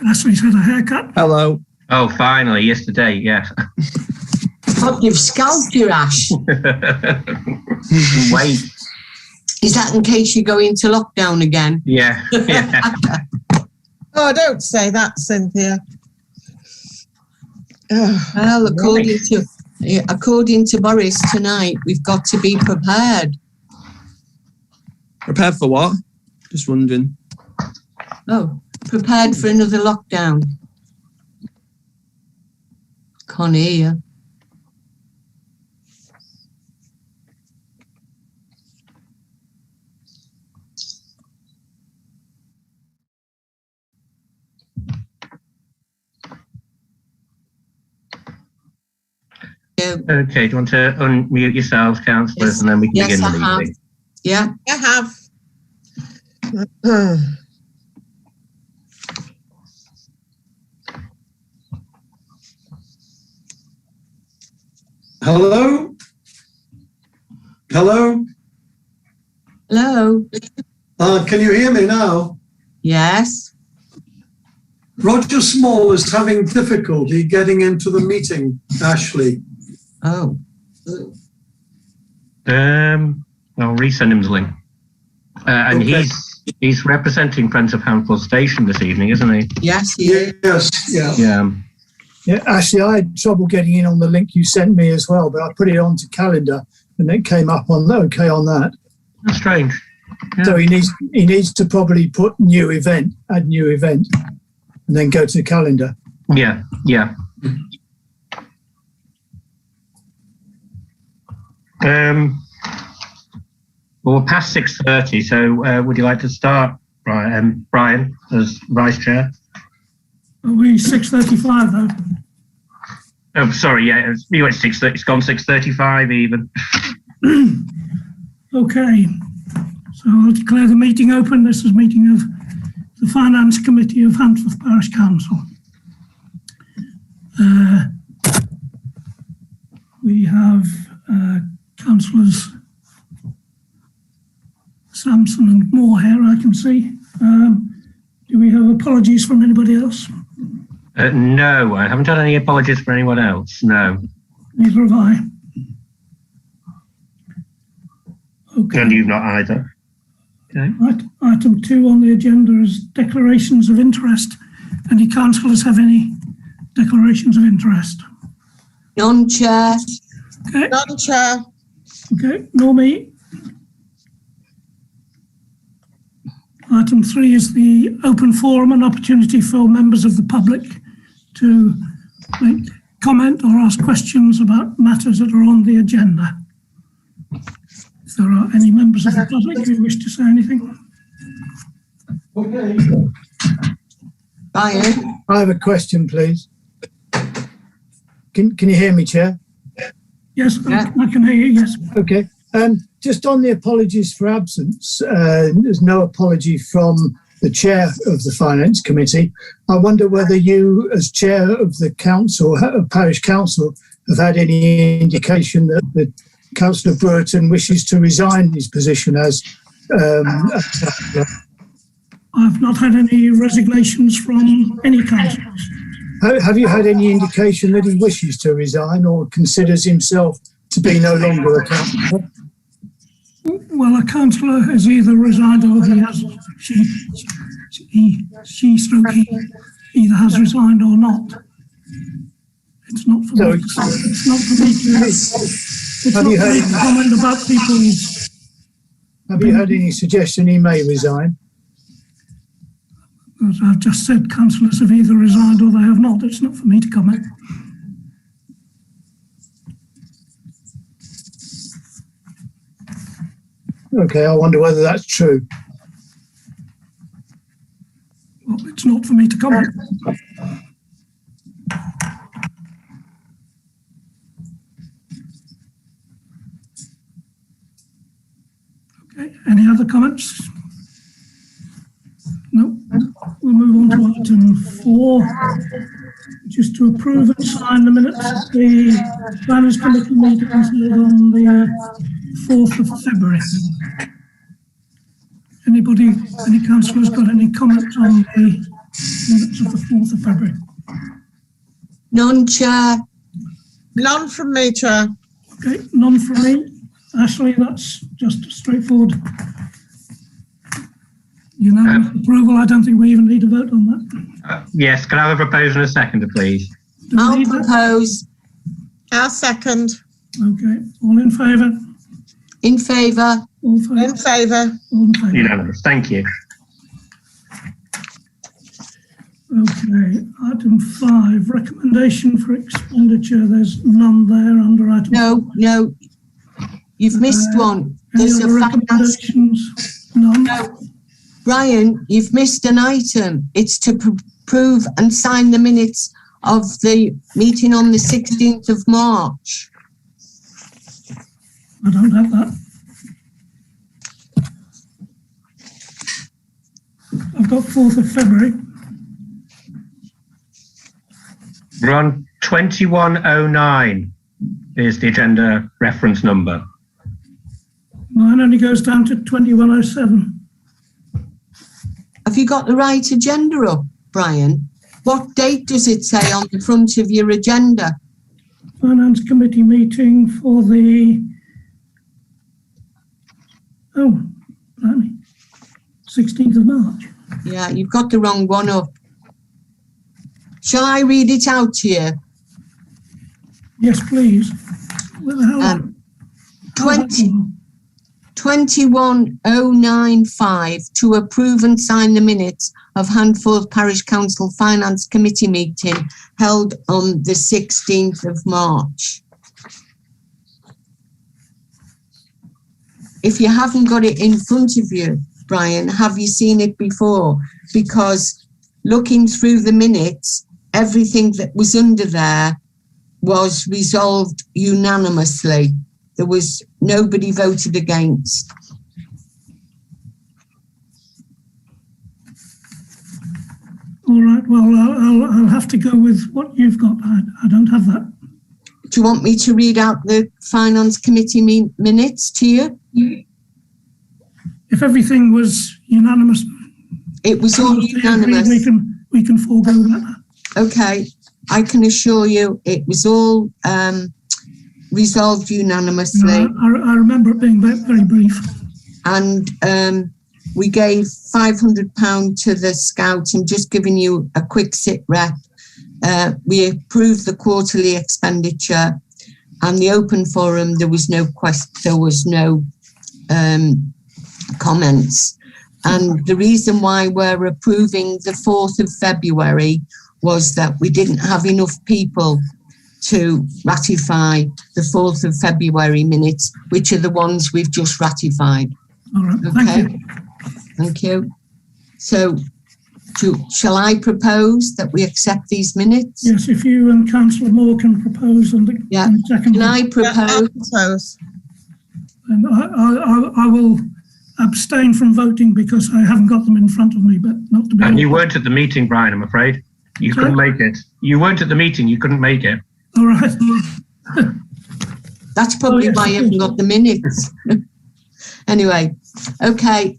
Ashley's had a haircut. Hello. Oh, finally, yesterday, yeah. God, you've scalped your Ash. Wait. Is that in case you go into lockdown again? Yeah. Oh, don't say that, Cynthia. Well, according to Boris tonight, we've got to be prepared. Prepared for what? Just wondering. Oh, prepared for another lockdown. Can't hear you. Okay, do you want to unmute yourselves, councillors, Yes. and then we can begin the I meeting? have. Yeah. I have. Hello? Hello? Hello. Can you hear me now? Yes. Roger Small is having difficulty getting into the meeting, Ashley. Oh. I'll resend him the link. And Okay. he's representing Friends of Handforth Station this evening, isn't he? Yes, he is. Yes, yeah. Yeah. Yeah, actually, I had trouble getting in on the link you sent me as well, but I put it onto calendar and it came up on okay on that. That's strange. Yeah. So he needs to probably put new event, add new event, and then go to the calendar. Yeah, yeah. Well, we're past 6:30, so would you like to start, Brian, as Vice Chair? Are we 6:35 though? Oh, sorry, yeah, you went 6:30. It's gone 6:35 even. Okay, so I'll declare the meeting open. This is a meeting of the Finance Committee of Handforth Parish Council. We have councillors Sampson and Moore here, I can see. Do we have apologies from anybody else? No, I haven't had any apologies for anyone else, no. Neither have I. Okay. And you've not either. Okay. Right. Item 2 on the agenda is declarations of interest. Any councillors have any declarations of interest? None, Chair. Okay. None, Chair. Okay. Nor me. Item 3 is the open forum, an opportunity for members of the public to make comment or ask questions about matters that are on the agenda. If there are any members of the public who wish to say anything. Okay. Brian. I have a question, please. Can you hear me, Chair? Yes, Yeah. I can hear you, yes. Okay. Just on the apologies for absence, there's no apology from the chair of the Finance Committee. I wonder whether you, as chair of the council, Parish Council, have had any indication that Councillor Bratherton wishes to resign his position as I've not had any resignations from any councillors. Have you had any indication that he wishes to resign or considers himself to be no longer a councillor? Well, a councillor has either resigned or he either has resigned or not. It's not for me. It's not for me to comment about people's. Have you had any suggestion he may resign? As I've just said, councillors have either resigned or they have not. It's not for me to comment. Okay, I wonder whether that's true. Well, it's not for me to comment. Okay, any other comments? No. We'll move on to item 4, which is to approve and sign the minutes of the Planners Committee meeting held on the 4th of February. Any councillors got any comments on the minutes of the 4th of February? None, Chair. None from me, Chair. Okay, none from me. Ashley, that's just straightforward. Unanimous approval. I don't think we even need to vote on that. Yes, can I have a proposal and a seconder, please? Do we I'll need that? propose. I'll second. Okay, all in favour? In favour. All favour? In favour. All in favour. Unanimous, thank you. Okay, item 5, recommendation for expenditure. There's none there under item. No. You've missed one. Any There's other a finance. recommendations? None? No. Brian, you've missed an item. It's to approve and sign the minutes of the meeting on the 16th of March. I don't have that. I've got 4th of February. We're on 2109 is the agenda reference number. Mine only goes down to 2107. Have you got the right agenda up, Brian? What date does it say on the front of your agenda? Finance Committee meeting for the... Oh, blimey. 16th of March. Yeah, you've got the wrong one up. Shall I read it out to you? Yes, please. Where the hell? 21095 to approve and sign the minutes of Handforth Parish Council Finance Committee meeting held on the 16th of March. If you haven't got it in front of you, Brian, have you seen it before? Because looking through the minutes, everything that was under there was resolved unanimously. There was nobody voted against. All right, well, I'll have to go with what you've got. I don't have that. Do you want me to read out the Finance Committee minutes to you? If everything was unanimous, It was all unanimous. we can forego that. Okay, I can assure you it was all resolved unanimously. No, I remember it being very brief. And we gave £500 to the Scouts. I'm just giving you a quick sit rep. We approved the quarterly expenditure, and the open forum. There was no comments. And the reason why we're approving the 4th of February was that we didn't have enough people to ratify the 4th of February minutes, which are the ones we've just ratified. All right, Okay. thank you. Thank you. So, shall I propose that we accept these minutes? Yes, if you and Councillor Moore can propose and second. Can I I'll propose? propose. And I will abstain from voting because I haven't got them in front of me, but not to be. And you weren't at the meeting, Brian, I'm afraid. You Sorry? couldn't make it. You weren't at the meeting, you couldn't make it. All right. That's probably why you haven't got the minutes. Anyway, okay.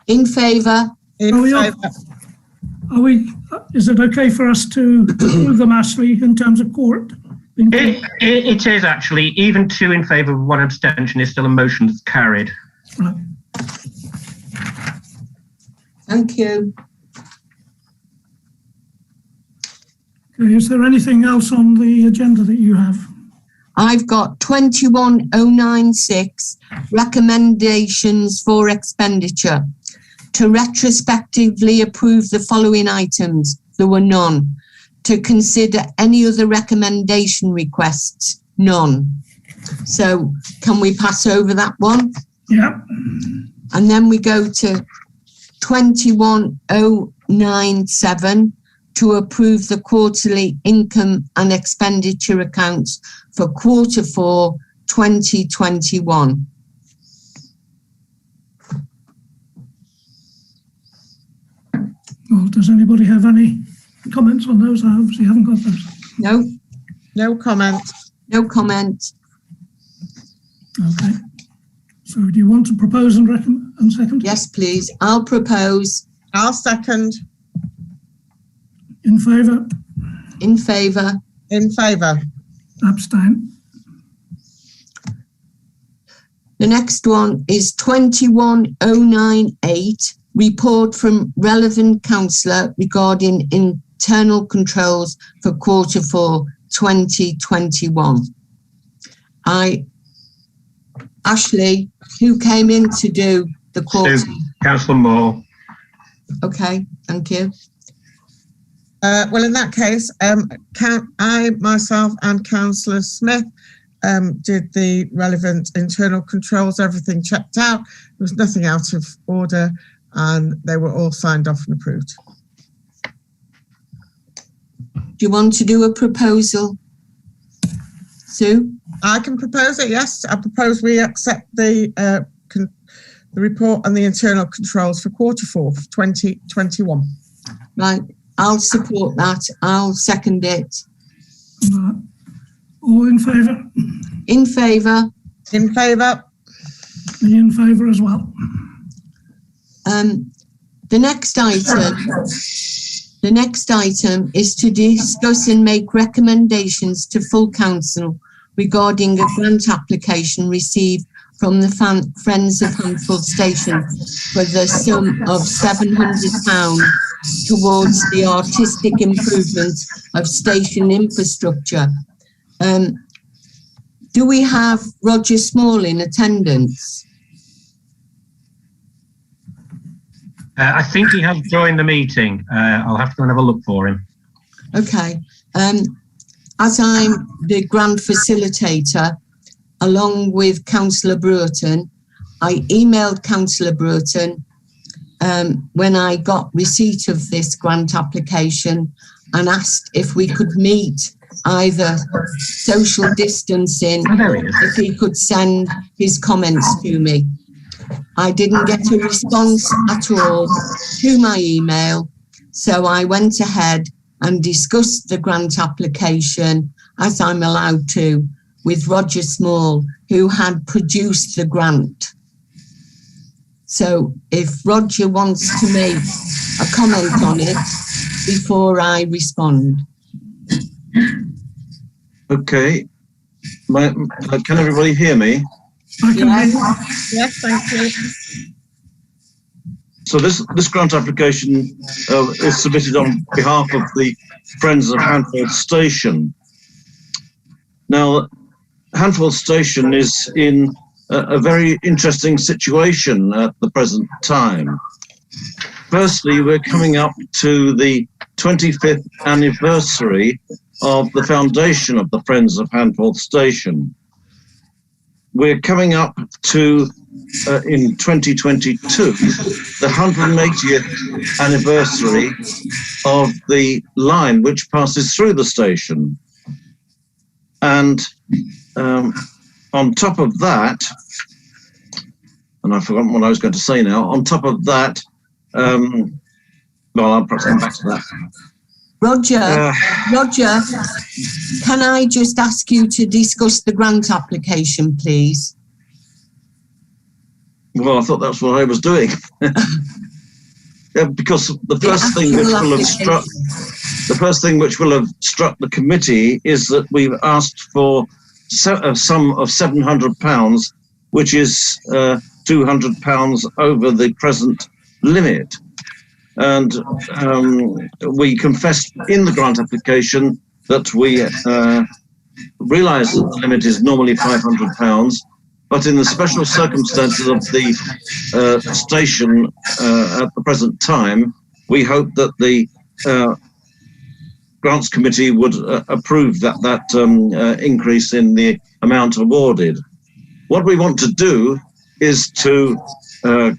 In favour? In Are we favour. Is it okay for us to approve them, Ashley, in terms of court? It is actually, even 2 in favour, 1 abstention is still a motion that's carried. Right. Thank you. Okay, is there anything else on the agenda that you have? I've got 21096 recommendations for expenditure. To retrospectively approve the following items, there were none. To consider any other recommendation requests, none. So can we pass over that one? Yeah. And then we go to 21097 to approve the quarterly income and expenditure accounts for Q4 2021. Well, does anybody have any comments on those? I obviously haven't got those. No, No comment. no comment. Okay. So do you want to propose and second? Yes, please. I'll propose. I'll second. In favour? In favour. In favour. Abstain. The next one is 21098, report from relevant councillor regarding internal controls for Q4 2021. Ashley, who came in to do the quarter? Councillor Moore. Okay, thank you. Well, in that case, I, myself and Councillor Smith did the relevant internal controls, everything checked out. There was nothing out of order and they were all signed off and approved. Do you want to do a proposal, Sue? I can propose it, yes. I propose we accept the report and the internal controls for Q4 2021. Right, I'll support that. I'll second it. All in favour? In favour. In favour. Me in favour as well. The next item is to discuss and make recommendations to full council regarding a grant application received from the Friends of Handforth Station for the sum of £700 towards the artistic improvement of station infrastructure. Do we have Roger Small in attendance? I think he has joined the meeting. I'll have to go and have a look for him. Okay. As I'm the grant facilitator, along with Councillor Bratherton, I emailed Councillor Bratherton when I got receipt of this grant application and asked if we could meet either social distancing or if he could send his comments to me. I didn't get a response at all to my email, so I went ahead and discussed the grant application, as I'm allowed to, with Roger Small, who had produced the grant. So if Roger wants to make a comment on it before I respond. Okay. Can everybody hear me? Yes, thank you. So this grant application is submitted on behalf of the Friends of Handforth Station. Now, Handforth Station is in a very interesting situation at the present time. Firstly, we're coming up to the 25th anniversary of the foundation of the Friends of Handforth Station. We're coming up to, in 2022, the 180th anniversary of the line which passes through the station. And on top of that, and I've forgotten what I was going to say now, on top of that, well, I'll perhaps come back to that. Roger, can I just ask you to discuss the grant application, please? Well, I thought that's what I was doing. Yeah, because the first thing which will have struck the committee is that we've asked for a sum of £700, which is £200 over the present limit. And we confessed in the grant application that we realise that the limit is normally £500, but in the special circumstances of the station at the present time, we hope that the grants committee would approve that increase in the amount awarded. What we want to do is to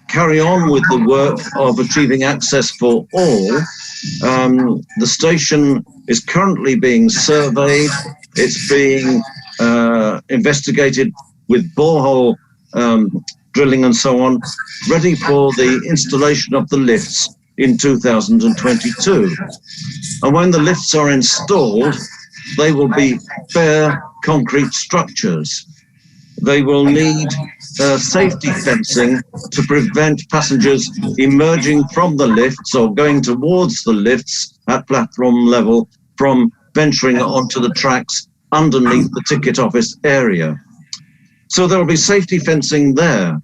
carry on with the work of achieving access for all. The station is currently being surveyed. It's being investigated with borehole drilling and so on, ready for the installation of the lifts in 2022. And when the lifts are installed, they will be bare concrete structures. They will need safety fencing to prevent passengers emerging from the lifts or going towards the lifts at platform level from venturing onto the tracks underneath the ticket office area. So there will be safety fencing there.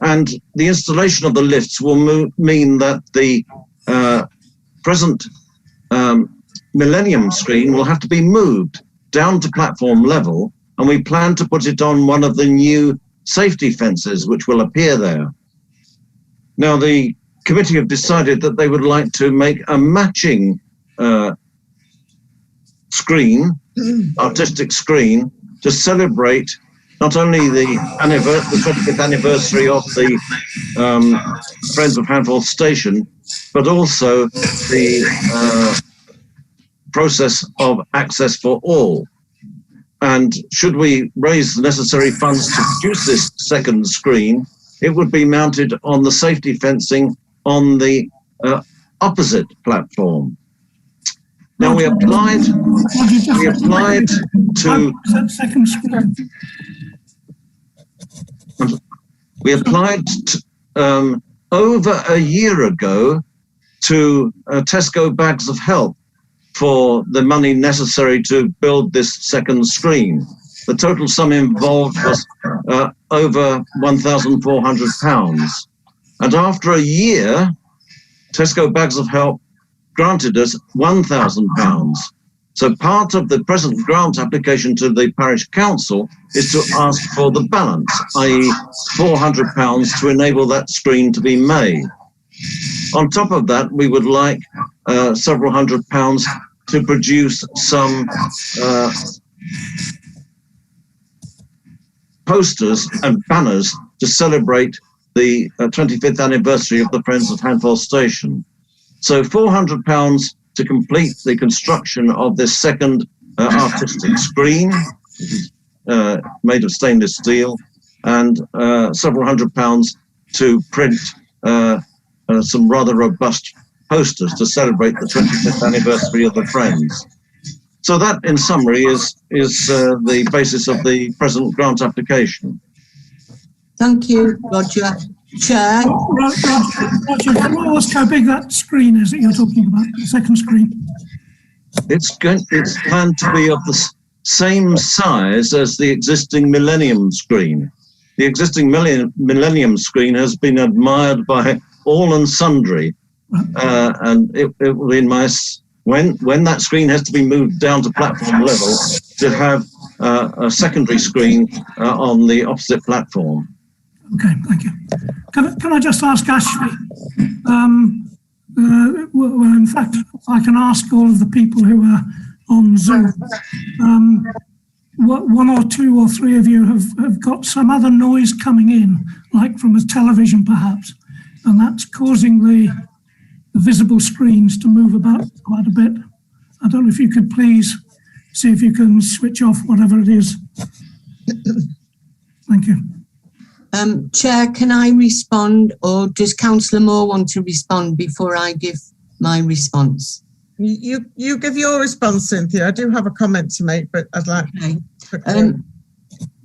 And the installation of the lifts will mean that the present Millennium screen will have to be moved down to platform level, and we plan to put it on one of the new safety fences which will appear there. Now, the committee have decided that they would like to make a matching screen, artistic screen, to celebrate not only the 25th anniversary of the Friends of Handforth Station, but also the process of access for all. And should we raise the necessary funds to produce this second screen, it would be mounted on the safety fencing on the opposite platform. Now we applied to second screen. We applied over a year ago to Tesco Bags of Help for the money necessary to build this second screen. The total sum involved was over £1,400. And after a year, Tesco Bags of Help granted us £1,000. So part of the present grant application to the Parish Council is to ask for the balance, i.e. £400 to enable that screen to be made. On top of that, we would like several £100s to produce some posters and banners to celebrate the 25th anniversary of the Friends of Handforth Station. So £400 to complete the construction of this second artistic screen, made of stainless steel, and several £100s to print some rather robust posters to celebrate the 25th anniversary of the Friends. So that, in summary, is the basis of the present grant application. Thank you, Roger. Chair. Roger, can I ask how big that screen is that you're talking about, the second screen? It's planned to be of the same size as the existing Millennium screen. The existing Millennium screen has been admired by all and sundry, and it will be nice when that screen has to be moved down to platform level to have a secondary screen on the opposite platform. Okay, thank you. Can I just ask Ashley? Well, in fact, if I can ask all of the people who are on Zoom, one or two or three of you have got some other noise coming in, like from a television perhaps, and that's causing the visible screens to move about quite a bit. I don't know if you could please see if you can switch off whatever it is. Thank you. Chair, can I respond, or does Councillor Moore want to respond before I give my response? You give your response, Cynthia. I do have a comment to make, but I'd like... Okay.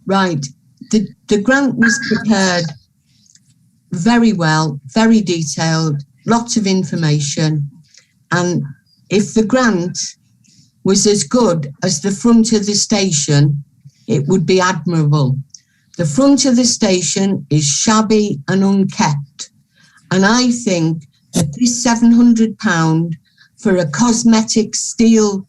Right. The grant was prepared very well, very detailed, lots of information. And if the grant was as good as the front of the station, it would be admirable. The front of the station is shabby and unkept. And I think that this £700 for a cosmetic steel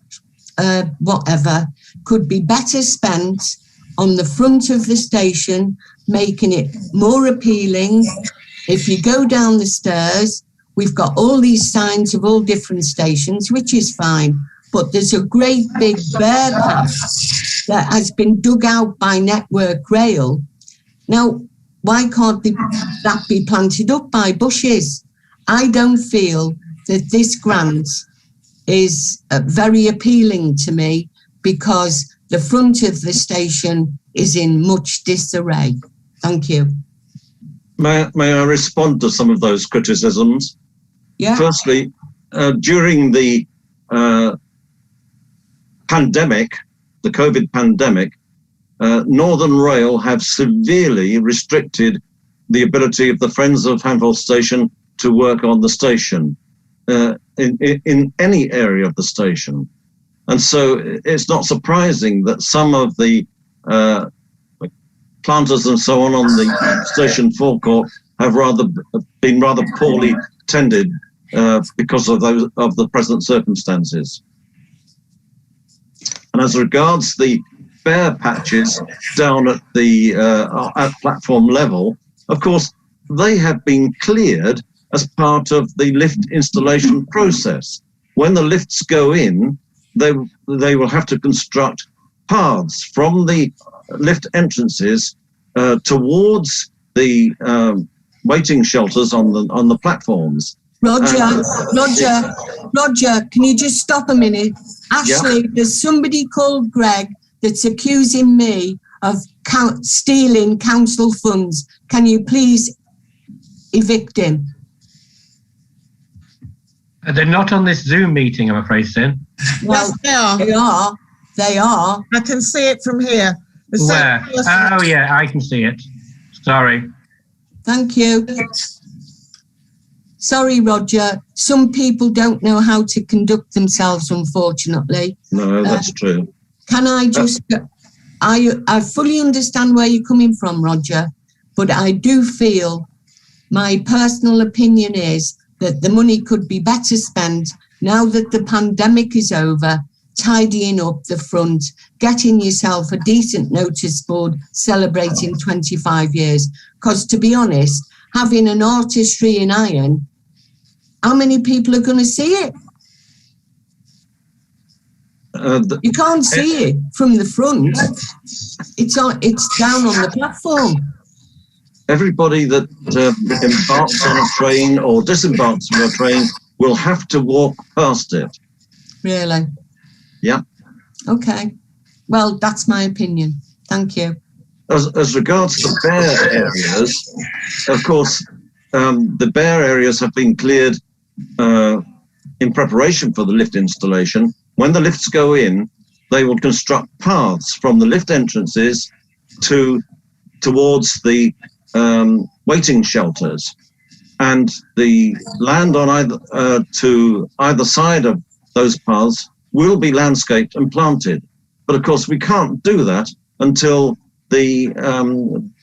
whatever could be better spent on the front of the station, making it more appealing. If you go down the stairs, we've got all these signs of all different stations, which is fine. But there's a great big bear path that has been dug out by Network Rail. Now, why can't that be planted up by bushes? I don't feel that this grant is very appealing to me because the front of the station is in much disarray. Thank you. May I respond to some of those criticisms? Yeah. Firstly, during the pandemic, the COVID pandemic, Northern Rail have severely restricted the ability of the Friends of Handforth Station to work on the station in any area of the station. And so it's not surprising that some of the planters and so on the station forecourt have been rather poorly tended because of the present circumstances. And as regards the bare patches down at the at platform level, of course, they have been cleared as part of the lift installation process. When the lifts go in, they will have to construct paths from the lift entrances towards the waiting shelters on the platforms. Roger, can you just stop a minute? Ashley, there's somebody called Greg that's accusing me of stealing council funds. Can you please evict him? They're not on this Zoom meeting, I'm afraid, Sin. Well, yes, they are. They are. I can see it from here. Where? Oh, yeah, I can see it. Sorry. Thank you. Sorry, Roger. Some people don't know how to conduct themselves, unfortunately. No, that's true. Can I just... I fully understand where you're coming from, Roger, but I do feel, my personal opinion is that the money could be better spent now that the pandemic is over, tidying up the front, getting yourself a decent notice board celebrating 25 years. Because to be honest, having an artistry in iron, how many people are going to see it? You can't see it from the front. It's down on the platform. Everybody that embarks on a train or disembarks from a train will have to walk past it. Really? Yeah. Okay. Well, that's my opinion. Thank you. As regards to bare areas, of course, the bare areas have been cleared in preparation for the lift installation. When the lifts go in, they will construct paths from the lift entrances towards the waiting shelters, and the land on to either side of those paths will be landscaped and planted. But of course, we can't do that until the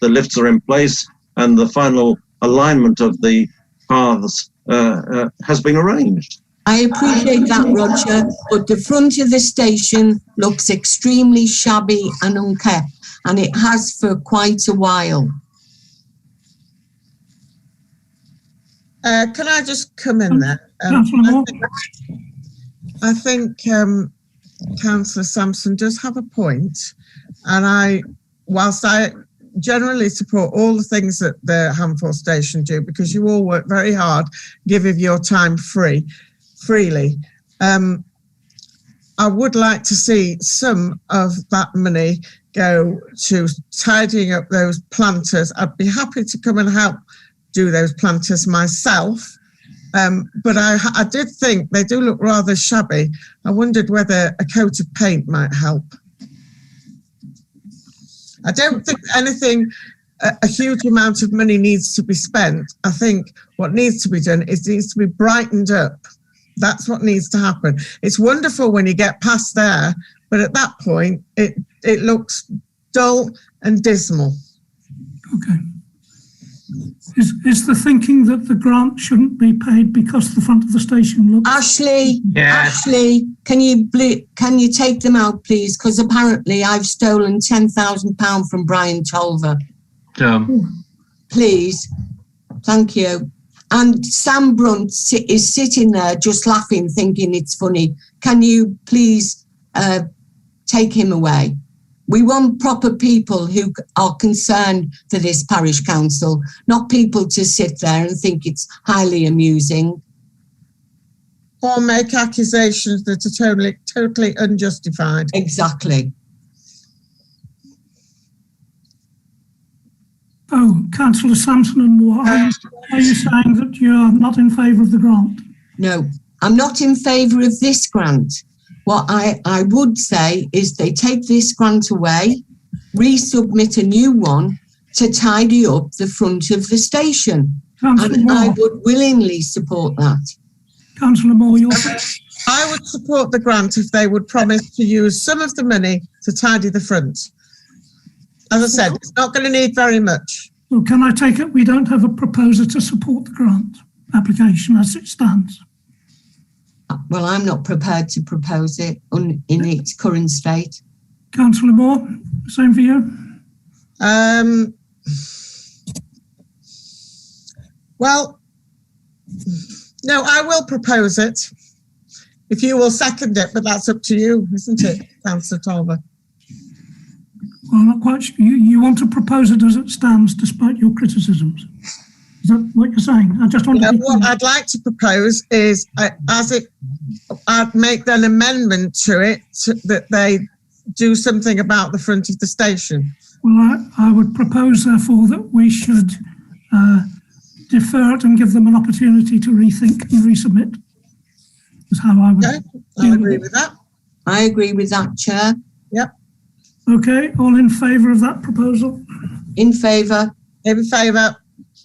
lifts are in place and the final alignment of the paths has been arranged. I appreciate that, Roger, but the front of the station looks extremely shabby and unkept, and it has for quite a while. Can I just come in there? I think Councillor Sampson does have a point, and whilst I generally support all the things that the Handforth Station do, because you all work very hard, give of your time freely, I would like to see some of that money go to tidying up those planters. I'd be happy to come and help do those planters myself, but I did think they do look rather shabby. I wondered whether a coat of paint might help. I don't think a huge amount of money needs to be spent. I think what needs to be done is it needs to be brightened up. That's what needs to happen. It's wonderful when you get past there, but at that point, it looks dull and dismal. Okay. Is the thinking that the grant shouldn't be paid because the front of the station looks... Ashley, can you take them out, please? Because apparently I've stolen £10,000 from Brian Tolver. Please. Thank you. And Sam Brunt is sitting there just laughing, thinking it's funny. Can you please take him away? We want proper people who are concerned for this parish council, not people to sit there and think it's highly amusing. Or make accusations that are totally unjustified. Exactly. Oh, Councillor Sampson and what? Are you saying that you're not in favour of the grant? No, I'm not in favour of this grant. What I would say is they take this grant away, resubmit a new one to tidy up the front of the station. And I would willingly support that. Councillor Moore, your I would support the grant if they would promise to use some of the money to tidy the front. As I said, it's not going to need very much. Well, can I take it we don't have a proposer to support the grant application as it stands? Well, I'm not prepared to propose it in its current state. Councillor Moore, same for you? Well, no, I will propose it. If you will second it, but that's up to you, isn't it, Councillor Tolver? Well, I'm not quite sure. You want to propose it as it stands despite your criticisms? Is that what you're saying? I just want to... What I'd like to propose is, I'd make an amendment to it that they do something about the front of the station. Well, I would propose, therefore, that we should defer it and give them an opportunity to rethink and resubmit. Is how I would... Okay, I agree with that. I agree with that, Chair. Yep. Okay, all in favour of that proposal? In favour. In favour.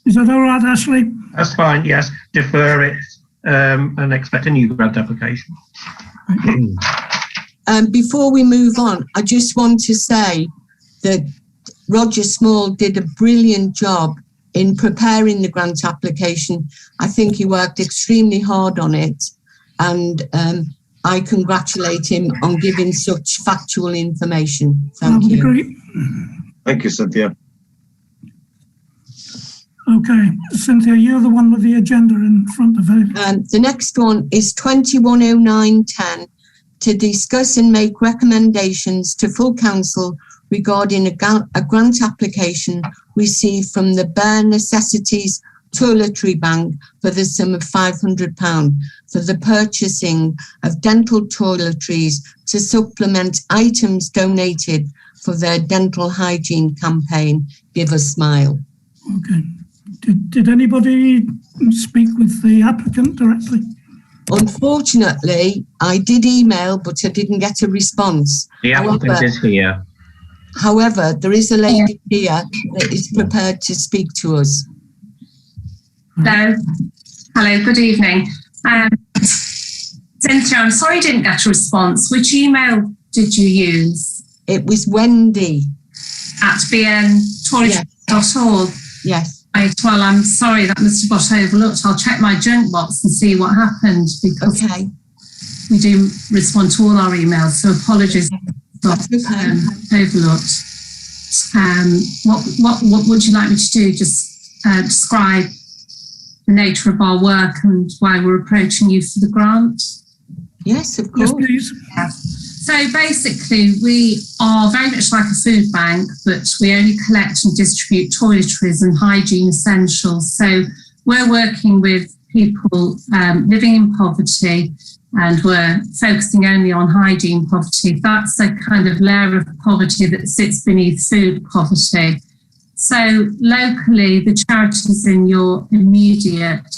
Is that all right, Ashley? That's fine, yes. Defer it and expect a new grant application. Before we move on, I just want to say that Roger Small did a brilliant job in preparing the grant application. I think he worked extremely hard on it, and I congratulate him on giving such factual information. Thank you. Agree. Thank you, Cynthia. Okay, Cynthia, you're the one with the agenda in front of you. The next one is 210910 to discuss and make recommendations to full council regarding a grant application received from the Bare Necessities Toiletry Bank for the sum of £500 for the purchasing of dental toiletries to supplement items donated for their dental hygiene campaign, Give a Smile. Okay. Did anybody speak with the applicant directly? Unfortunately, I did email, but I didn't get a response. The applicant is here. However, there is a lady here that is prepared to speak to us. Hello, good evening. Cynthia, I'm sorry I didn't get a response. Which email did you use? It was Wendy. At bntory.org? Yes. Right, well, I'm sorry that must have got overlooked. I'll check my junk box and see what happened, because we do respond to all our emails, so apologies. Overlooked. What would you like me to do? Just describe the nature of our work and why we're approaching you for the grant? Yes, of course. Yes, please. Yeah. So basically, we are very much like a food bank, but we only collect and distribute toiletries and hygiene essentials. So we're working with people living in poverty, and we're focusing only on hygiene poverty. That's a kind of layer of poverty that sits beneath food poverty. So locally, the charities in your immediate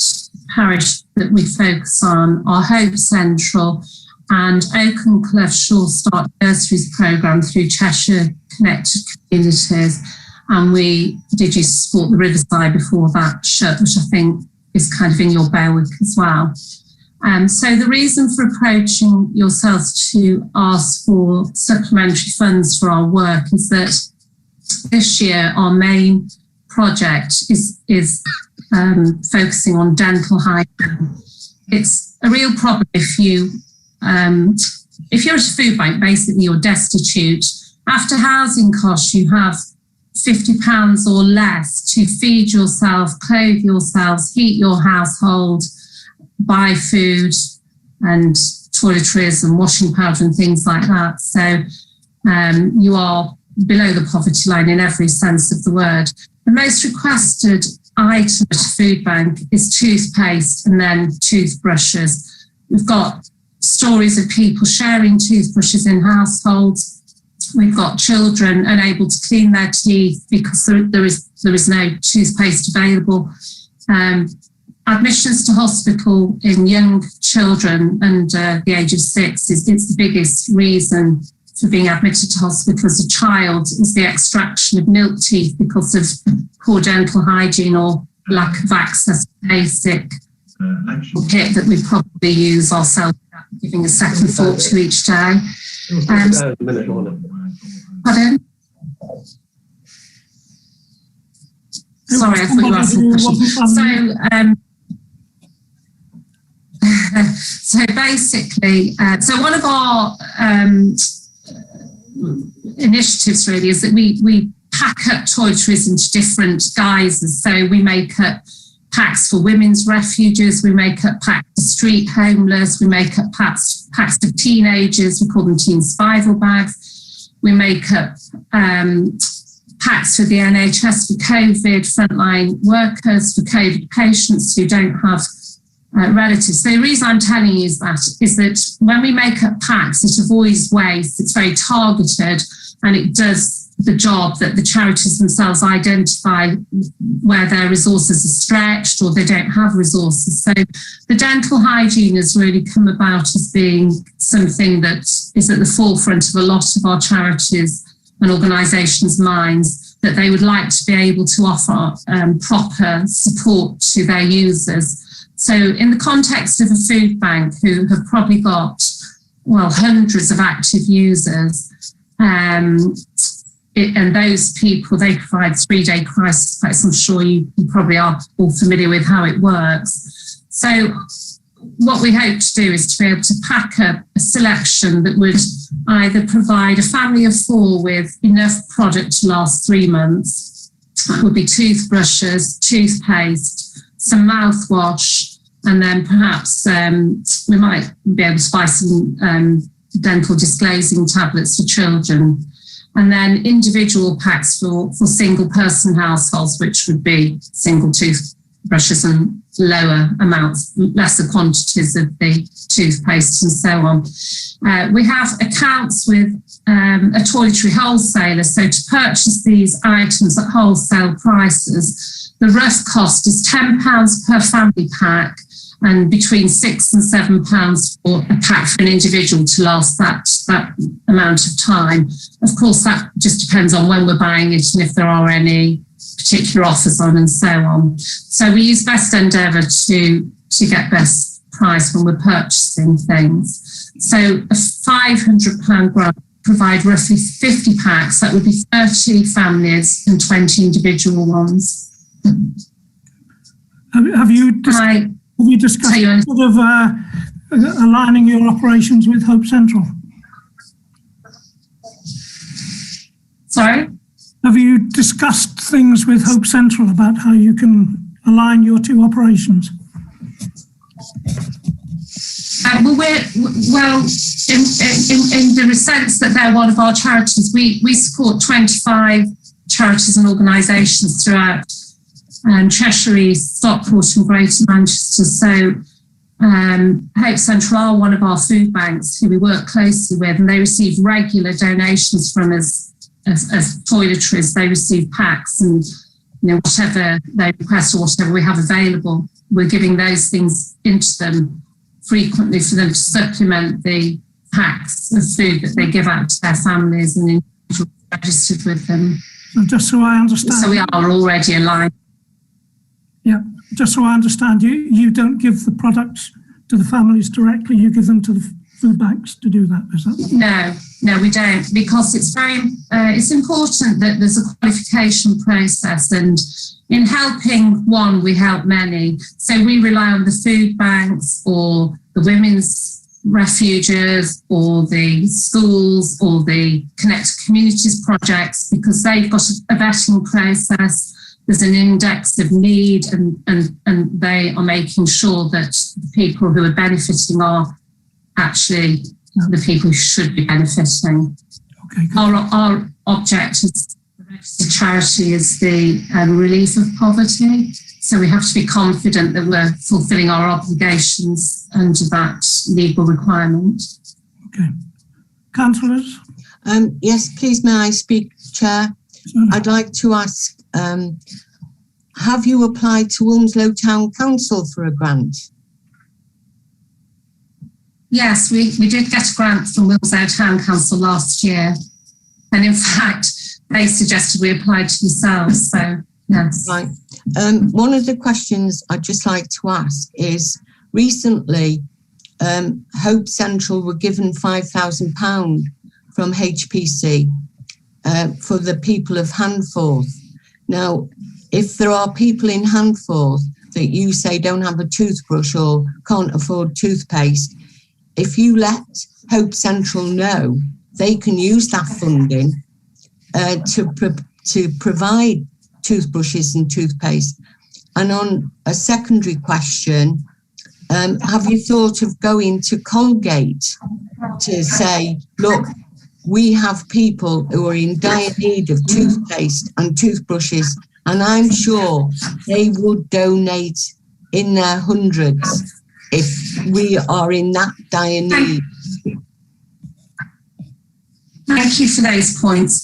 parish that we focus on are Hope Central and Oak and Cllr Shore Start Nurseries programme through Cheshire Connected Communities. And we did used to support the Riverside before that shut, which I think is kind of in your bailiwick as well. So the reason for approaching yourselves to ask for supplementary funds for our work is that this year our main project is focusing on dental hygiene. It's a real problem if you're at a food bank, basically you're destitute. After housing costs, you have £50 or less to feed yourself, clothe yourselves, heat your household, buy food and toiletries and washing powder and things like that. So you are below the poverty line in every sense of the word. The most requested item at a food bank is toothpaste and then toothbrushes. We've got stories of people sharing toothbrushes in households. We've got children unable to clean their teeth because there is no toothpaste available. Admissions to hospital in young children under the age of 6 it's the biggest reason for being admitted to hospital as a child is the extraction of milk teeth because of poor dental hygiene or lack of access to basic kit that we probably use ourselves, giving a second thought to each day. Pardon? Sorry, I thought you were asking a question. So basically, so one of our initiatives really is that we pack up toiletries into different guises. So we make up packs for women's refuges, we make up packs for street homeless, we make up packs of teenagers, we call them teen survival bags. We make up packs for the NHS for COVID, frontline workers, for COVID patients who don't have relatives. So the reason I'm telling you is that when we make up packs, it avoids waste, it's very targeted, and it does the job that the charities themselves identify where their resources are stretched or they don't have resources. So the dental hygiene has really come about as being something that is at the forefront of a lot of our charities and organisations' minds, that they would like to be able to offer proper support to their users. So in the context of a food bank who have probably got, well, hundreds of active users, and those people, they provide 3-day crisis packs. I'm sure you probably are all familiar with how it works. So what we hope to do is to be able to pack up a selection that would either provide a family of 4 with enough product to last 3 months. That would be toothbrushes, toothpaste, some mouthwash, and then perhaps we might be able to buy some dental disclosing tablets for children. And then individual packs for single person households, which would be single toothbrushes and lower amounts, lesser quantities of the toothpaste and so on. We have accounts with a toiletry wholesaler. So to purchase these items at wholesale prices, the rough cost is £10 per family pack, and between £6 and £7 for a pack for an individual to last that amount of time. Of course, that just depends on when we're buying it and if there are any particular offers on and so on. So we use best endeavour to get best price when we're purchasing things. So a £500 grant provide roughly 50 packs. That would be 30 families and 20 individual ones. Have you discussed sort of aligning your operations with Hope Central? Sorry? Have you discussed things with Hope Central about how you can align your 2 operations? In the sense that they're one of our charities, we support 25 charities and organisations throughout Cheshire East, Stockport and Greater Manchester. So Hope Central are one of our food banks who we work closely with, and they receive regular donations from us as toiletries. They receive packs and whatever they request or whatever we have available, we're giving those things into them frequently for them to supplement the packs of food that they give out to their families and individuals registered with them. So just so I understand. So we are already aligned. Yeah, just so I understand, you don't give the products to the families directly, you give them to the food banks to do that, is that? No, we don't, because it's it's important that there's a qualification process, and in helping one, we help many. So we rely on the food banks or the women's refuges or the schools or the Connected Communities projects, because they've got a vetting process. There's an index of need, and they are making sure that the people who are benefiting are actually the people who should be benefiting. Okay, our object as a registered charity is the relief of poverty. So we have to be confident that we're fulfilling our obligations under that legal requirement. Okay. Councillors? Yes, please, may I speak, Chair? Sorry. I'd like to ask, have you applied to Wilmslow Town Council for a grant? Yes, we did get a grant from Wilmslow Town Council last year. And in fact, they suggested we applied to yourselves. So, yes. Right. One of the questions I'd just like to ask is, recently, Hope Central were given £5,000 from HPC for the people of Handforth. Now, if there are people in Handforth that you say don't have a toothbrush or can't afford toothpaste, if you let Hope Central know, they can use that funding to provide toothbrushes and toothpaste. And on a secondary question, have you thought of going to Colgate to say, look, we have people who are in dire need of toothpaste and toothbrushes, and I'm sure they would donate in their hundreds if we are in that dire need. Thank you for those points.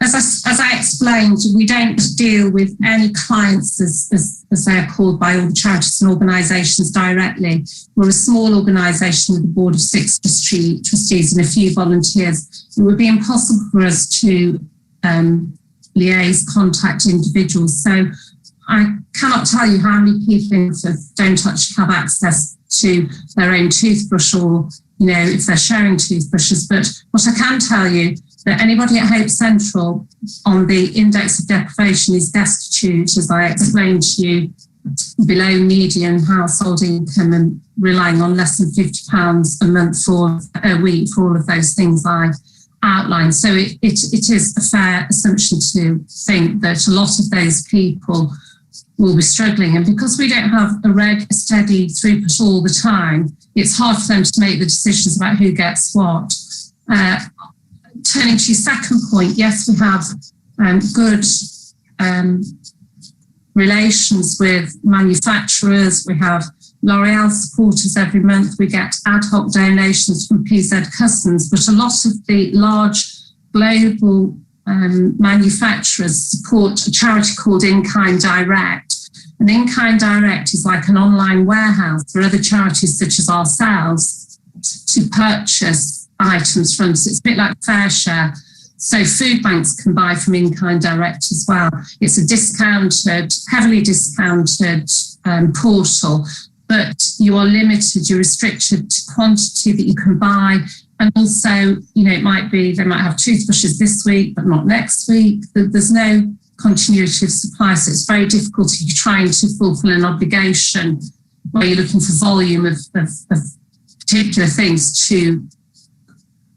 As I explained, we don't deal with any clients as they are called by all the charities and organisations directly. We're a small organisation with a board of 6 trustees and a few volunteers. It would be impossible for us to liaise, contact individuals. So I cannot tell you how many people in Don't Touch have access to their own toothbrush, or, you know, if they're sharing toothbrushes. But what I can tell you, that anybody at Hope Central on the index of deprivation is destitute, as I explained to you, below median household income and relying on less than £50 a month for a week for all of those things I outlined. So it is a fair assumption to think that a lot of those people will be struggling. And because we don't have a steady throughput all the time, it's hard for them to make the decisions about who gets what. Turning to your second point, yes, we have good relations with manufacturers. We have L'Oreal supporters every month. We get ad hoc donations from PZ Customs, but a lot of the large global manufacturers support a charity called In Kind Direct. And In Kind Direct is like an online warehouse for other charities such as ourselves to purchase items from. So it's a bit like Fair Share. So food banks can buy from In Kind Direct as well. It's a discounted, heavily discounted portal, but you are limited, you're restricted to quantity that you can buy. And also, you know, it might be, they might have toothbrushes this week, but not next week. There's no continuity of supply. So it's very difficult if you're trying to fulfill an obligation where you're looking for volume of particular things to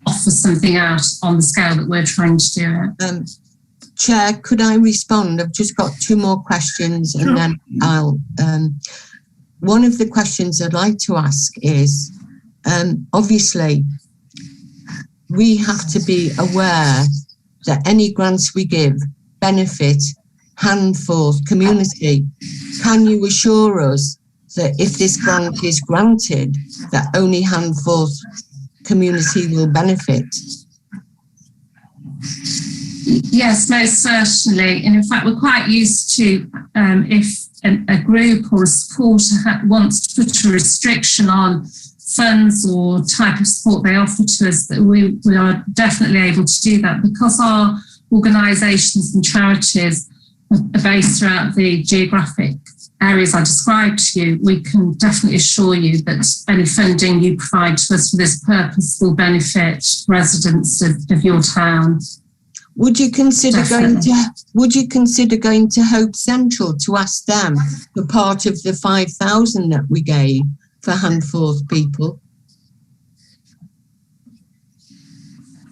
offer something out on the scale that we're trying to do it. Chair, could I respond? I've just got 2 more questions and then I'll... one of the questions I'd like to ask is, obviously, we have to be aware that any grants we give benefit Handforth community. Can you assure us that if this grant is granted, that only Handforth community will benefit? Yes, most certainly. And in fact, we're quite used to if a group or a supporter wants to put a restriction on funds or type of support they offer to us, that we are definitely able to do that because our organisations and charities are based throughout the geographic areas I described to you. We can definitely assure you that any funding you provide to us for this purpose will benefit residents of your town. Would you consider going to Hope Central to ask them for part of the 5,000 that we gave for Handforth people?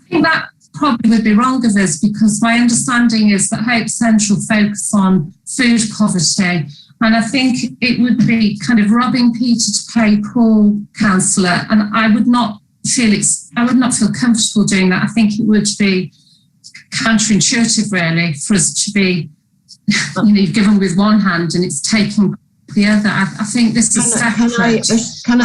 I think that probably would be wrong of us because my understanding is that Hope Central focus on food poverty, and I think it would be kind of robbing Peter to pay Paul, councillor, and I would not feel comfortable doing that. I think it would be counterintuitive really for us to be, given with one hand and it's taking the other. I think this is separate. Can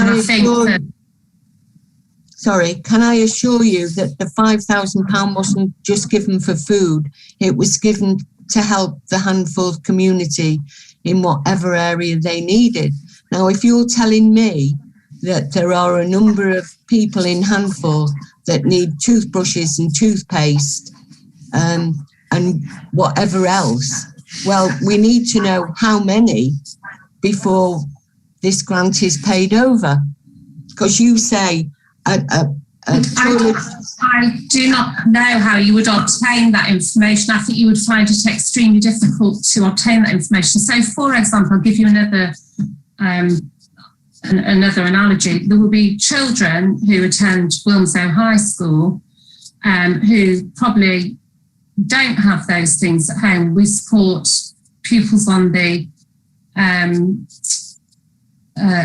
I assure you that the £5,000 wasn't just given for food, it was given to help the Handforth community in whatever area they needed. Now, if you're telling me that there are a number of people in Handforth that need toothbrushes and toothpaste and whatever else. Well, we need to know how many before this grant is paid over. Because you say a toilet... I do not know how you would obtain that information. I think you would find it extremely difficult to obtain that information. So, for example, I'll give you another analogy. There will be children who attend Wilmslow High School who probably don't have those things at home. We support pupils on the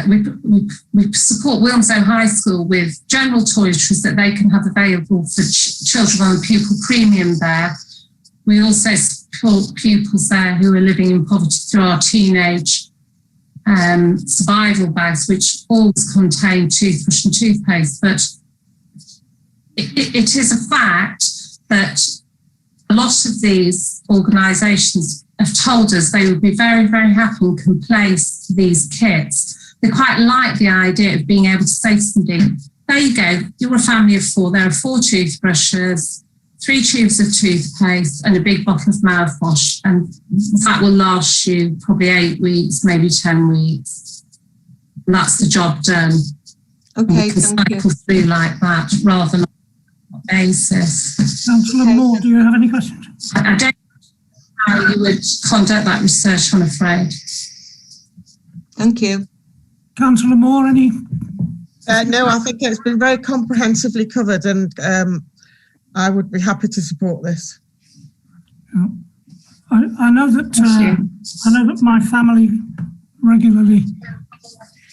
we support Wilmslow High School with general toiletries that they can have available for children on the pupil premium there. We also support pupils there who are living in poverty through our teenage survival bags, which always contain toothbrush and toothpaste. But it is a fact that a lot of these organisations have told us they would be very, very happy and can place these kits. They quite like the idea of being able to say to somebody, there you go, you're a family of 4, there are 4 toothbrushes, 3 tubes of toothpaste and a big bottle of mouthwash, and that will last you probably 8 weeks, maybe 10 weeks. And that's the job done. Okay, you can cycle through like that rather than on a basis. Councillor Moore, do you have any questions? I don't know how you would conduct that research, I'm afraid. Thank you. Councillor Moore, any? No, I think it's been very comprehensively covered, and I would be happy to support this. I know that my family regularly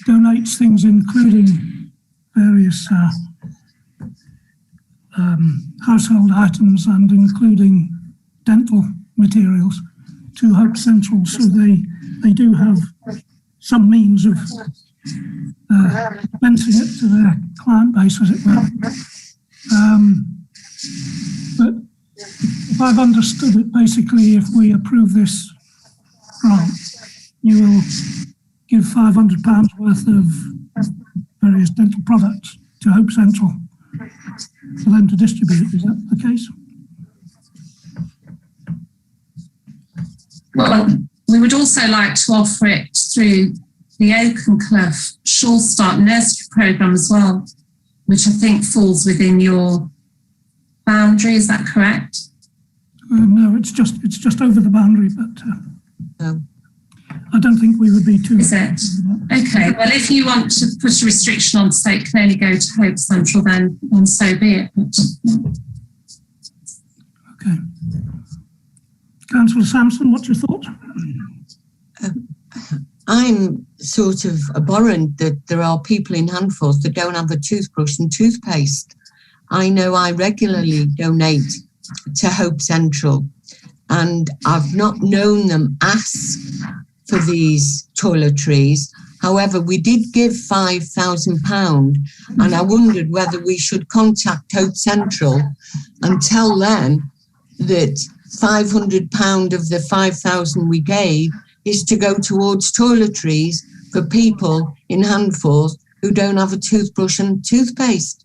donates things, including various household items and including dental materials to Hope Central, so they do have some means of venting it to their client base, as it were. But if I've understood it, basically, if we approve this grant, you will give £500 worth of various dental products to Hope Central for them to distribute. Is that the case? Well, we would also like to offer it through the Cllr Shore Start Nursery Programme as well, which I think falls within your boundary. Is that correct? No, it's just over the boundary, but I don't think we would be too... Is it? Okay, well, if you want to put a restriction on to say it can only go to Hope Central, then so be it. Okay. Councillor Sampson, what's your thought? I'm sort of abhorrent that there are people in Handforth that don't have a toothbrush and toothpaste. I know I regularly donate to Hope Central, and I've not known them ask for these toiletries. However, we did give £5,000, and I wondered whether we should contact Hope Central and tell them that £500 of the 5,000 we gave is to go towards toiletries for people in Handforth who don't have a toothbrush and toothpaste.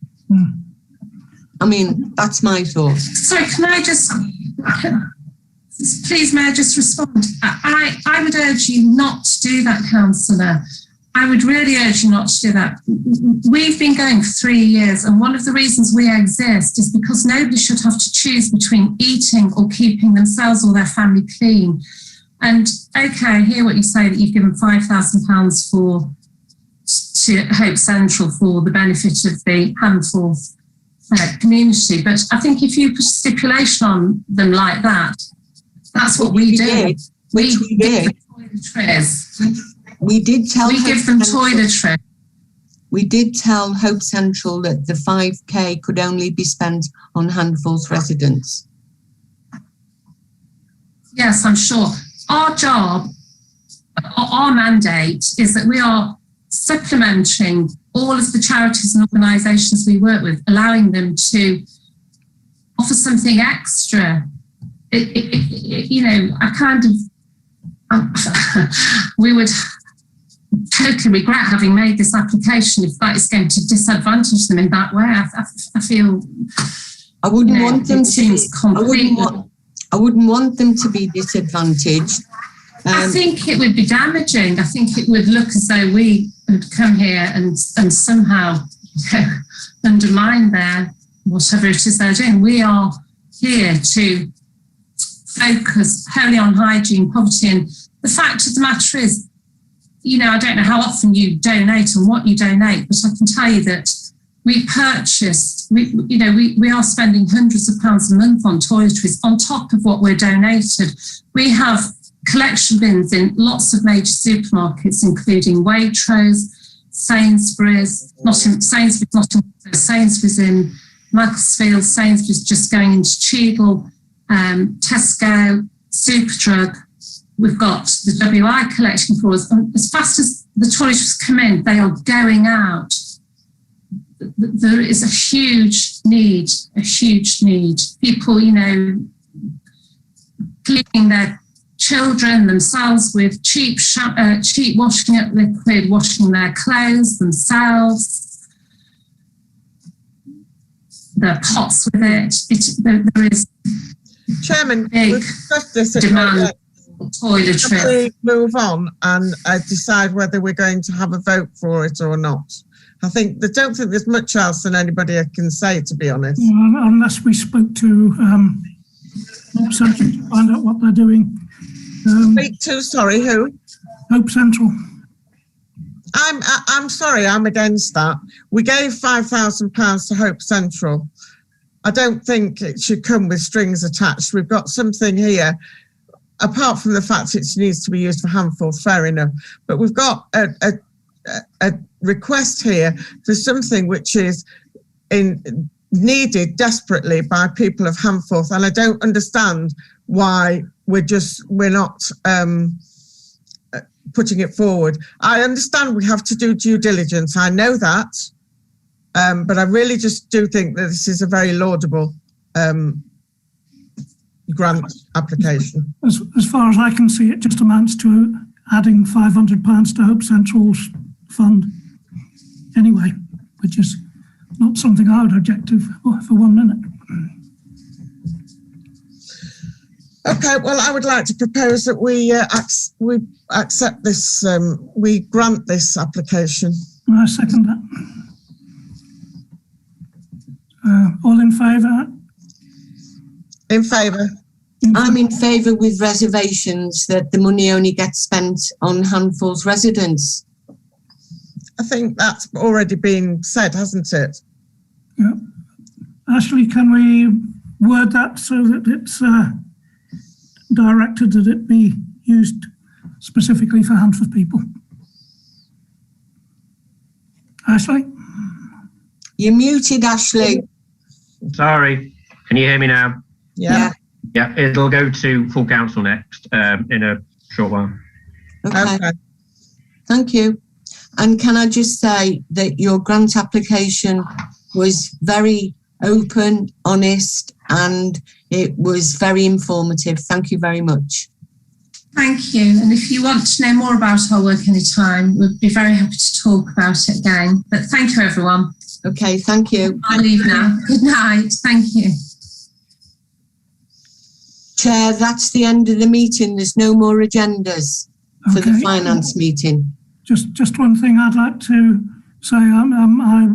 I mean, that's my thought. Sorry, can I just... Please, may I just respond? I would urge you not to do that, Councillor. I would really urge you not to do that. We've been going for 3 years, and one of the reasons we exist is because nobody should have to choose between eating or keeping themselves or their family clean. And okay, I hear what you say, that you've given £5,000 to Hope Central for the benefit of the Handforth community. But I think if you put a stipulation on them like that, that's what we do. We give them toiletries. We did tell. We give them toiletries. We did tell Hope Central that the 5k could only be spent on Handforth residents. Yes, I'm sure. Our job, our mandate is that we are supplementing all of the charities and organisations we work with, allowing them to offer something extra. You know, I kind of, we would totally regret having made this application if that is going to disadvantage them in that way. I feel I wouldn't want them it to seems completely. I wouldn't want them to be disadvantaged. I think it would be damaging. I think it would look as though we had come here and somehow undermine their whatever it is they're doing. We are here to focus wholly on hygiene, poverty, and the fact of the matter is, you know, I don't know how often you donate and what you donate, but I can tell you that we purchased, we are spending hundreds of pounds a month on toiletries on top of what we're donated. We have collection bins in lots of major supermarkets, including Waitrose, Sainsbury's, Sainsbury's in Macclesfield, Sainsbury's just going into Cheadle, Tesco, Superdrug. We've got the WI collection for us. And as fast as the toiletries come in, they are going out. There is a huge need. People, you know, cleaning their children themselves with cheap washing up liquid, washing their clothes themselves, their pots with it. There is Chairman, big demand for toiletries. We move on and decide whether we're going to have a vote for it or not. I don't think there's much else than anybody can say, to be honest. Well, unless we spoke to Hope Central to find out what they're doing. Speak to, sorry, who? Hope Central. I'm sorry, I'm against that. We gave £5,000 to Hope Central. I don't think it should come with strings attached. We've got something here, apart from the fact it needs to be used for Handforth, fair enough. But we've got a request here for something which is needed desperately by people of Handforth, and I don't understand why we're not putting it forward. I understand we have to do due diligence. I know that, but I really just do think that this is a very laudable grant application. As far as I can see, it just amounts to adding £500 to Hope Central's fund anyway, which is not something I would object to for 1 minute. Okay, well, I would like to propose that we accept this, we grant this application. I second that. All in favour? In favour. I'm in favour with reservations that the money only gets spent on Handforth residents. I think that's already been said, hasn't it? Yeah. Ashley, can we word that so that it's directed that it be used specifically for Handforth people? Ashley? You're muted, Ashley. Sorry, can you hear me now? Yeah. Yeah, it'll go to full council next in a short while. Okay. Thank you. And can I just say that your grant application was very open, honest, and it was very informative. Thank you very much. Thank you. And if you want to know more about our work anytime, we'd be very happy to talk about it again. But thank you, everyone. Okay, thank you. I'll leave now. Good night. Thank you. Chair, that's the end of the meeting. There's no more agendas for the finance meeting. Just one thing I'd like to say. I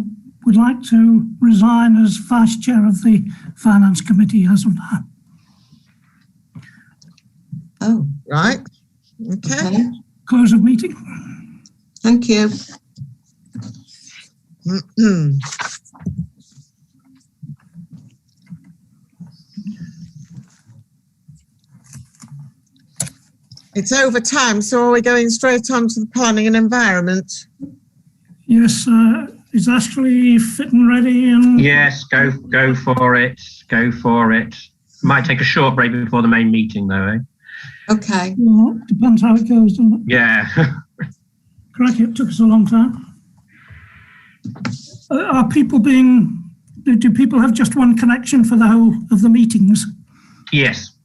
would like to resign as Vice Chair of the Finance Committee as of now. Oh. Right. Okay. Close of meeting. Thank you. It's over time, so are we going straight on to the planning and environment? Yes, is Ashley fit and ready? And yes, go for it. Go for it. Might take a short break before the main meeting, though, eh? Okay. Well, depends how it goes, doesn't it? Yeah. Crikey, it took us a long time. Do people have just one connection for the whole of the meetings? Yes.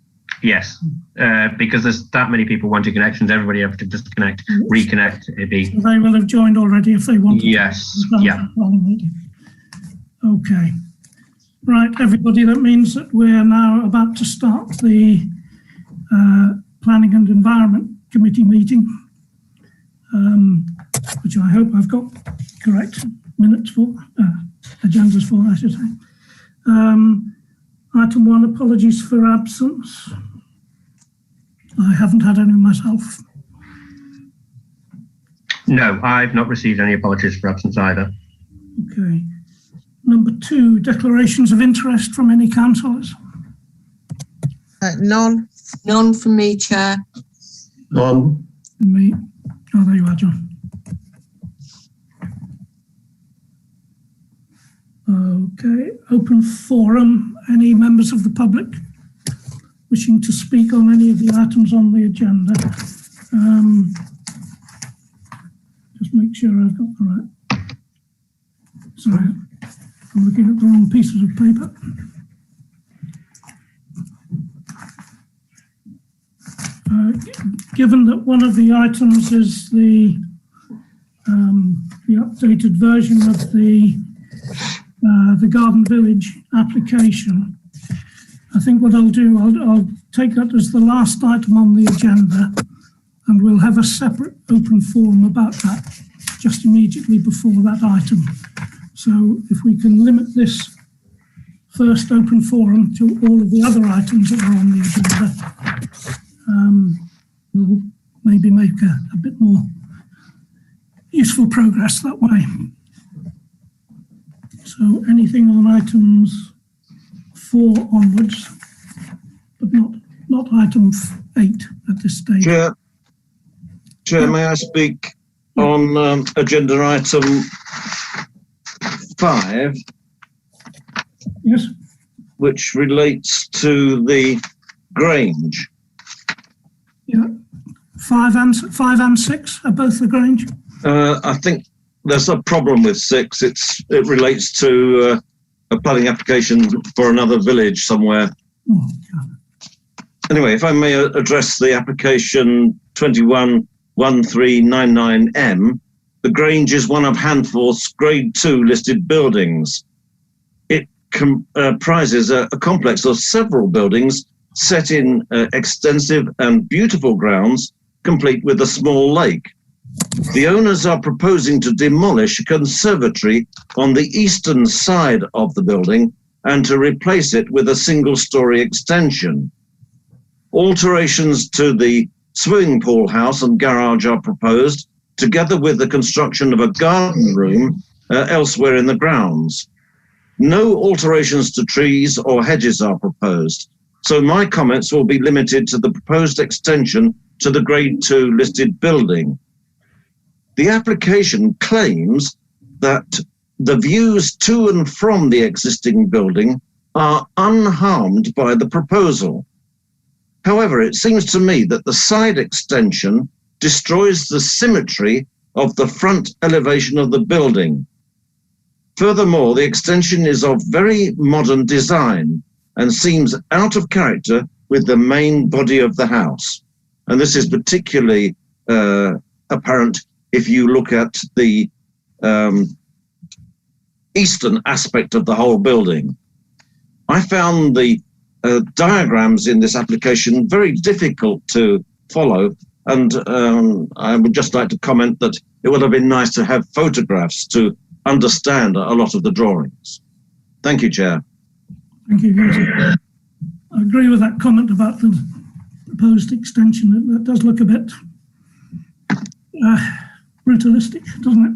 Yes, because there's that many people wanting connections, everybody have to disconnect, reconnect. It'd be. So they will have joined already if they wanted. Yes, to. yeah. Okay. Right, everybody, that means that we're now about to start the Planning and Environment Committee meeting, which I hope I've got correct minutes for, agendas for, I should say. Item 1, apologies for absence. I haven't had any myself. No, I've not received any apologies for absence either. Okay. Number 2, declarations of interest from any councillors. None. None from me, Chair. None. Me. Oh, there you are, John. Okay. Open forum. Any members of the public wishing to speak on any of the items on the agenda? Just make sure I've got the right. Sorry, I'm looking at the wrong pieces of paper. Given that one of the items is the updated version of the Garden Village application, I think what I'll do, I'll take that as the last item on the agenda, and we'll have a separate open forum about that just immediately before that item. So if we can limit this first open forum to all of the other items that are on the agenda, we'll maybe make a bit more useful progress that way. So anything on items 4 onwards, but not item 8 at this stage. Chair, may I speak on agenda item 5? Yes. Which relates to the Grange. Yeah. 5 and 6 are both the Grange. I think there's a problem with 6. It relates to a planning application for another village somewhere. Oh, God. Anyway, if I may address the application 211399M, the Grange is one of Handforth's Grade 2 listed buildings. It comprises a complex of several buildings set in extensive and beautiful grounds, complete with a small lake. The owners are proposing to demolish a conservatory on the eastern side of the building and to replace it with a single-storey extension. Alterations to the swimming pool house and garage are proposed, together with the construction of a garden room elsewhere in the grounds. No alterations to trees or hedges are proposed, so my comments will be limited to the proposed extension to the Grade 2 listed building. The application claims that the views to and from the existing building are unharmed by the proposal. However, it seems to me that the side extension destroys the symmetry of the front elevation of the building. Furthermore, the extension is of very modern design and seems out of character with the main body of the house. And this is particularly apparent if you look at the eastern aspect of the whole building. I found the diagrams in this application very difficult to follow, and I would just like to comment that it would have been nice to have photographs to understand a lot of the drawings. Thank you, Chair. Thank you, guys. I agree with that comment about the proposed extension. That does look a bit brutalistic, doesn't it?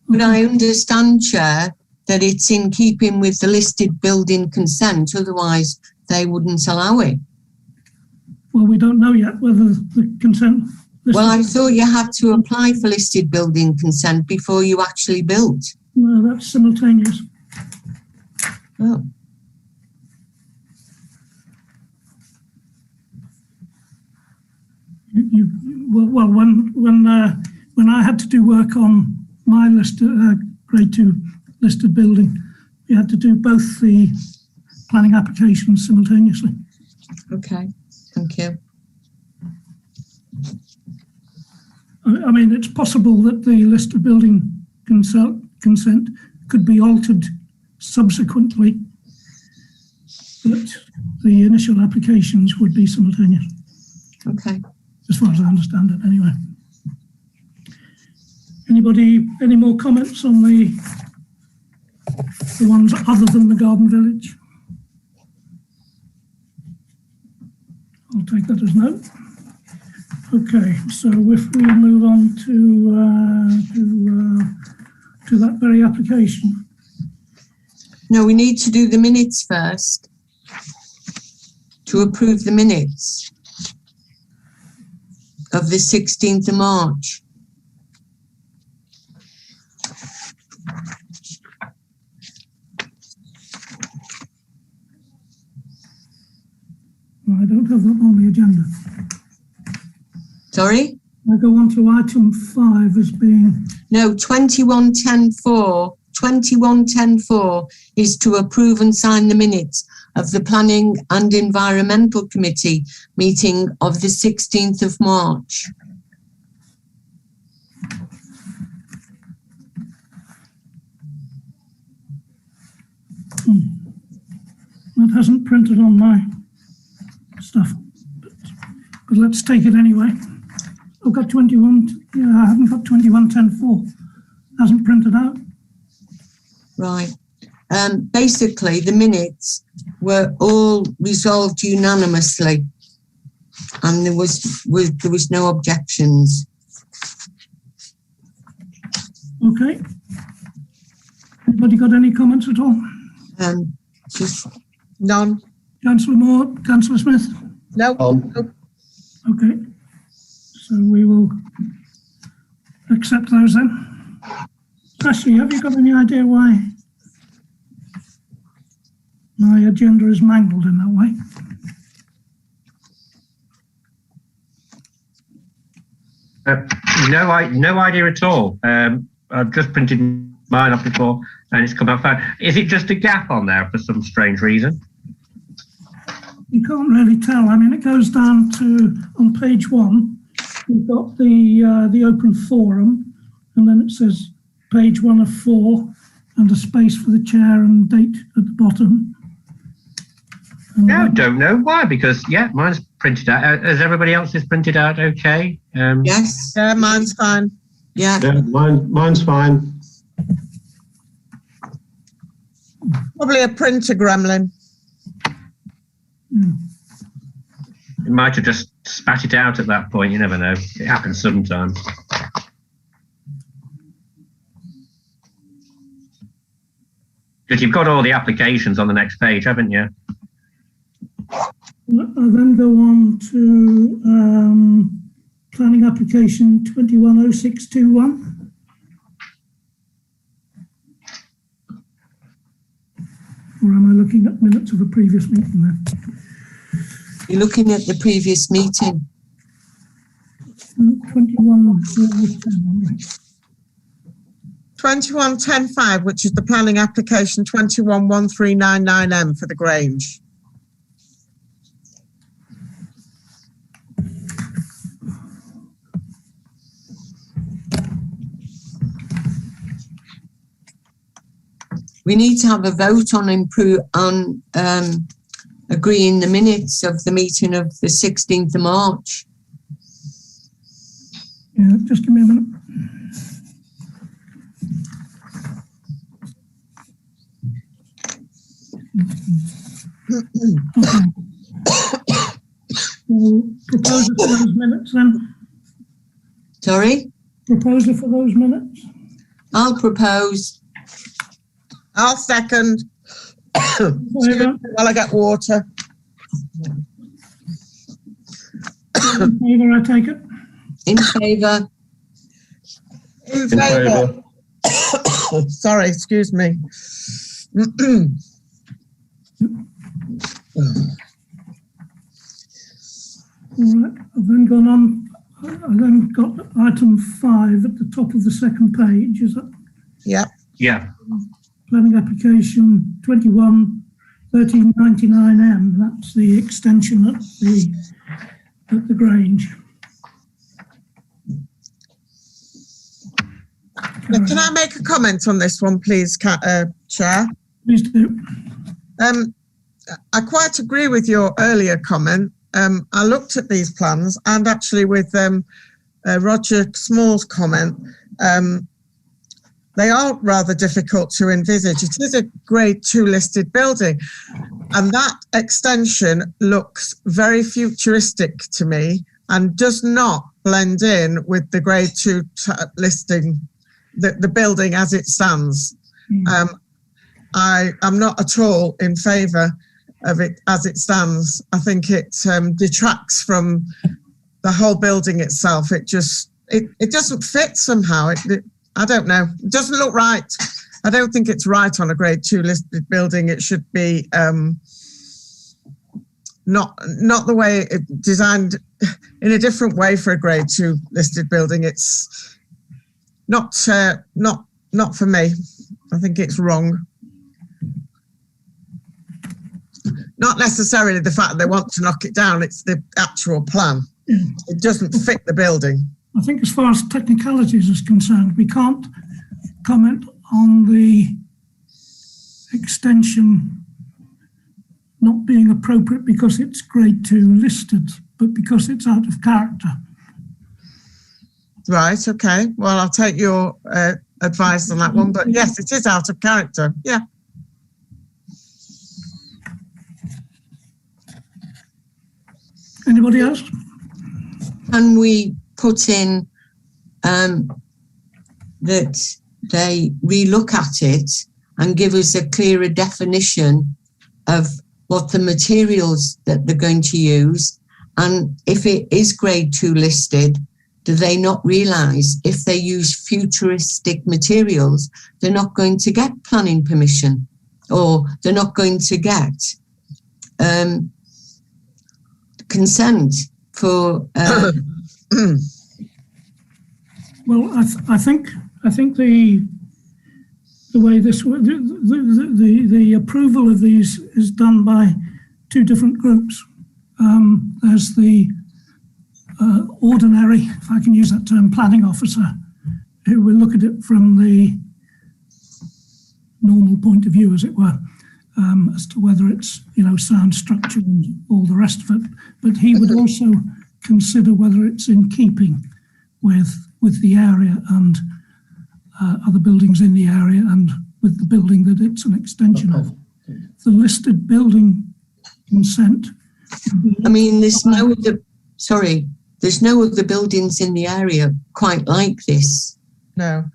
But I understand, Chair, that it's in keeping with the listed building consent, otherwise they wouldn't allow it. Well, we don't know yet whether the consent... Well, I thought you had to apply for listed building consent before you actually built. No, that's simultaneous. Oh. When I had to do work on my Grade 2 listed building, we had to do both the planning applications simultaneously. Okay, thank you. I mean, it's possible that the list of building consent could be altered subsequently, but the initial applications would be simultaneous. Okay. As far as I understand it, anyway. Anybody, any more comments on the ones other than the Garden Village? I'll take that as no. Okay, so if we move on to that very application. No, we need to do the minutes first. To approve the minutes of the 16th of March. I don't have that on the agenda. Sorry? I go on to item 5 as being... No, 21.10.4. 21.10.4 is to approve and sign the minutes of the Planning and Environmental Committee meeting of the 16th of March. That hasn't printed on my stuff, but let's take it anyway. I've got 21, yeah, I haven't got 21.10.4. Hasn't printed out. Right. Basically, the minutes were all resolved unanimously, and there was no objections. Okay. Anybody got any comments at all? Just None. Councillor Moore, Councillor Smith? No. Okay. So we will accept those then. Ashley, have you got any idea why my agenda is mangled in that way? No idea at all. I've just printed mine up before and it's come out fine. Is it just a gap on there for some strange reason? You can't really tell. I mean, it goes down to, on page 1, we've got the open forum, and then it says page 1 of 4, and a space for the chair and date at the bottom. And I don't know why, because, yeah, mine's printed out. Is everybody else's printed out okay? yes. Yeah, mine's fine. Yeah. Yeah, mine's fine. Probably a printer gremlin. It might have just spat it out at that point. You never know. It happens sometimes. Because you've got all the applications on the next page, haven't you? I'll then go on to planning application 210621. Or am I looking at minutes of a previous meeting there? You're looking at the previous meeting. 21.10.5, which is the planning application 21.1399M for the Grange. We need to have a vote on agreeing the minutes of the meeting of the 16th of March. Yeah, just give me a minute. Okay. So, proposer for those minutes then? Sorry? Proposer for those minutes? I'll propose. I'll second. While I get water. In favour, I take it? In favour. In favour. Sorry, excuse me. All right, I've then gone on. I've then got item 5 at the top of the second page. Is that? Yeah. Yeah. Planning application 21 1399M, that's the extension at the Grange. Can I make a comment on this one, please, Chair? Please do. I quite agree with your earlier comment. I looked at these plans, and actually with Roger Small's comment, they are rather difficult to envisage. It is a Grade 2 listed building, and that extension looks very futuristic to me and does not blend in with the Grade 2 listing, the building as it stands. I am not at all in favour of it as it stands. I think it detracts from the whole building itself. It doesn't fit somehow. I don't know. It doesn't look right. I don't think it's right on a Grade 2 listed building. It should be not the way it designed, in a different way for a Grade 2 listed building. It's not for me. I think it's wrong. Not necessarily the fact that they want to knock it down, it's the actual plan. It doesn't fit the building. I think as far as technicalities is concerned, we can't comment on the extension not being appropriate because it's Grade 2 listed, but because it's out of character. Right, okay. Well, I'll take your advice on that one, but yes, it is out of character. Yeah. Anybody else? Can we put in that they relook at it and give us a clearer definition of what the materials that they're going to use, and if it is Grade 2 listed, do they not realise if they use futuristic materials, they're not going to get planning permission, or they're not going to get consent for. Well, I think the way this the approval of these is done by two different groups. There's the ordinary, if I can use that term, planning officer, who will look at it from the normal point of view, as it were, as to whether it's, sound structure and all the rest of it. But he would also consider whether it's in keeping with the area and other buildings in the area, and with the building that it's an extension of. The listed building consent. I mean, there's no other buildings in the area quite like this. No.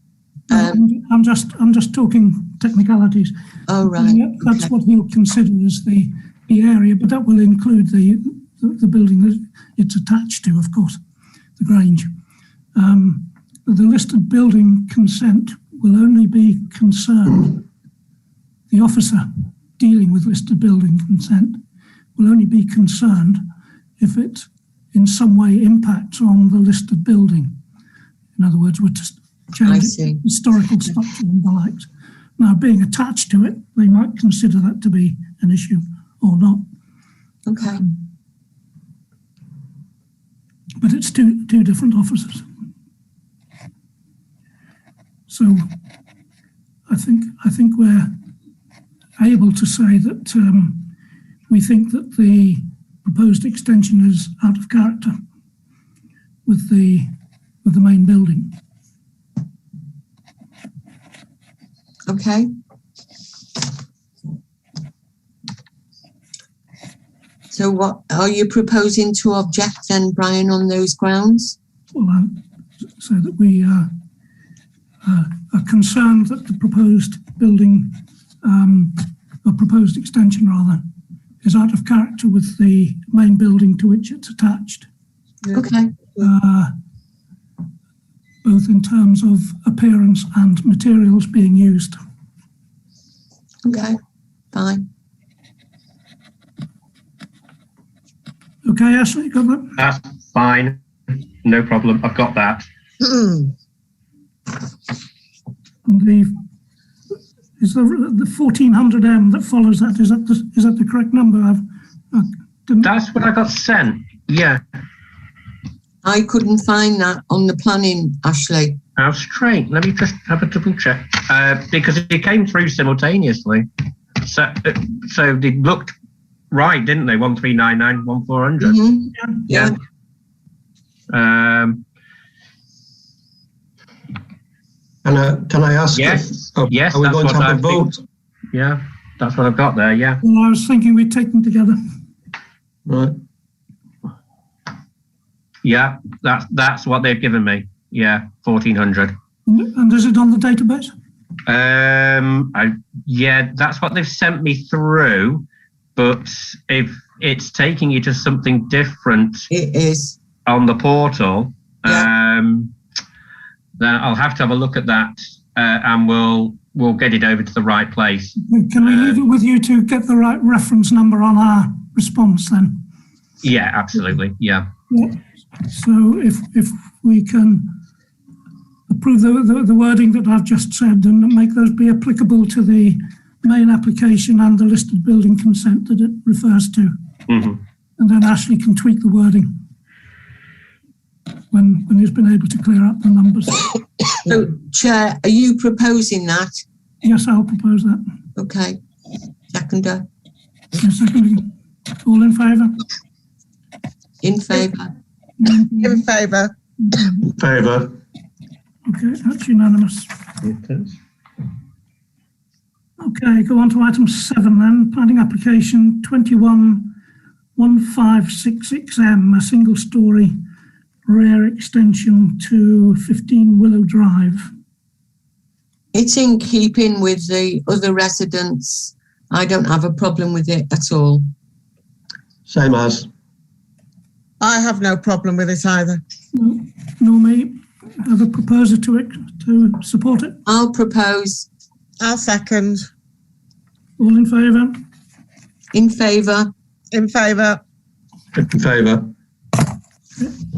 I'm just talking technicalities. Oh, right. That's okay. What he'll consider as the area, but that will include the building that it's attached to, of course, the Grange. The listed building consent will only be concerned, the officer dealing with listed building consent will only be concerned if it in some way impacts on the listed building. In other words, we're just changing historical structure and the likes. Now, being attached to it, they might consider that to be an issue or not. Okay. But it's two different officers. So I think we're able to say that we think that the proposed extension is out of character with the main building. Okay. So what are you proposing to object then, Brian, on those grounds? Well, so that we are concerned that the proposed building, or proposed extension rather, is out of character with the main building to which it's attached. Okay. Both in terms of appearance and materials being used. Okay, fine. Okay, Ashley, you got that? That's fine. No problem. I've got that. Is the 1400M that follows that? Is that the correct number? That's what I got sent. Yeah. I couldn't find that on the planning, Ashley. How strange. Let me just have a double check. Because it came through simultaneously. So they looked right, didn't they? 1399, 1400. Mm-hmm. Yeah. Can I ask? Yes. Yes. Are we going to have a vote? Yeah, that's what I've got there. Yeah. Well, I was thinking we'd take them together. Right. Yeah, that's what they've given me. Yeah, 1400. And is it on the database? Yeah, that's what they've sent me through. But if it's taking you to something different, it is on the portal. Yeah. Then I'll have to have a look at that, and we'll get it over to the right place. Can we leave it with you to get the right reference number on our response then? Yeah, absolutely. Yeah. So if we can approve the wording that I've just said and make those be applicable to the main application and the listed building consent that it refers to. Mm-hmm. And then Ashley can tweak the wording when he's been able to clear up the numbers. So, Chair, are you proposing that? Yes, I'll propose that. Okay. Seconder. Yes, second. All in favour? In favour. In favour. In favour. Okay, that's unanimous. Okay, go on to item 7 then. Planning application 211566M, a single storey rear extension to 15 Willow Drive. It's in keeping with the other residents. I don't have a problem with it at all. Same as. I have no problem with it either. No, nor me. Have a proposer to support it? I'll propose. I'll second. All in favour? In favour. In favour. In favour.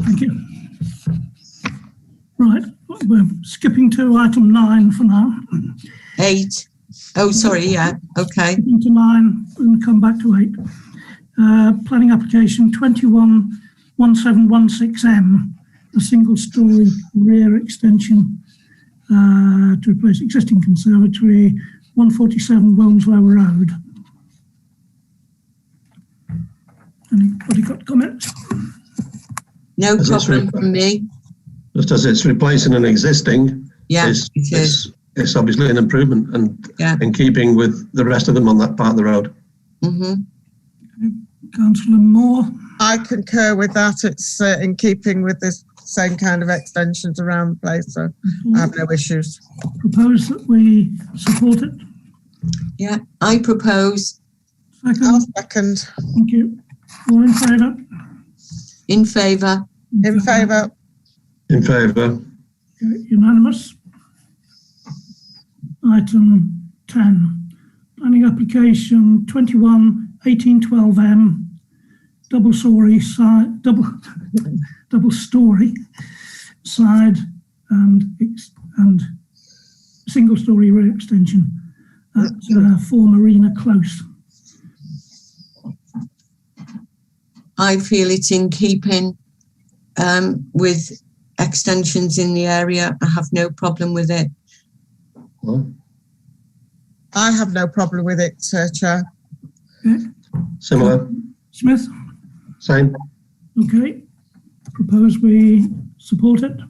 Thank you. Right, we're skipping to item 9 for now. 8. Oh, sorry, yeah, okay. Skipping to 9 and come back to 8. Planning application 211716M, a single storey rear extension to replace existing conservatory, 147 Wilmslow Road. Anybody got comments? No problem from me. Just as it's replacing an existing, yeah, it's obviously an improvement and in keeping with the rest of them on that part of the road. Mm-hmm. Councillor Moore. I concur with that. It's in keeping with the same kind of extensions around the place, so I have no issues. Propose that we support it. Yeah, I propose. Second. I'll second. Thank you. All in favour? In favour. In favour. In favour. Okay, unanimous. Item 10. Planning application 211812M, double story side and single story rear extension at 4 Marina Close. I feel it's in keeping with extensions in the area. I have no problem with it. What? I have no problem with it, Chair. Okay. Similar. Smith? Same. Okay. Propose we support it.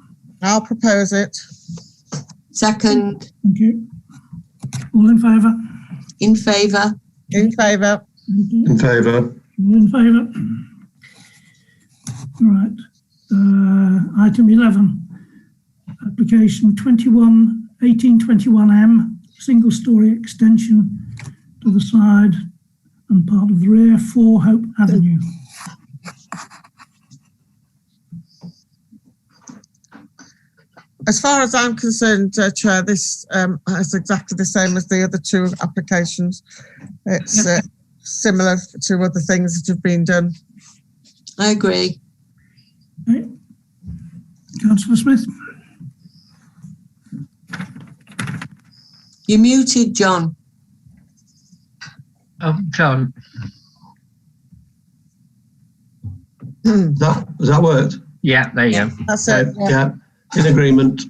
I'll propose it. Second. Thank you. All in favour? In favour. In favour. In favour. All in favour. Right. Item 11. Application 211821M, single story extension to the side and part of the rear, 4 Hope Avenue. As far as I'm concerned, Chair, this is exactly the same as the other 2 applications. It's similar to other things that have been done. I agree. Okay. Councillor Smith? You're muted, John. Oh, John. Has that worked? Yeah, there you go. That's it. Yeah, in agreement.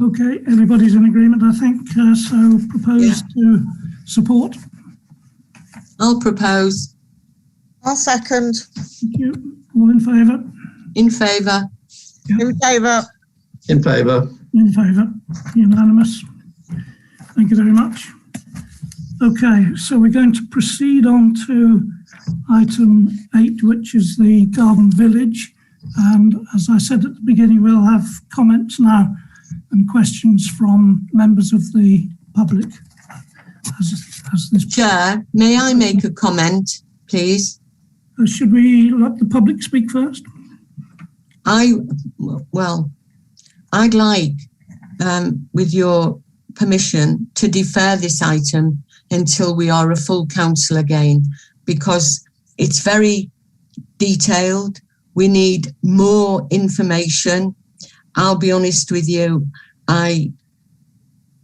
Okay, everybody's in agreement, I think. So propose to support. I'll propose. I'll second. Thank you. All in favour? In favour. In favour. In favour. In favour. Unanimous. Thank you very much. Okay, so we're going to proceed on to item 8, which is the Garden Village. And as I said at the beginning, we'll have comments now and questions from members of the public. As this Chair, may I make a comment, please? Should we let the public speak first? I'd like, with your permission, to defer this item until we are a full council again, because it's very detailed. We need more information. I'll be honest with you, on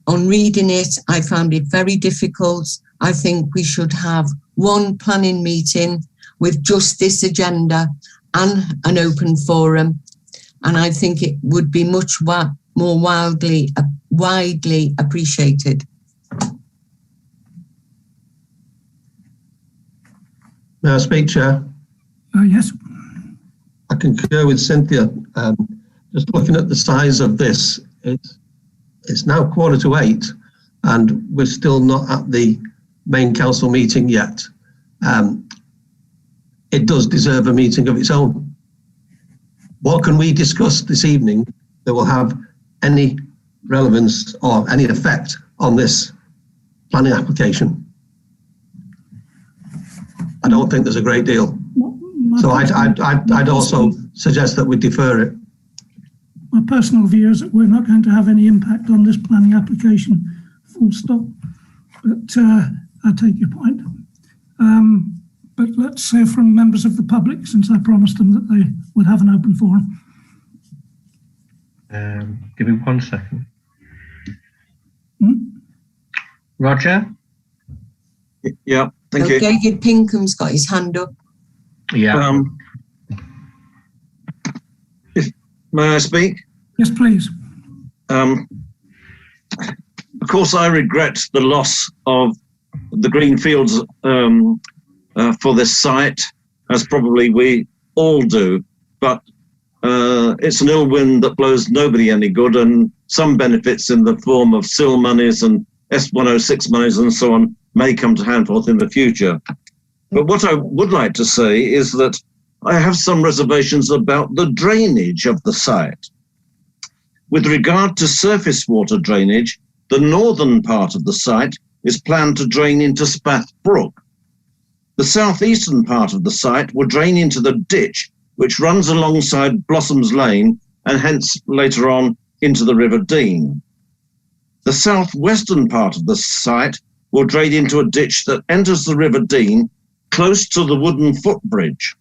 reading it, I found it very difficult. I think we should have one planning meeting with just this agenda and an open forum. And I think it would be much more widely appreciated. May I speak, Chair? Yes. I concur with Cynthia. Just looking at the size of this, it's now 7:45 and we're still not at the main council meeting yet. It does deserve a meeting of its own. What can we discuss this evening that will have any relevance or any effect on this planning application? I don't think there's a great deal. So I'd also suggest that we defer it. My personal view is that we're not going to have any impact on this planning application, full stop. But I take your point. But let's hear from members of the public, since I promised them that they would have an open forum. Give me 1 second. Roger? Yeah, thank you. David Pinkham's got his hand up. Yeah. May I speak? Yes, please. Of course, I regret the loss of the green fields for this site, as probably we all do. But it's an ill wind that blows nobody any good, and some benefits in the form of SIL monies and S106 monies and so on may come to Handforth in the future. But what I would like to say is that I have some reservations about the drainage of the site. With regard to surface water drainage, the northern part of the site is planned to drain into Spath Brook. The southeastern part of the site will drain into the ditch which runs alongside Blossom's Lane and hence later on into the River Dean. The southwestern part of the site will drain into a ditch that enters the River Dean close to the wooden footbridge.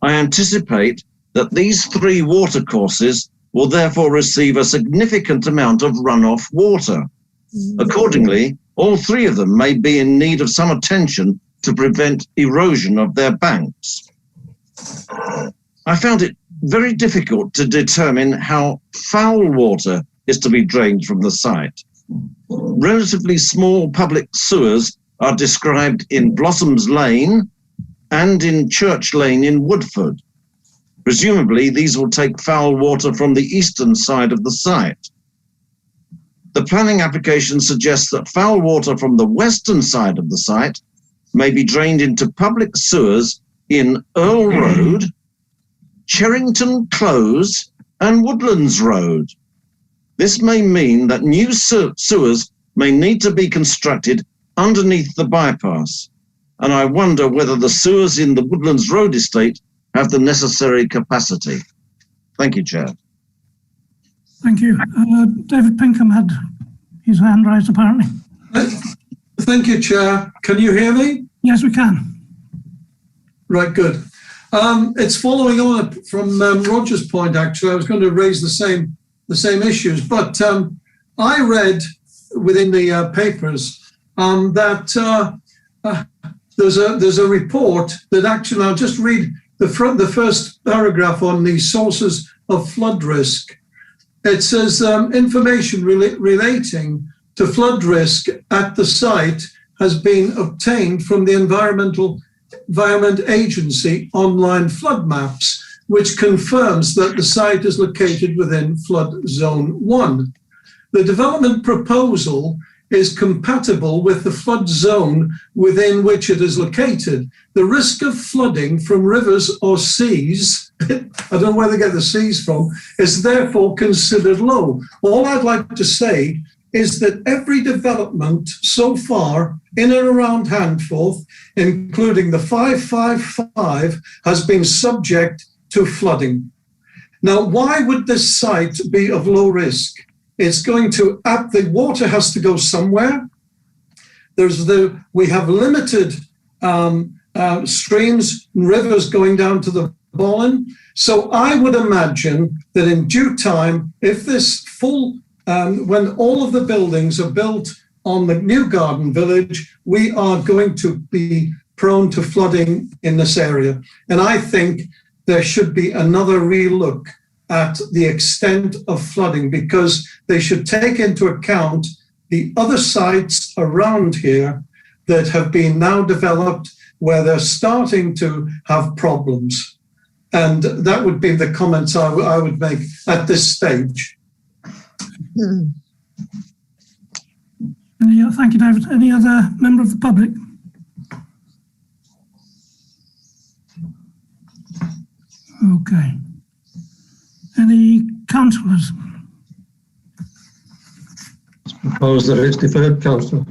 I anticipate that these 3 watercourses will therefore receive a significant amount of runoff water. Accordingly, all 3 of them may be in need of some attention to prevent erosion of their banks. I found it very difficult to determine how foul water is to be drained from the site. Relatively small public sewers are described in Blossom's Lane and in Church Lane in Woodford. Presumably, these will take foul water from the eastern side of the site. The planning application suggests that foul water from the western side of the site may be drained into public sewers in Earl Road, Cherrington Close, and Woodlands Road. This may mean that new sewers may need to be constructed underneath the bypass, and I wonder whether the sewers in the Woodlands Road estate have the necessary capacity. Thank you, Chair. Thank you. David Pinkham had his hand raised, apparently. Thank you, Chair. Can you hear me? Yes, we can. Right, good. It's following on from Roger's point, actually. I was going to raise the same issues, but I read within the papers that there's a report that actually, I'll just read the first paragraph on the sources of flood risk. It says information relating to flood risk at the site has been obtained from the Environment Agency online flood maps, which confirms that the site is located within flood zone 1. The development proposal is compatible with the flood zone within which it is located. The risk of flooding from rivers or seas, I don't know where they get the seas from, is therefore considered low. All I'd like to say is that every development so far in and around Handforth, including the 555, has been subject to flooding. Now, why would this site be of low risk? It's going to, the water has to go somewhere. We have limited streams and rivers going down to the Bollen. So I would imagine that in due time, if this when all of the buildings are built on the new garden village, we are going to be prone to flooding in this area. And I think there should be another relook at the extent of flooding, because they should take into account the other sites around here that have been now developed where they're starting to have problems. And that would be the comments I would make at this stage. Thank you, David. Any other member of the public? Okay. Any councillors? Propose that it's deferred, councillor.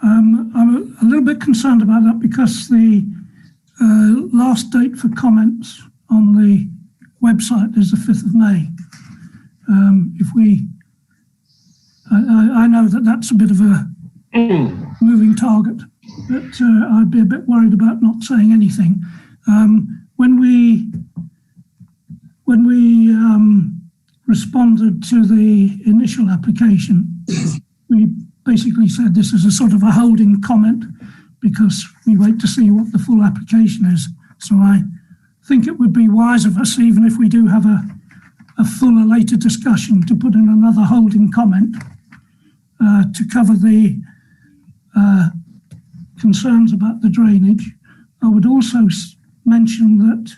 I'm a little bit concerned about that, because the last date for comments on the website is the 5th of May. I know that that's a bit of a moving target, but I'd be a bit worried about not saying anything. When we responded to the initial application, we basically said this is a sort of a holding comment because we wait to see what the full application is. So I think it would be wise of us, even if we do have a fuller later discussion, to put in another holding comment to cover the concerns about the drainage. I would also mention that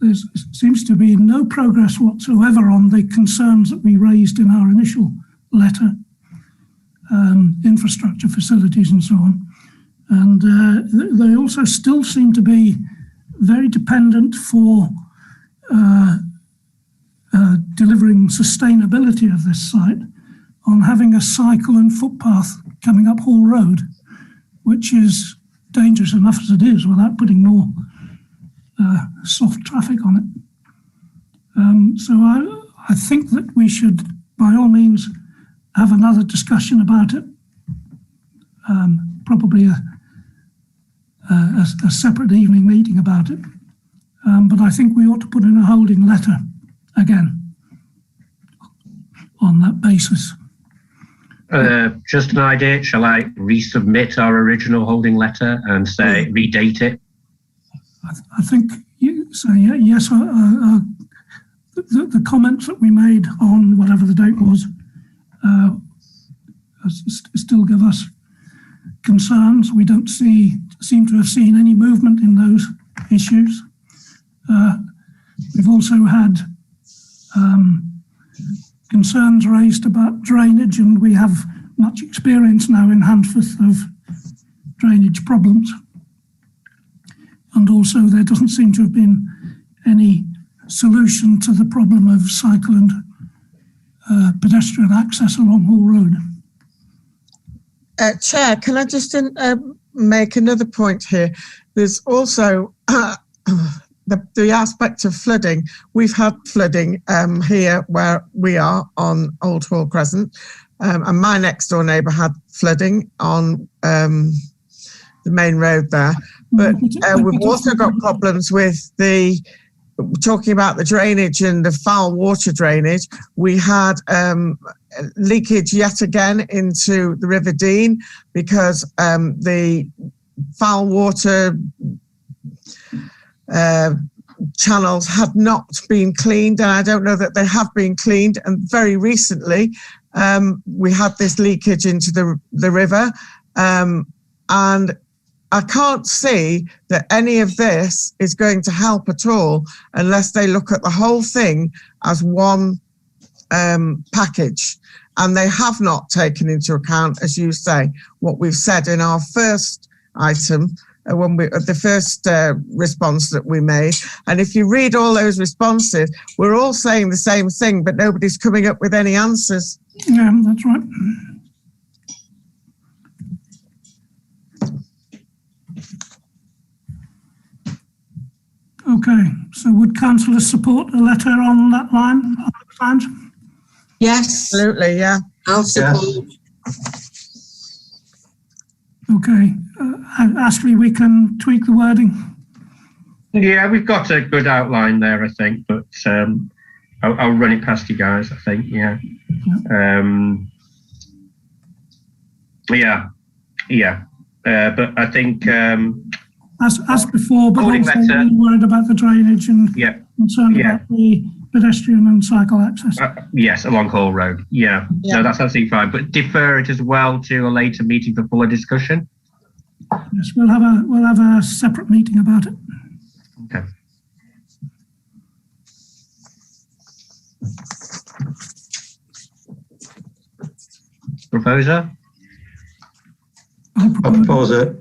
there seems to be no progress whatsoever on the concerns that we raised in our initial letter, infrastructure, facilities and so on. And they also still seem to be very dependent for delivering sustainability of this site on having a cycle and footpath coming up Hall Road, which is dangerous enough as it is without putting more soft traffic on it. So I think that we should, by all means, have another discussion about it, probably a separate evening meeting about it. But I think we ought to put in a holding letter again on that basis. Just an idea, shall I resubmit our original holding letter and say, redate it? I think you say, yes, the comments that we made on whatever the date was still give us concerns. We don't seem to have seen any movement in those issues. We've also had concerns raised about drainage, and we have much experience now in Handforth of drainage problems. And also there doesn't seem to have been any solution to the problem of cycle and pedestrian access along Hall Road. Chair, can I just make another point here? There's also the aspect of flooding. We've had flooding here where we are on Old Hall Crescent, and my next door neighbour had flooding on the main road there. But we've also got problems with the talking about the drainage and the foul water drainage, we had leakage yet again into the River Dean because the foul water channels had not been cleaned, and I don't know that they have been cleaned. And very recently, we had this leakage into the river, and I can't see that any of this is going to help at all unless they look at the whole thing as one package. And they have not taken into account, as you say, what we've said in our first item, the first response that we made. And if you read all those responses, we're all saying the same thing, but nobody's coming up with any answers. Yeah, that's right. Okay, so would councillors support a letter on that line? Yes. Absolutely, yeah. I'll support. Okay, Ashley, we can tweak the wording. Yeah, we've got a good outline there, I think, but I'll run it past you guys, I think, yeah. But I think... as before, but also really worried about the drainage and concerned about the pedestrian and cycle access. Yes, along Hall Road. Yeah, no, that's absolutely fine. But defer it as well to a later meeting for fuller discussion. Yes, we'll have a separate meeting about it. Okay. Proposer? I'll propose it.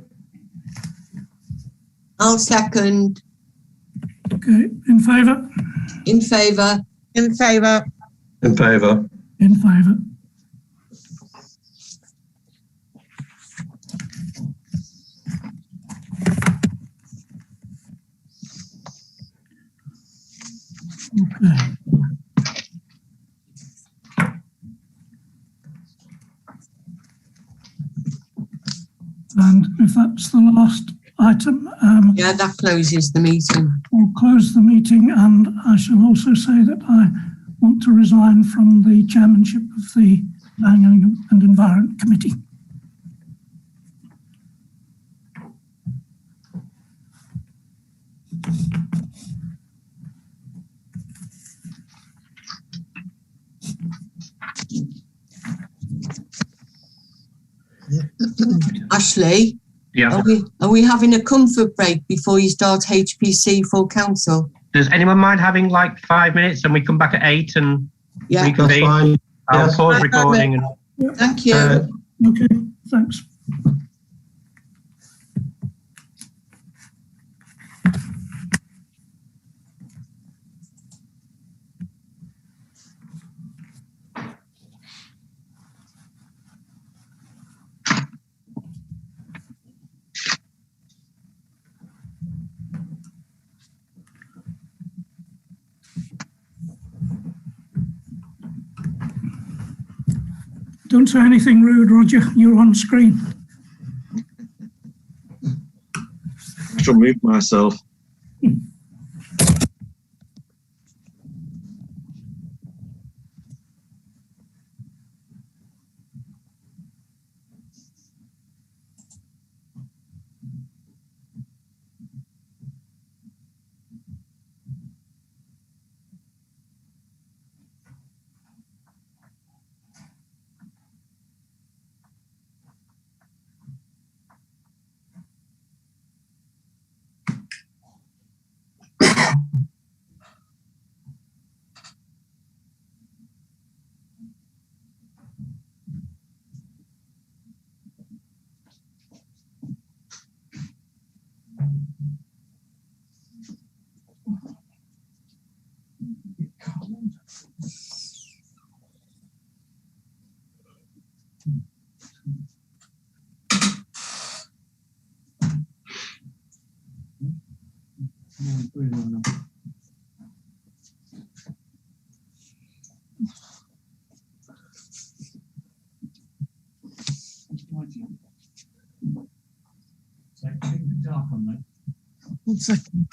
I'll second. Okay, in favour? In favour. In favour. In favour. In favour. Okay. And if that's the last item, yeah, that closes the meeting. We'll close the meeting, and I shall also say that I want to resign from the chairmanship of the Planning and Environment Committee. Ashley, yeah. Are we having a comfort break before you start HPC full council? Does anyone mind having like 5 minutes and we come back at 8 and reconvene? That's fine. I'll pause recording. And... Thank you. Okay, thanks. Don't say anything rude, Roger. You're on screen. I shall mute myself. One second.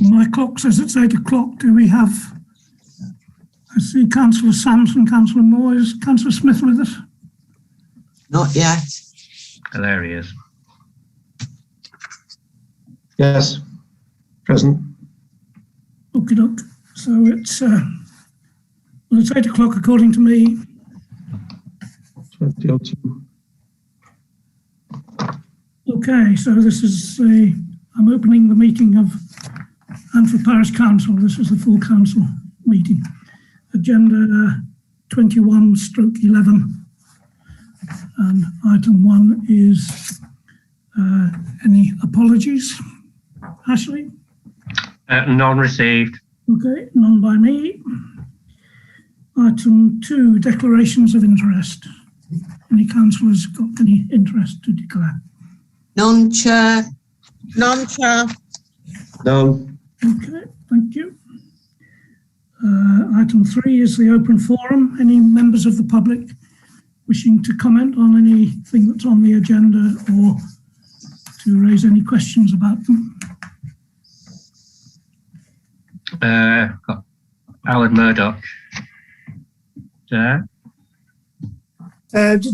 My clock says it's 8 o'clock. Do we have, I see Councillor Sampson, Councillor Moyes, Councillor Smith with us? Not yet. Oh, there he is. Yes, present. Okie doke. So it's 8 o'clock according to me. 2002. Okay, so this is I'm opening the meeting of Handforth Parish Council. This is the full council meeting. Agenda 21/11. And item 1 is any apologies? Ashley? None received. Okay, none by me. Item 2, declarations of interest. Any councillors got any interest to declare? None, Chair. None, Chair. No. Okay, thank you. Item 3 is the open forum. Any members of the public wishing to comment on anything that's on the agenda or to raise any questions about them? Got Alan Murdoch. There.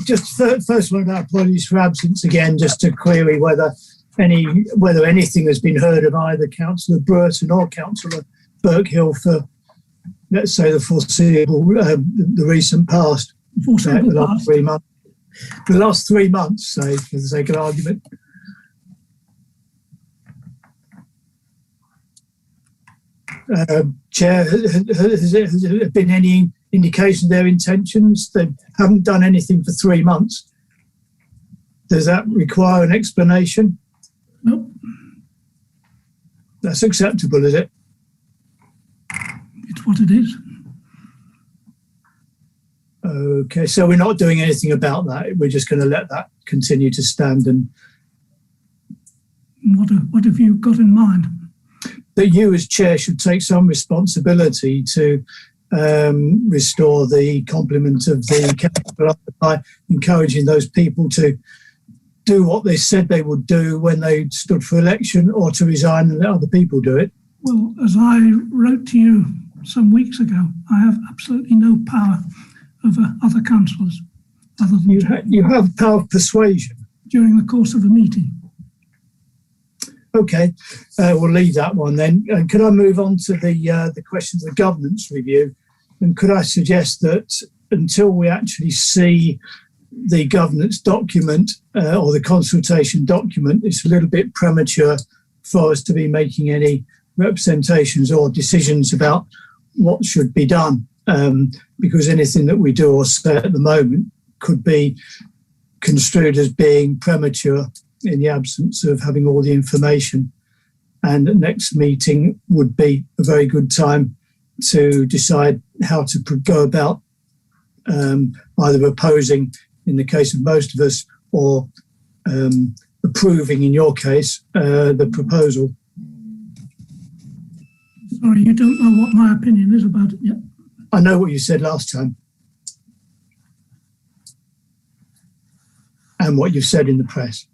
Just first one about apologies for absence again, just to query whether anything has been heard of either Councillor Bratherton or Councillor Birkhill for, let's say, the foreseeable, the recent past, the last 3 months. The last 3 months, say, for the sake of argument. Chair, has there been any indication of their intentions? They haven't done anything for 3 months. Does that require an explanation? Nope. That's acceptable, is it? It's what it is. Okay, so we're not doing anything about that. We're just going to let that continue to stand. And what have you got in mind? that you as chair should take some responsibility to restore the complement of the council by encouraging those people to do what they said they would do when they stood for election, or to resign and let other people do it. Well, as I wrote to you some weeks ago, I have absolutely no power over other councillors. Other than you have power of persuasion during the course of a meeting. Okay, we'll leave that one then. And could I move on to the questions of the governance review? And could I suggest that until we actually see the governance document or the consultation document, it's a little bit premature for us to be making any representations or decisions about what should be done, because anything that we do or say at the moment could be construed as being premature in the absence of having all the information. And the next meeting would be a very good time to decide how to go about either opposing, in the case of most of us, or approving, in your case, the proposal. Sorry, you don't know what my opinion is about it yet? I know what you said last time. And what you've said in the press.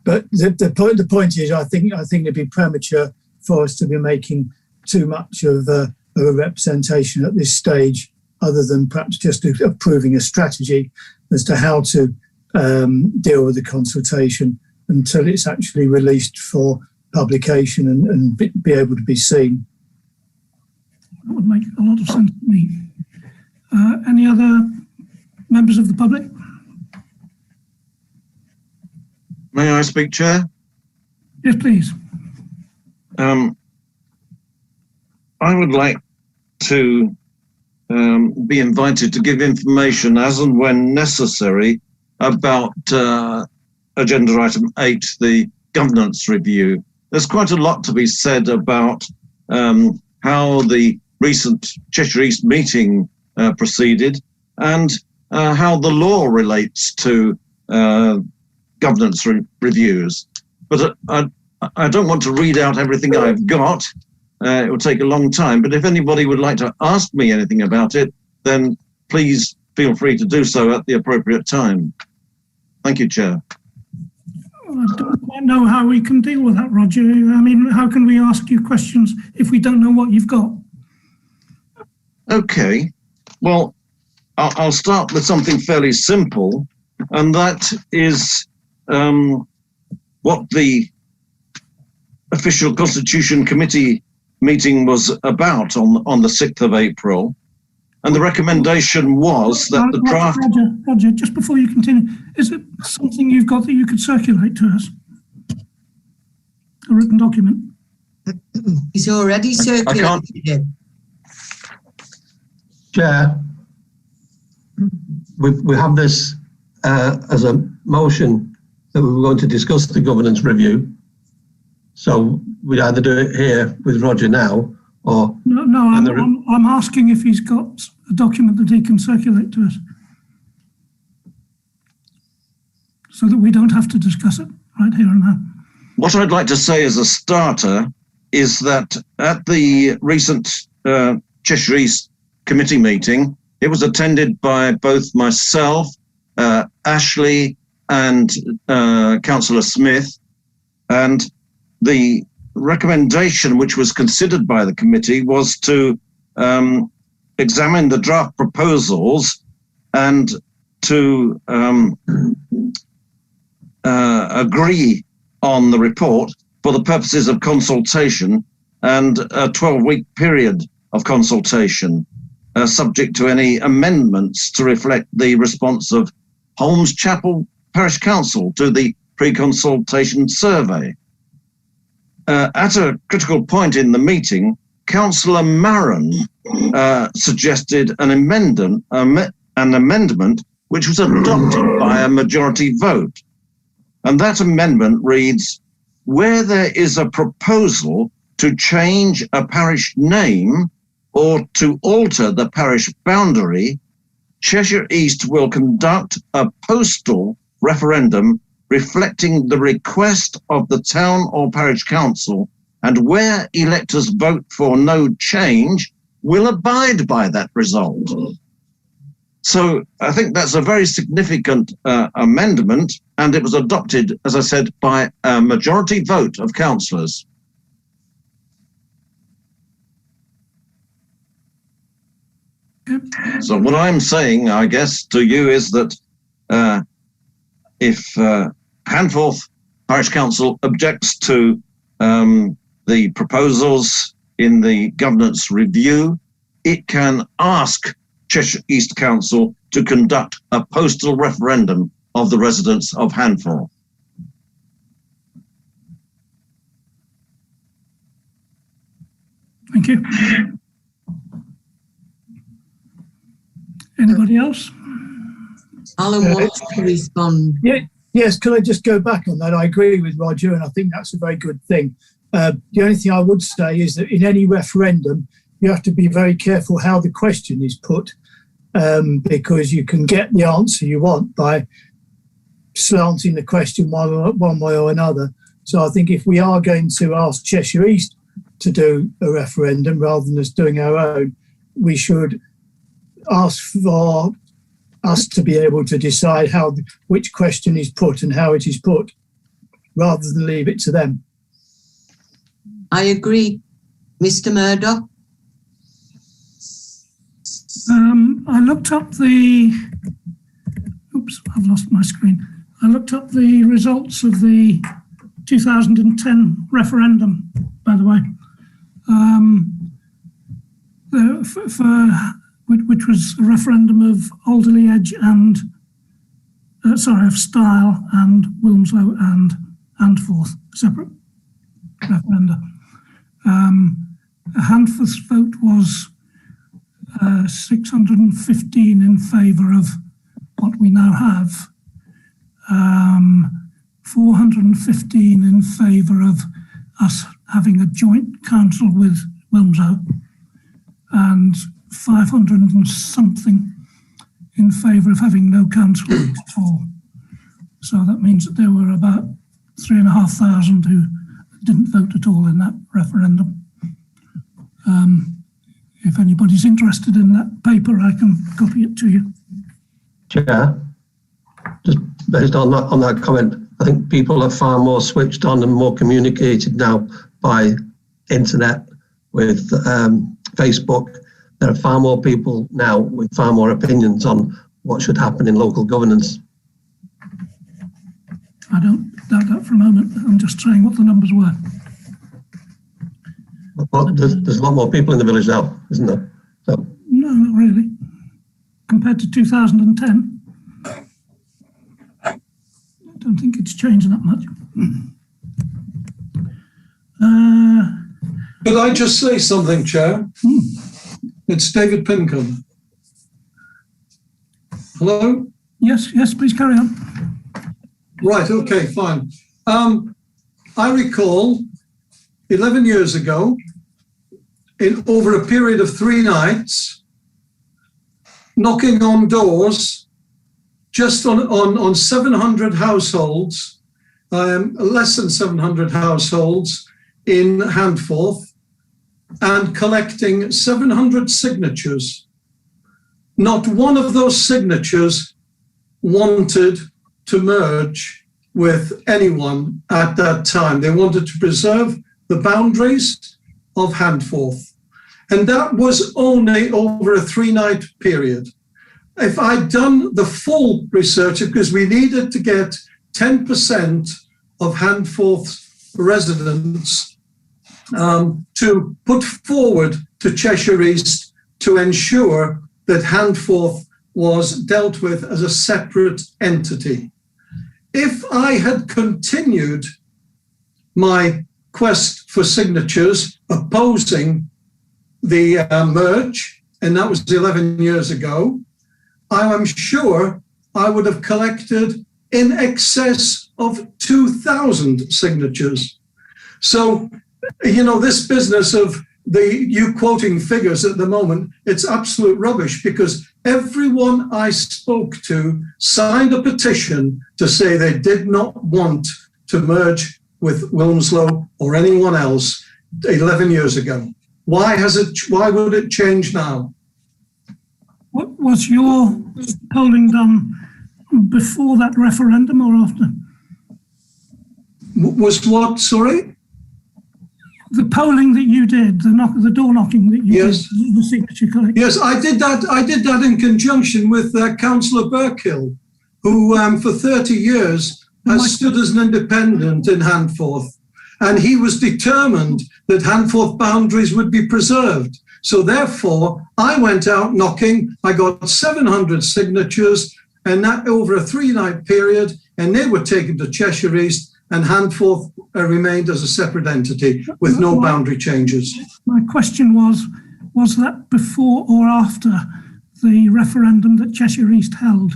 But the point is, I think it'd be premature for us to be making too much of of a representation at this stage, other than perhaps just approving a strategy as to how to deal with the consultation until it's actually released for publication and be able to be seen. That would make a lot of sense to me. Any other members of the public? May I speak, Chair? Yes, please. I would like to be invited to give information as and when necessary about agenda item 8, the governance review. There's quite a lot to be said about how the recent Cheshire East meeting proceeded and how the law relates to governance reviews. But I don't want to read out everything I've got. It will take a long time, but if anybody would like to ask me anything about it, then please feel free to do so at the appropriate time. Thank you, Chair. I don't quite know how we can deal with that, Roger. I mean, how can we ask you questions if we don't know what you've got? Okay, well, I'll start with something fairly simple, and that is what the official Constitution Committee meeting was about on the 6th of April. And the recommendation was that the draft... Roger, just before you continue, is it something you've got that you could circulate to us? A written document? He's already circulated it. Chair, we have this as a motion that we were going to discuss the governance review. So we'd either do it here with Roger now, or... No, I'm asking if he's got a document that he can circulate to us, so that we don't have to discuss it right here and now. What I'd like to say as a starter is that at the recent Cheshire East committee meeting, it was attended by both myself, Ashley and Councillor Smith, and the recommendation which was considered by the committee was to examine the draft proposals and to agree on the report for the purposes of consultation and a 12-week period of consultation, subject to any amendments to reflect the response of Holmes Chapel Parish Council to the pre-consultation survey. At a critical point in the meeting, Councillor Maron suggested an amendment which was adopted by a majority vote. And that amendment reads, where there is a proposal to change a parish name or to alter the parish boundary, Cheshire East will conduct a postal referendum reflecting the request of the town or parish council, and where electors vote for no change, will abide by that result. So I think that's a very significant amendment, and it was adopted, as I said, by a majority vote of councillors. So what I'm saying, I guess, to you is that if Handforth Parish Council objects to the proposals in the governance review, it can ask Cheshire East Council to conduct a postal referendum of the residents of Handforth. Thank you. Anybody else? Alan wants to respond. Yes, could I just go back on that? I agree with Roger, and I think that's a very good thing. The only thing I would say is that in any referendum, you have to be very careful how the question is put, because you can get the answer you want by slanting the question one way or another. So I think if we are going to ask Cheshire East to do a referendum rather than us doing our own, we should ask for us to be able to decide which question is put and how it is put, rather than leave it to them. I agree. Mr. Murdoch? I looked up the. Oops, I've lost my screen. I looked up the results of the 2010 referendum, by the way, which was a referendum of Alderley Edge and, of Style and Wilmslow and Handforth, separate referenda. Handforth's vote was 615 in favour of what we now have, 415 in favour of us having a joint council with Wilmslow, and 500 and something in favour of having no council at all. So that means that there were about 3,500 who didn't vote at all in that referendum. If anybody's interested in that paper, I can copy it to you. Chair, just based on that comment, I think people are far more switched on and more communicated now by internet with Facebook. There are far more people now with far more opinions on what should happen in local governance. I don't doubt that for a moment. I'm just saying what the numbers were. Well, there's a lot more people in the village now, isn't there? So. No, not really. Compared to 2010, I don't think it's changed that much. Could I just say something, Chair? It's David Pincombe. Hello? Yes, please carry on. Right, okay, fine. I recall 11 years ago, over a period of 3 nights, knocking on doors just on 700 households, less than 700 households in Handforth, and collecting 700 signatures. Not one of those signatures wanted to merge with anyone at that time. They wanted to preserve the boundaries of Handforth. And that was only over a 3-night period. If I'd done the full research, because we needed to get 10% of Handforth's residents to put forward to Cheshire East to ensure that Handforth was dealt with as a separate entity. If I had continued my quest for signatures opposing the merge, and that was 11 years ago, I am sure I would have collected in excess of 2,000 signatures. So, this business of you quoting figures at the moment, it's absolute rubbish, because everyone I spoke to signed a petition to say they did not want to merge with Wilmslow or anyone else 11 years ago. Why would it change now? What was your polling done before that referendum or after? Was what, sorry? The polling that you did, the door knocking that you did, the signature collection. Yes, I did that in conjunction with Councillor Burkill, who for 30 years has stood as an independent in Handforth. And he was determined that Handforth boundaries would be preserved. So therefore, I went out knocking. I got 700 signatures, and that over a 3-night period, and they were taken to Cheshire East, and Handforth remained as a separate entity with no boundary changes. My question was that before or after the referendum that Cheshire East held?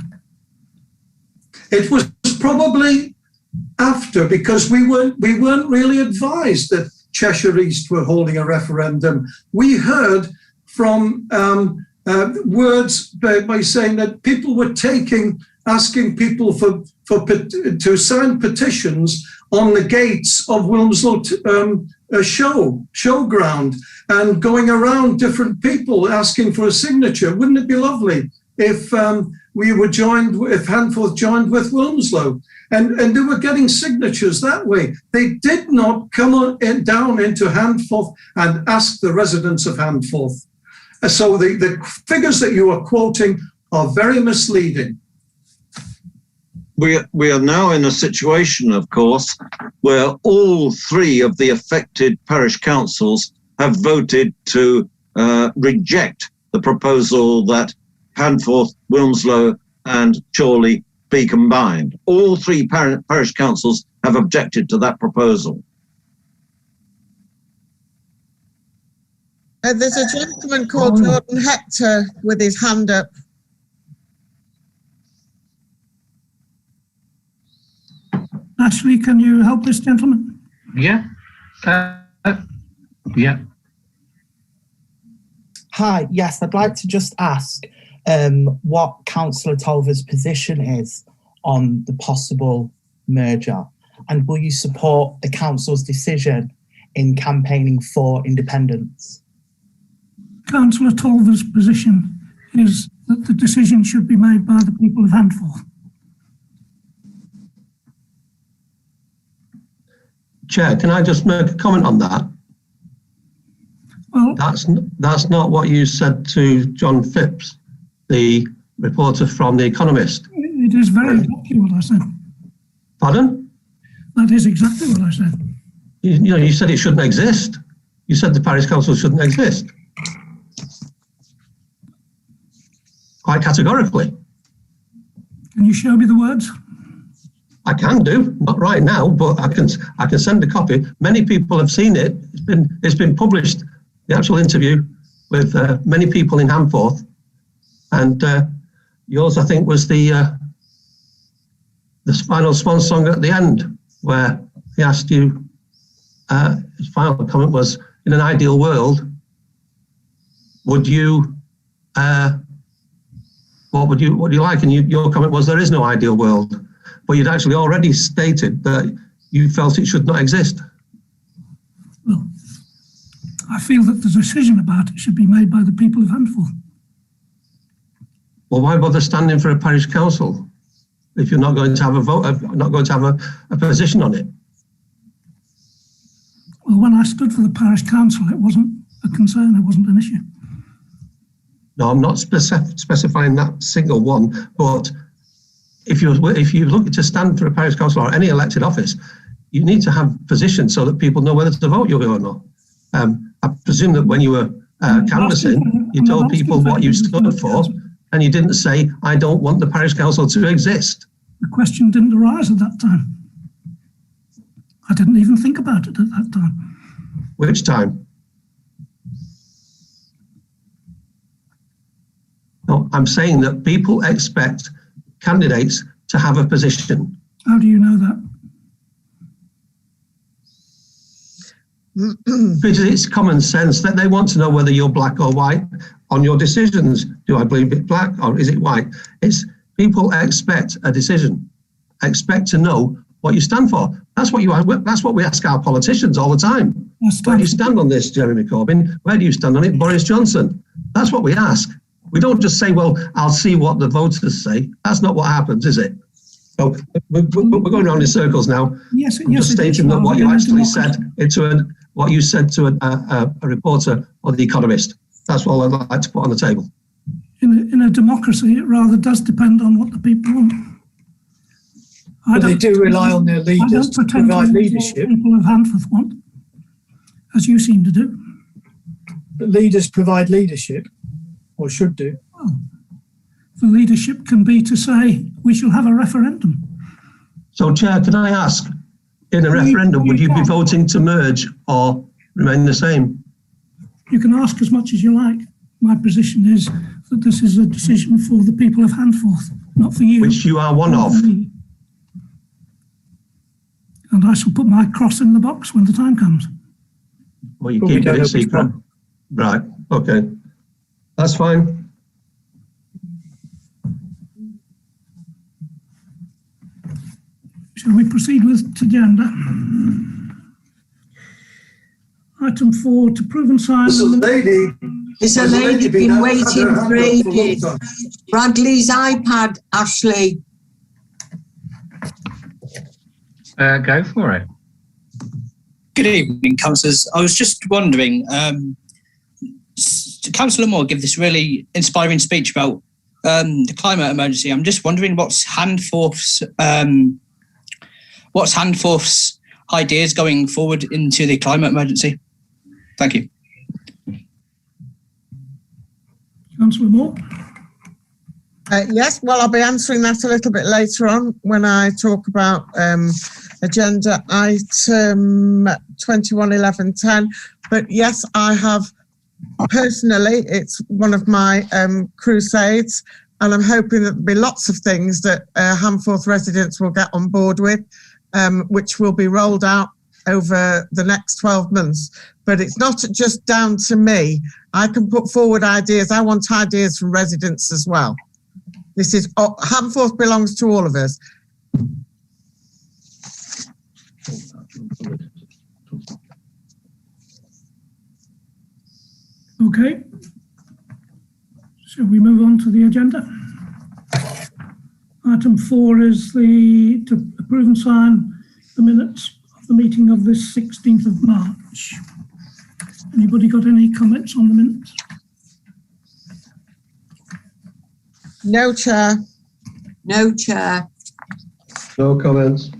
It was probably after, because we weren't really advised that Cheshire East were holding a referendum. We heard from words by saying that people were asking people to sign petitions on the gates of Wilmslow showground, and going around different people asking for a signature. Wouldn't it be lovely if if Handforth joined with Wilmslow? And they were getting signatures that way. They did not come down into Handforth and ask the residents of Handforth. So the figures that you are quoting are very misleading. We are now in a situation, of course, where all three of the affected parish councils have voted to reject the proposal that Handforth, Wilmslow and Chorley be combined. All three parish councils have objected to that proposal. There's a gentleman called Jordan Hector with his hand up. Ashley, can you help this gentleman? Yeah. Yeah. Hi, yes, I'd like to just ask what Councillor Tolver's position is on the possible merger, and will you support the council's decision in campaigning for independence? Councillor Tolver's position is that the decision should be made by the people of Handforth. Chair, can I just make a comment on that? Well, that's not what you said to John Phipps, the reporter from The Economist. It is very exactly what I said. Pardon? That is exactly what I said. You said it shouldn't exist. You said the parish council shouldn't exist. Quite categorically. Can you show me the words? I can do, not right now, but I can send a copy. Many people have seen it. It's been published, the actual interview with many people in Handforth, and yours, I think, was the final swan song at the end, where he asked you. His final comment was, "In an ideal world, would you? What would you like?" And your comment was, "There is no ideal world." But you'd actually already stated that you felt it should not exist. Well, I feel that the decision about it should be made by the people of Handforth. Well, why bother standing for a parish council if you're not going to have a vote, not going to have a position on it? Well, when I stood for the parish council, it wasn't a concern, it wasn't an issue. No, I'm not specifying that single one, but if you're looking to stand for a parish council or any elected office, you need to have positions so that people know whether to vote you or not. I presume that when you were canvassing, you told people what you stood for, and you didn't say, "I don't want the parish council to exist." The question didn't arise at that time. I didn't even think about it at that time. Which time? No, I'm saying that people expect candidates to have a position. How do you know that? Because it's common sense that they want to know whether you're black or white on your decisions. Do I believe it black or is it white? It's people expect a decision, expect to know what you stand for. That's what we ask our politicians all the time. Where do you stand on this, Jeremy Corbyn? Where do you stand on it, Boris Johnson? That's what we ask. We don't just say, "Well, I'll see what the voters say." That's not what happens, is it? So we're going around in circles now. Yes, I'm just stating that what you actually said what you said to a reporter or The Economist. That's all I'd like to put on the table. In a democracy, it rather does depend on what the people want. But they do rely on their leaders to provide leadership. People of Handforth want, as you seem to do. But leaders provide leadership, or should do. Well, the leadership can be to say, we shall have a referendum. So, Chair, can I ask, in a referendum, would you be voting to merge or remain the same? You can ask as much as you like. My position is that this is a decision for the people of Handforth, not for you. Which you are one of. And I shall put my cross in the box when the time comes. Well, you keep it secret. Right, okay. That's fine. Shall we proceed with agenda? Item 4, to prove and sign. There's a lady. There's a lady been waiting for ages. Bradley's iPad, Ashley. Go for it. Good evening, councillors. I was just wondering, Councillor Moore gave this really inspiring speech about the climate emergency. I'm just wondering what's Handforth's ideas going forward into the climate emergency? Thank you. Councillor Moore. Yes, well, I'll be answering that a little bit later on when I talk about agenda item 211110. But yes, I have personally, it's one of my crusades, and I'm hoping that there'll be lots of things that Handforth residents will get on board with, which will be rolled out over the next 12 months. But it's not just down to me. I can put forward ideas. I want ideas from residents as well. This is Handforth belongs to all of us. Okay. Shall we move on to the agenda? Item 4 is to approve and sign the minutes of the meeting of the 16th of March. Anybody got any comments on the minutes? No, Chair. No, Chair. No comments.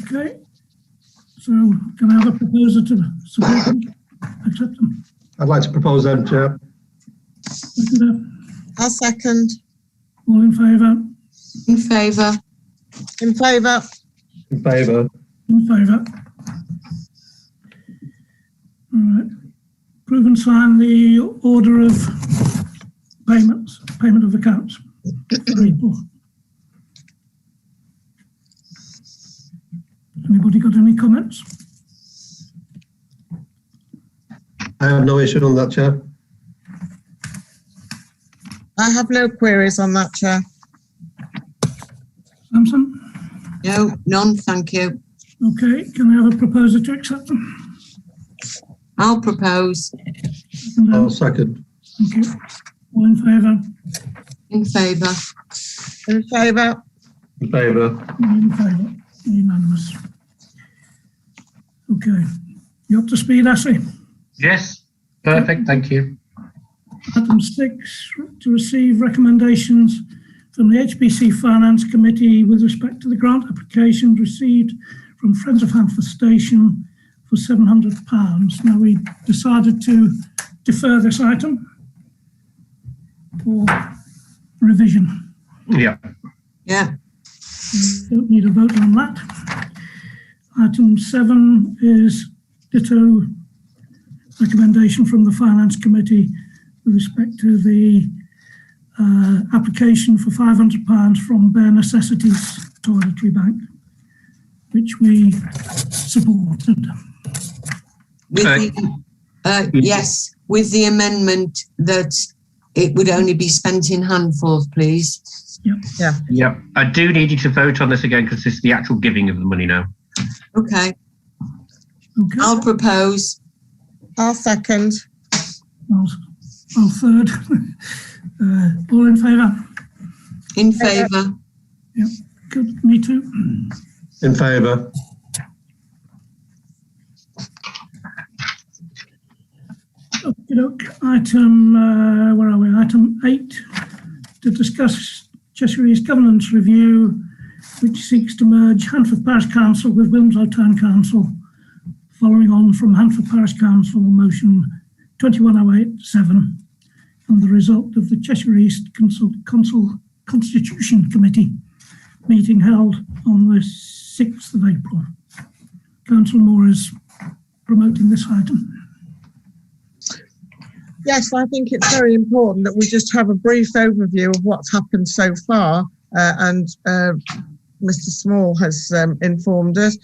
Okay. So can I have a proposer to support them? Accept them? I'd like to propose them, Chair. I'll second. All in favour? In favour. In favour. In favour. In favour. All right. Approve and sign the order of payments, payment of accounts. Anybody got any comments? I have no issue on that, Chair. I have no queries on that, Chair. Samson? No, none, thank you. Okay, can I have a proposer to accept them? I'll propose. I'll second. Thank you. All in favour? In favour. In favour. In favour. In favour. Unanimous. Okay. You up to speed, Ashley? Yes, perfect, thank you. Item 6, to receive recommendations from the HBC Finance Committee with respect to the grant applications received from Friends of Handforth Station for £700. Now, we decided to defer this item for revision. Yeah. Yeah. Don't need a vote on that. Item 7 is ditto recommendation from the Finance Committee with respect to the application for £500 from Bare Necessities Toiletry Bank, which we supported. Yes, with the amendment that it would only be spent in Handforth, please. Yep. Yeah. Yep. I do need you to vote on this again because this is the actual giving of the money now. Okay. Okay. I'll propose. I'll second. I'll third. All in favour? In favour. Yep. Good. Me too. In favour. Item, where are we? Item 8, to discuss Cheshire East Governance Review, which seeks to merge Handforth Parish Council with Wilmslow Town Council, following on from Handforth Parish Council motion 21087 and the result of the Cheshire East Constitution Committee meeting held on the 6th of April. Councillor Moore is promoting this item. Yes, I think it's very important that we just have a brief overview of what's happened so far. And Mr. Small has informed us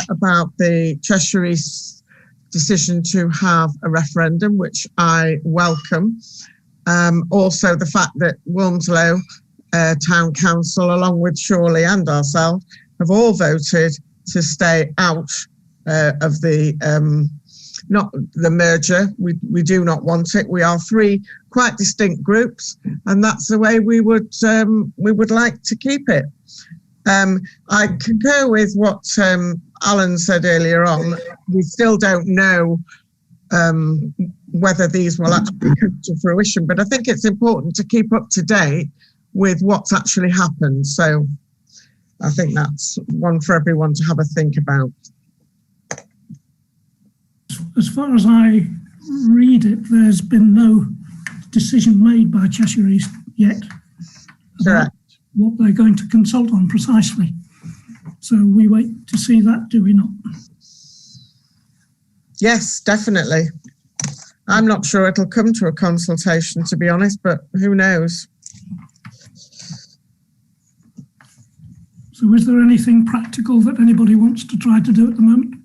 about the Cheshire East decision to have a referendum, which I welcome. Also, the fact that Wilmslow Town Council, along with Chorley and ourselves, have all voted to stay out of the not the merger. We do not want it. We are 3 quite distinct groups, and that's the way we would like to keep it. I concur with what Alan said earlier on. We still don't know whether these will actually come to fruition. But I think it's important to keep up to date with what's actually happened. So I think that's one for everyone to have a think about. As far as I read it, there's been no decision made by Cheshire East yet about what they're going to consult on precisely. So we wait to see that, do we not? Yes, definitely. I'm not sure it'll come to a consultation, to be honest, but who knows? So is there anything practical that anybody wants to try to do at the moment?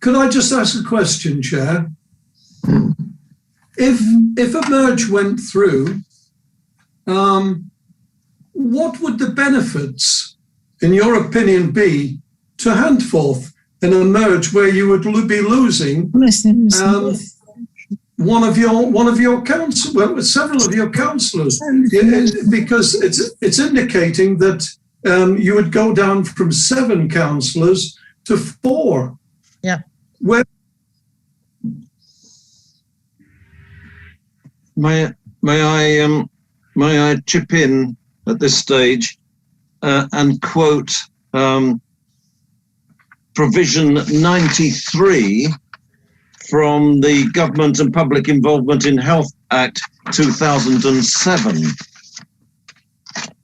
Could I just ask a question, Chair? If a merge went through, what would the benefits, in your opinion, be to Handforth in a merge where you would be losing one of your council, well, several of your councillors, because it's indicating that you would go down from 7 councillors to 4. Yeah. Where may I chip in at this stage and quote provision 93 from the Government and Public Involvement in Health Act 2007.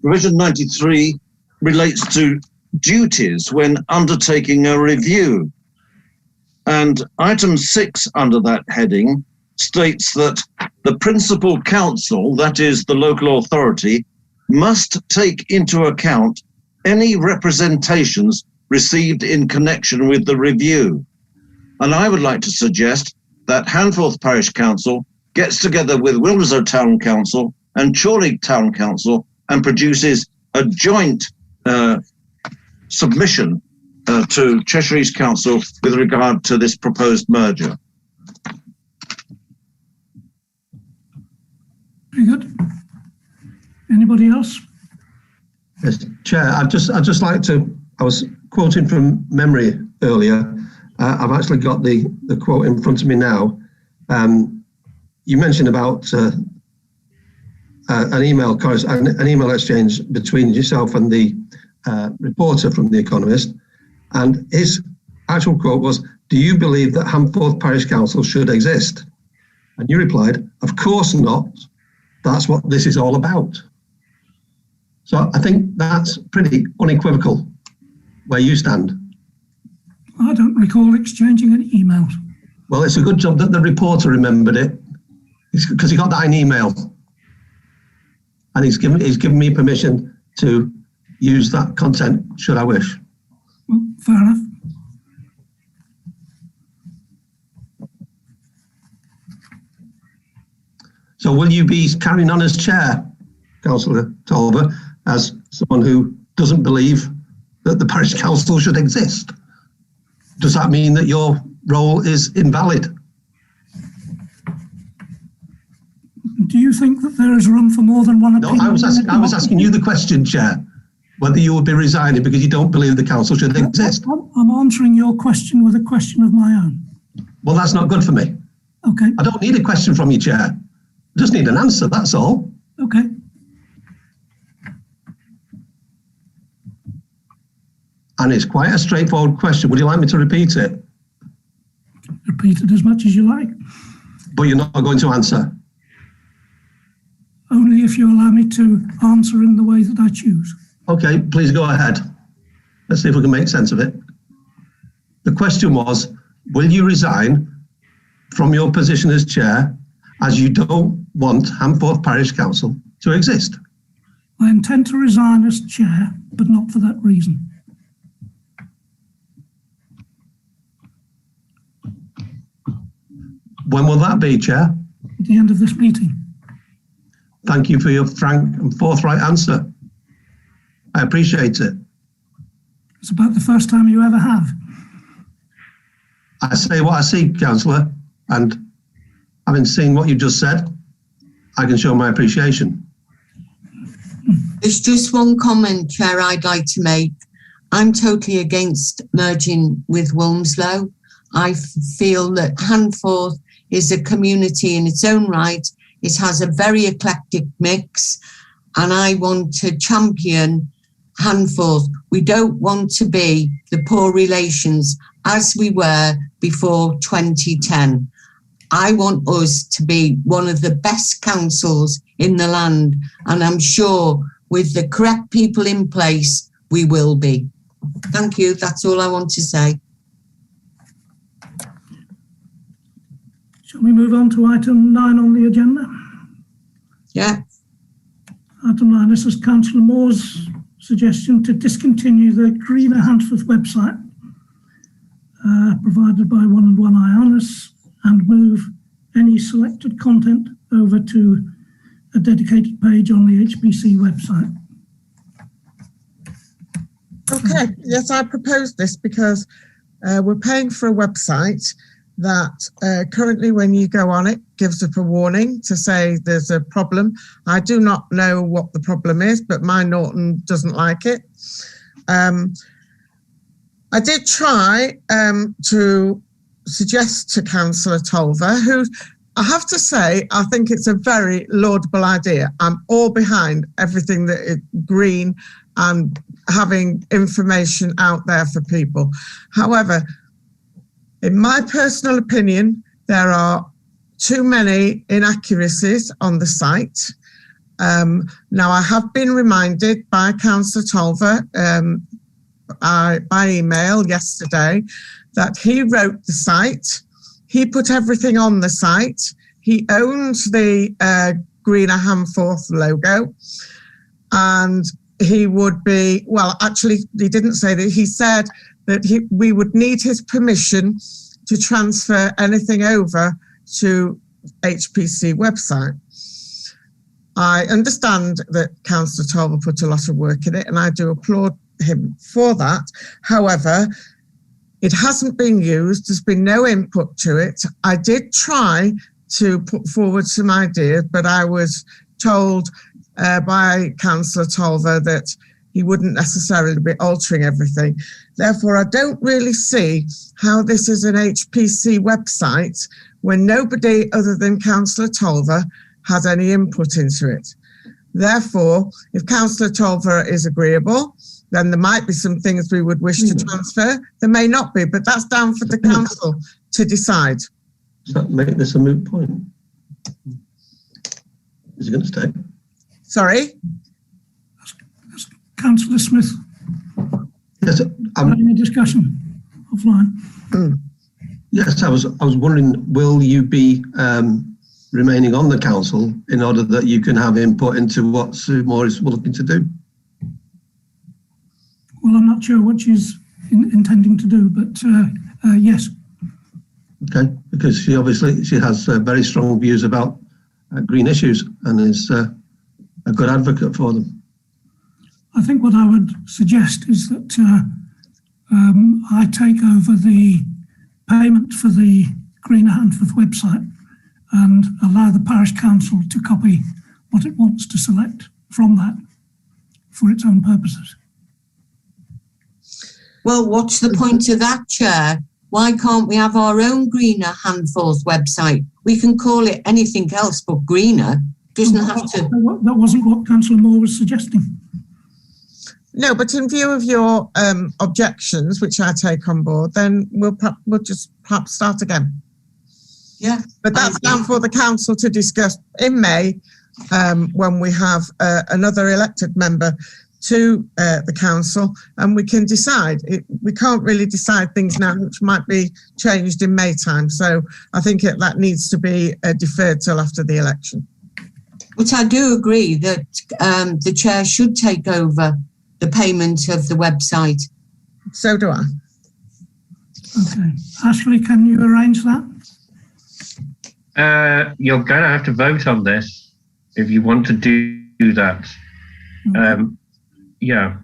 Provision 93 relates to duties when undertaking a review. And item 6 under that heading states that the principal council, that is the local authority, must take into account any representations received in connection with the review. And I would like to suggest that Handforth Parish Council gets together with Wilmslow Town Council and Chorley Town Council and produces a joint submission to Cheshire East Council with regard to this proposed merger. Very good. Anybody else? Yes, Chair, I'd just like to, I was quoting from memory earlier. I've actually got the quote in front of me now. You mentioned about an email exchange between yourself and the reporter from The Economist, and his actual quote was, "Do you believe that Handforth Parish Council should exist?" And you replied, "Of course not. That's what this is all about." So I think that's pretty unequivocal where you stand. I don't recall exchanging any emails. Well, it's a good job that the reporter remembered it, because he got that in email, and he's given me permission to use that content should I wish. Well, fair enough. So will you be carrying on as chair, Councillor Tolver, as someone who doesn't believe that the parish council should exist? Does that mean that your role is invalid? Do you think that there is room for more than one opinion? No, I was asking you the question, Chair, whether you would be resigning because you don't believe the council should exist. I'm answering your question with a question of my own. Well, that's not good for me. Okay. I don't need a question from you, Chair. I just need an answer, that's all. Okay. And it's quite a straightforward question. Would you like me to repeat it? Repeat it as much as you like. But you're not going to answer? Only if you allow me to answer in the way that I choose. Okay, please go ahead. Let's see if we can make sense of it. The question was, will you resign from your position as chair as you don't want Handforth Parish Council to exist? I intend to resign as chair, but not for that reason. When will that be, Chair? At the end of this meeting. Thank you for your frank and forthright answer. I appreciate it. It's about the first time you ever have. I say what I see, Councillor, and having seen what you just said, I can show my appreciation. There's just one comment, Chair, I'd like to make. I'm totally against merging with Wilmslow. I feel that Handforth is a community in its own right. It has a very eclectic mix, and I want to champion Handforth. We don't want to be the poor relations as we were before 2010. I want us to be one of the best councils in the land, and I'm sure with the correct people in place, we will be. Thank you. That's all I want to say. Shall we move on to item 9 on the agenda? Yeah. Item 9, this is Councillor Moore's suggestion to discontinue the Greener Handforth website provided by One and One Ionis and move any selected content over to a dedicated page on the HPC website. Okay, yes, I proposed this because we're paying for a website that currently when you go on it gives up a warning to say there's a problem. I do not know what the problem is, but my Norton doesn't like it. I did try to suggest to Councillor Tolver, who I have to say, I think it's a very laudable idea. I'm all behind everything that is green and having information out there for people. However, in my personal opinion, there are too many inaccuracies on the site. Now, I have been reminded by Councillor Tolver by email yesterday that he wrote the site. He put everything on the site. He owns the Greener Handforth logo, and he would be, well, actually, he didn't say that. He said that we would need his permission to transfer anything over to HPC website. I understand that Councillor Tolver put a lot of work in it, and I do applaud him for that. However, it hasn't been used. There's been no input to it. I did try to put forward some ideas, but I was told by Councillor Tolver that he wouldn't necessarily be altering everything. Therefore, I don't really see how this is an HPC website when nobody other than Councillor Tolver had any input into it. Therefore, if Councillor Tolver is agreeable, then there might be some things we would wish to transfer. There may not be, but that's down for the council to decide. Does that make this a moot point? Is he going to stay? Sorry? Councillor Smith. Yes, any discussion offline? Yes, I was wondering, will you be remaining on the council in order that you can have input into what Sue Moore is looking to do? Well, I'm not sure what she's intending to do, but yes. Okay, because she has very strong views about green issues and is a good advocate for them. I think what I would suggest is that I take over the payment for the Greener Handforth website and allow the Parish Council to copy what it wants to select from that for its own purposes. Well, what's the point of that, Chair? Why can't we have our own Greener Handforth website? We can call it anything else but Greener. Doesn't have to. That wasn't what Councillor Moore was suggesting. No, but in view of your objections, which I take on board, then we'll just perhaps start again. Yeah. But that's down for the council to discuss in May when we have another elected member to the council, and we can decide. We can't really decide things now, which might be changed in May time. So I think that needs to be deferred till after the election. But I do agree that the chair should take over the payment of the website. So do I. Okay. Ashley, can you arrange that? You're going to have to vote on this if you want to do that. Yeah.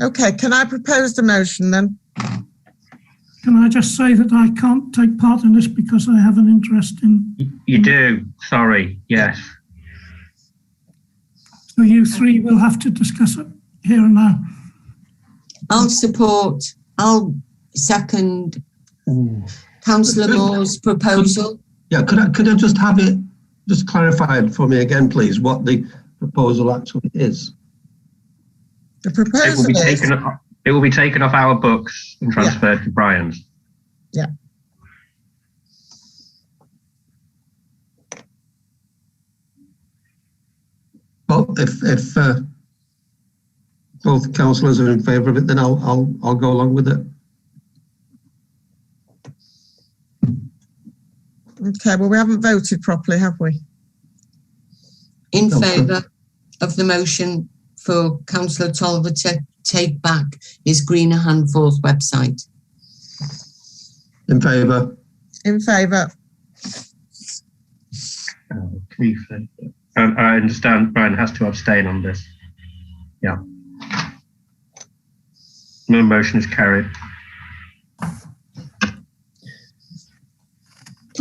Okay, can I propose the motion then? Can I just say that I can't take part in this because I have an interest in... You do, sorry, yes. So you three will have to discuss it here and now. I'll second Councillor Moore's proposal. Yeah, could I just have it just clarified for me again, please, what the proposal actually is? The proposal it will be taken off our books and transferred to Brian's. Yeah. Well, if both councillors are in favour of it, then I'll go along with it. Okay, well, we haven't voted properly, have we? In favour of the motion for Councillor Tolver to take back his Greener Handforth website. In favour. In favour. I understand Brian has to abstain on this. Yeah. No motion is carried.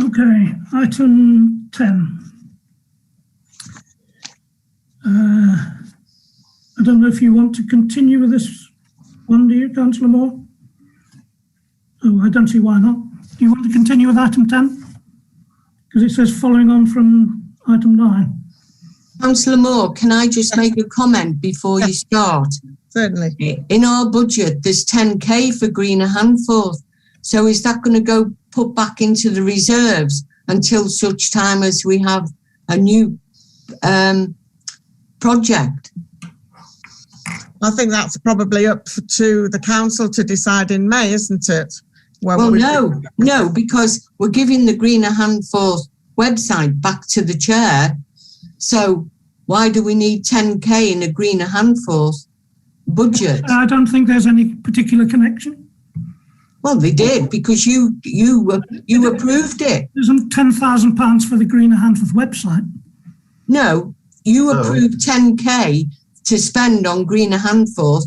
Okay, item 10. I don't know if you want to continue with this one, do you, Councillor Moore? Oh, I don't see why not. Do you want to continue with item 10? Because it says following on from item 9. Councillor Moore, can I just make a comment before you start? Certainly. In our budget, there's 10k for Greener Handforth. So is that going to go put back into the reserves until such time as we have a new project? I think that's probably up to the council to decide in May, isn't it? Well, no, because we're giving the Greener Handforth website back to the chair. So why do we need 10k in a Greener Handforth budget? I don't think there's any particular connection. Well, they did, because you approved it. Isn't £10,000 for the Greener Handforth website? No, you approved 10k to spend on Greener Handforth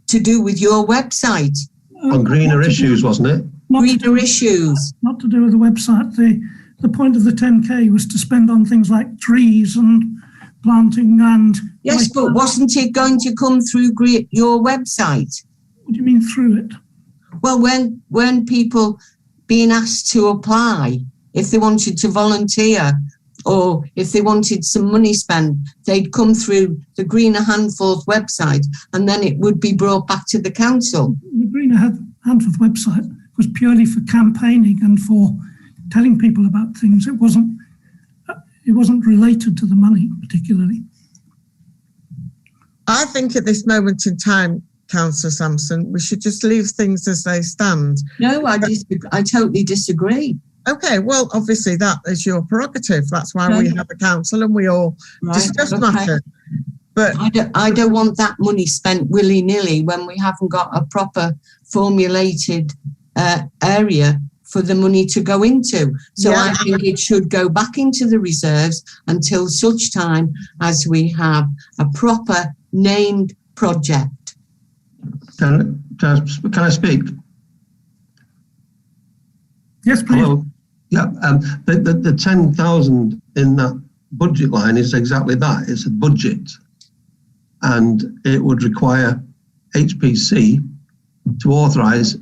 to do with your website. On greener issues, wasn't it? Greener issues. Not to do with the website. The point of the 10k was to spend on things like trees and planting and... Yes, but wasn't it going to come through your website? What do you mean through it? Well, when people being asked to apply, if they wanted to volunteer or if they wanted some money spent, they'd come through the Greener Handforth website and then it would be brought back to the council. The Greener Handforth website was purely for campaigning and for telling people about things. It wasn't related to the money particularly. I think at this moment in time, Councillor Sampson, we should just leave things as they stand. No, I totally disagree. Okay, well, obviously that is your prerogative. That's why we have a council and we all discuss matters. But I don't want that money spent willy-nilly when we haven't got a proper formulated area for the money to go into. So I think it should go back into the reserves until such time as we have a proper named project. Can I speak? Yes, please. Hello. Yeah, the 10,000 in that budget line is exactly that. It's a budget, and it would require HPC to authorise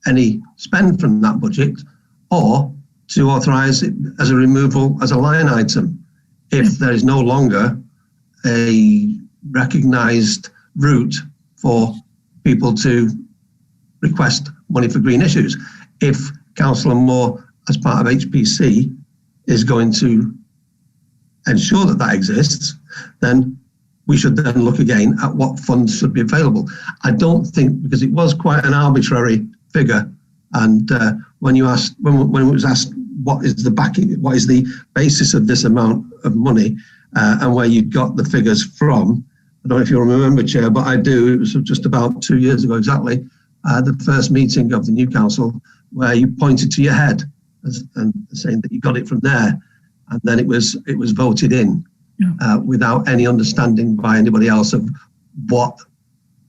any spend from that budget, or to authorise it as a removal as a line item if there is no longer a recognised route for people to request money for green issues. If Councillor Moore, as part of HPC, is going to ensure that that exists, then we should then look again at what funds should be available. I don't think, because it was quite an arbitrary figure, and when it was asked what is the backing, what is the basis of this amount of money, and where you got the figures from, I don't know if you remember, Chair, but I do. It was just about 2 years ago exactly, the first meeting of the new council, where you pointed to your head and saying that you got it from there, and then it was voted in without any understanding by anybody else of what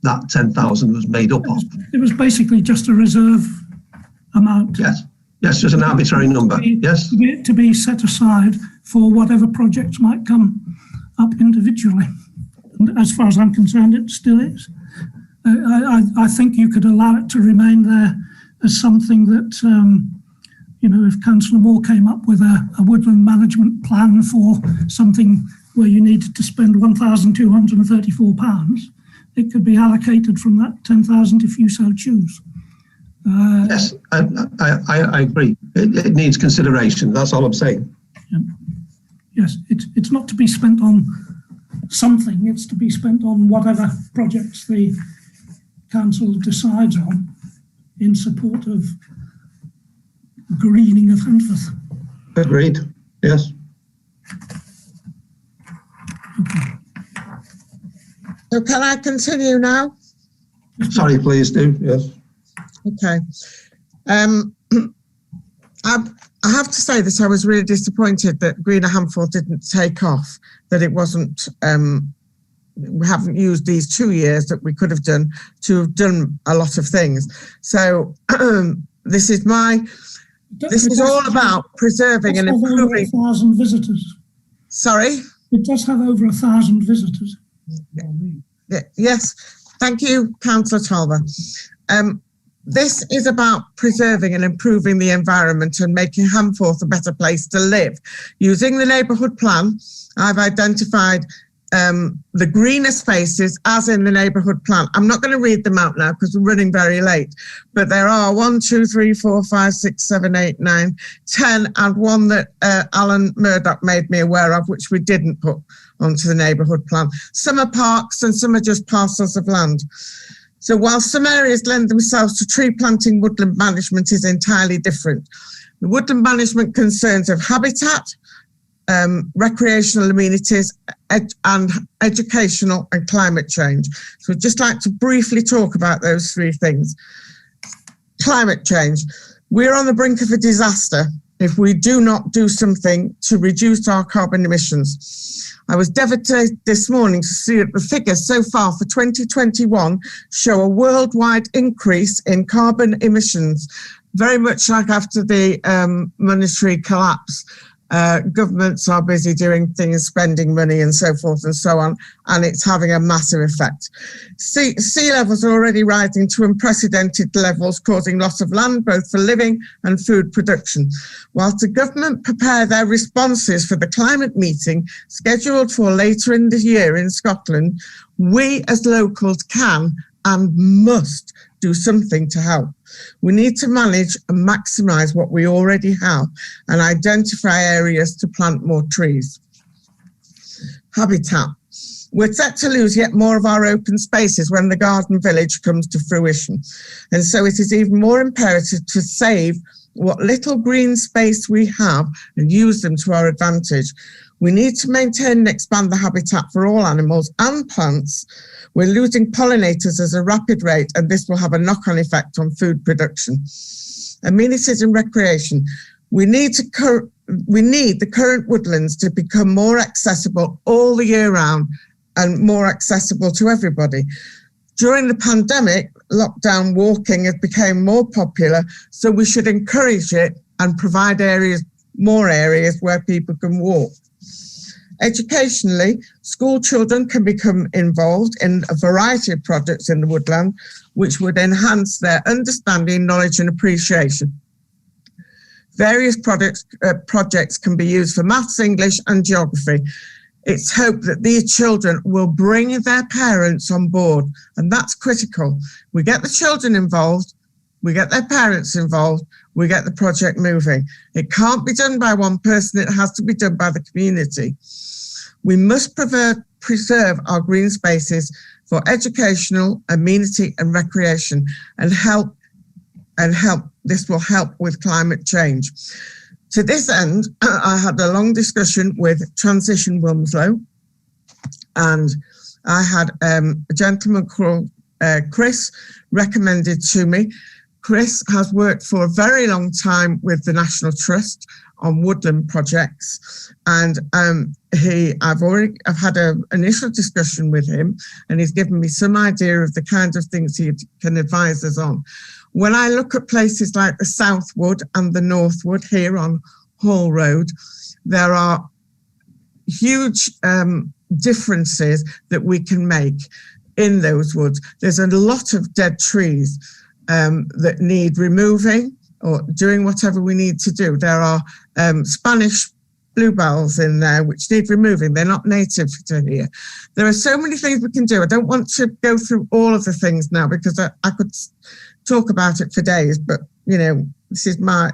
that 10,000 was made up of. It was basically just a reserve amount. Yes, just an arbitrary number. Yes, to be set aside for whatever projects might come up individually. And as far as I'm concerned, it still is. I think you could allow it to remain there as something that, if Councillor Moore came up with a woodland management plan for something where you needed to spend £1,234, it could be allocated from that 10,000 if you so choose. Yes, I agree. It needs consideration. That's all I'm saying. Yes, it's not to be spent on something. It's to be spent on whatever projects the council decides on in support of greening of Handforth. Agreed. Yes. Okay. So can I continue now? Sorry, please do. Yes. Okay. I have to say that I was really disappointed that Greener Handforth didn't take off, that it wasn't, we haven't used these 2 years that we could have done to have done a lot of things. So this is all about preserving and improving. Over 1,000 visitors. Sorry? It does have over 1,000 visitors. Yes, thank you, Councillor Tolver. This is about preserving and improving the environment and making Handforth a better place to live. Using the neighbourhood plan, I've identified the greener spaces as in the neighbourhood plan. I'm not going to read them out now because we're running very late, but there are 1, 2, 3, 4, 5, 6, 7, 8, 9, 10, and one that Alan Murdoch made me aware of, which we didn't put onto the neighbourhood plan. Some are parks and some are just parcels of land. So while some areas lend themselves to tree planting, woodland management is entirely different. The woodland management concerns of habitat, recreational amenities, and educational and climate change. So I'd just like to briefly talk about those three things. Climate change. We're on the brink of a disaster if we do not do something to reduce our carbon emissions. I was devastated this morning to see that the figures so far for 2021 show a worldwide increase in carbon emissions, very much like after the monetary collapse. Governments are busy doing things, spending money and so forth and so on, and it's having a massive effect. Sea levels are already rising to unprecedented levels, causing loss of land, both for living and food production. Whilst the government prepare their responses for the climate meeting scheduled for later in the year in Scotland, we as locals can and must do something to help. We need to manage and maximise what we already have and identify areas to plant more trees. Habitat. We're set to lose yet more of our open spaces when the garden village comes to fruition. And so it is even more imperative to save what little green space we have and use them to our advantage. We need to maintain and expand the habitat for all animals and plants. We're losing pollinators at a rapid rate, and this will have a knock-on effect on food production. Amenities and recreation. We need the current woodlands to become more accessible all the year round and more accessible to everybody. During the pandemic, lockdown walking has become more popular, so we should encourage it and provide more areas where people can walk. Educationally, school children can become involved in a variety of projects in the woodland, which would enhance their understanding, knowledge and appreciation. Various projects can be used for maths, English and geography. It's hoped that these children will bring their parents on board, and that's critical. We get the children involved, we get their parents involved, we get the project moving. It can't be done by one person, it has to be done by the community. We must preserve our green spaces for educational, amenity and recreation and help. This will help with climate change. To this end, I had a long discussion with Transition Wilmslow, and I had a gentleman called Chris recommended to me. Chris has worked for a very long time with the National Trust on woodland projects, and I've had an initial discussion with him, and he's given me some idea of the kind of things he can advise us on. When I look at places like the Southwood and the Northwood here on Hall Road, there are huge differences that we can make. in those woods. There's a lot of dead trees that need removing or doing whatever we need to do. There are Spanish bluebells in there which need removing. They're not native to here. There are so many things we can do. I don't want to go through all of the things now because I could talk about it for days, but you know, this is my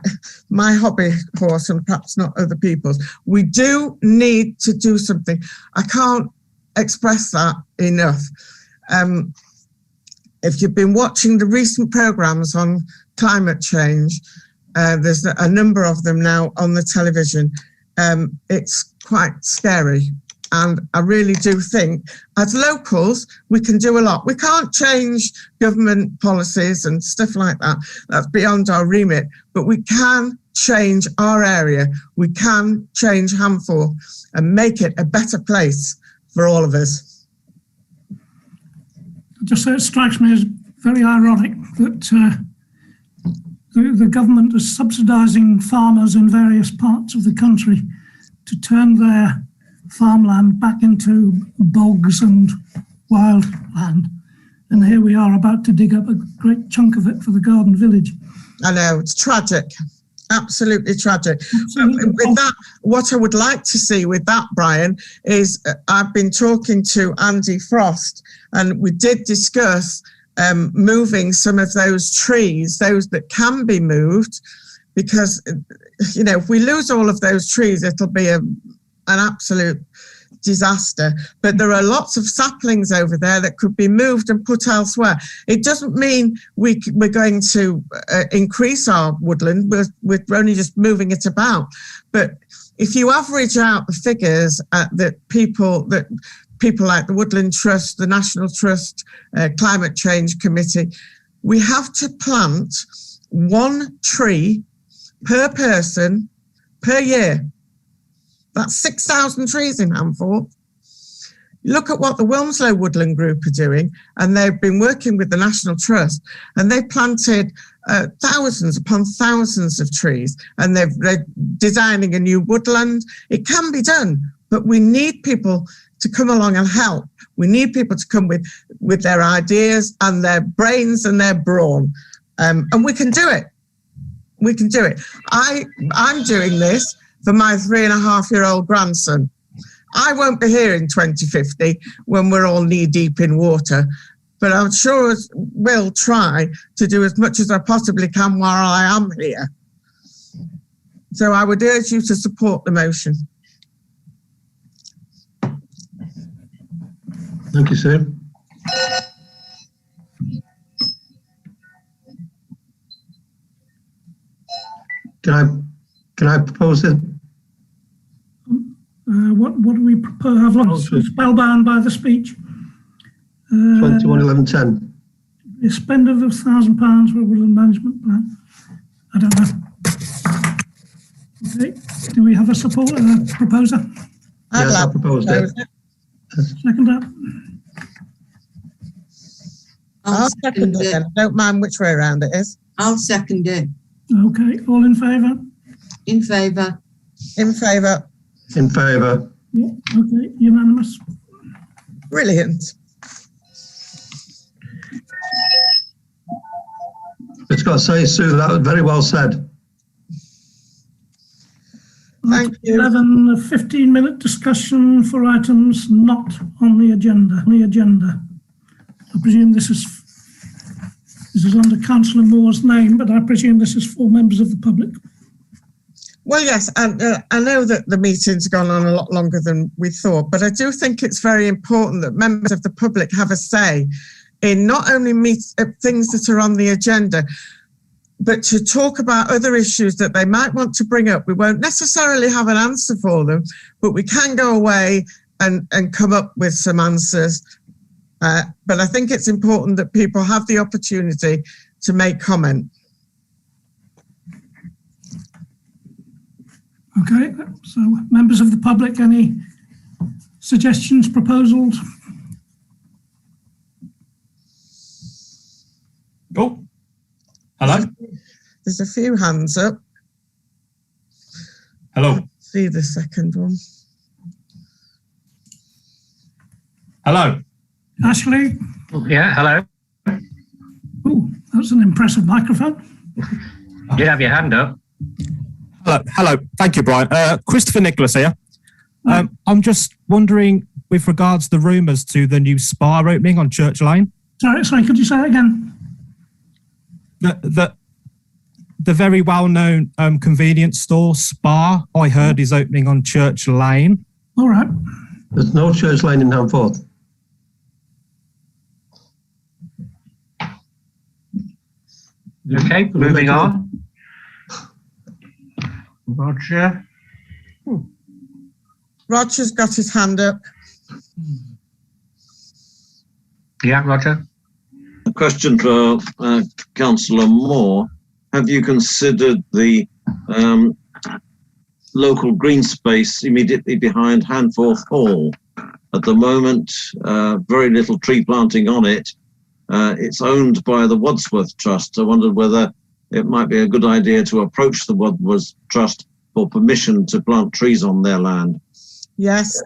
hobby horse and perhaps not other people's. We do need to do something. I can't express that enough. If you've been watching the recent programmes on climate change, there's a number of them now on the television. It's quite scary. And I really do think as locals, we can do a lot. We can't change government policies and stuff like that. That's beyond our remit. But we can change our area. We can change Handforth and make it a better place for all of us. Just it strikes me as very ironic that the government is subsidising farmers in various parts of the country to turn their farmland back into bogs and wild land. And here we are about to dig up a great chunk of it for the garden village. I know, it's tragic. Absolutely tragic. With that, what I would like to see with that, Brian, is I've been talking to Andy Frost and we did discuss moving some of those trees, those that can be moved, because, you know, if we lose all of those trees, it'll be an absolute disaster. But there are lots of saplings over there that could be moved and put elsewhere. It doesn't mean we're going to increase our woodland. We're only just moving it about. But if you average out the figures that people like the Woodland Trust, the National Trust, Climate Change Committee, we have to plant 1 tree per person per year. That's 6,000 trees in Handforth. Look at what the Wilmslow Woodland Group are doing, and they've been working with the National Trust, and they planted thousands upon thousands of trees, and they're designing a new woodland. It can be done, but we need people to come along and help. We need people to come with their ideas and their brains and their brawn, and we can do it. We can do it. I'm doing this for my 3.5-year-old grandson. I won't be here in 2050 when we're all knee deep in water, but I'm sure will try to do as much as I possibly can while I am here. So I would urge you to support the motion. Thank you, Sue. Can I propose it? What do we propose? I've lost spellbound by the speech. 21/11/10. The spend of £1,000 for a woodland management plan. I don't know. Okay. Do we have a proposer? Yes, I proposed it. Second that. I'll second it. I don't mind which way around it is. I'll second it. Okay. All in favour? In favour. In favour. In favour. Yeah. Okay. Unanimous. Brilliant. Just got to say, Sue, that was very well said. Thank you. 11, a 15-minute discussion for items not on the agenda. I presume this is under Councillor Moore's name, but I presume this is for members of the public. Well, yes, and I know that the meeting's gone on a lot longer than we thought, but I do think it's very important that members of the public have a say in not only things that are on the agenda, but to talk about other issues that they might want to bring up. We won't necessarily have an answer for them, but we can go away and come up with some answers. But I think it's important that people have the opportunity to make comment. Okay, so members of the public, any suggestions, proposals? Oh, hello. There's a few hands up. Hello. See the second one. Hello. Ashley? Yeah, hello. Oh, that's an impressive microphone. You have your hand up. Hello. Thank you, Brian. Christopher Nicholas here. I'm just wondering, with regards to the rumours to the new spa opening on Church Lane. Sorry, could you say that again? The very well-known convenience store, Spa, I heard is opening on Church Lane. All right. There's no Church Lane in Handforth. Okay, moving on. Roger. Roger's got his hand up. Yeah, Roger. A question for Councillor Moore. Have you considered the local green space immediately behind Handforth Hall? At the moment, very little tree planting on it. It's owned by the Wadsworth Trust. I wondered whether it might be a good idea to approach the Wadsworth Trust for permission to plant trees on their land. Yes,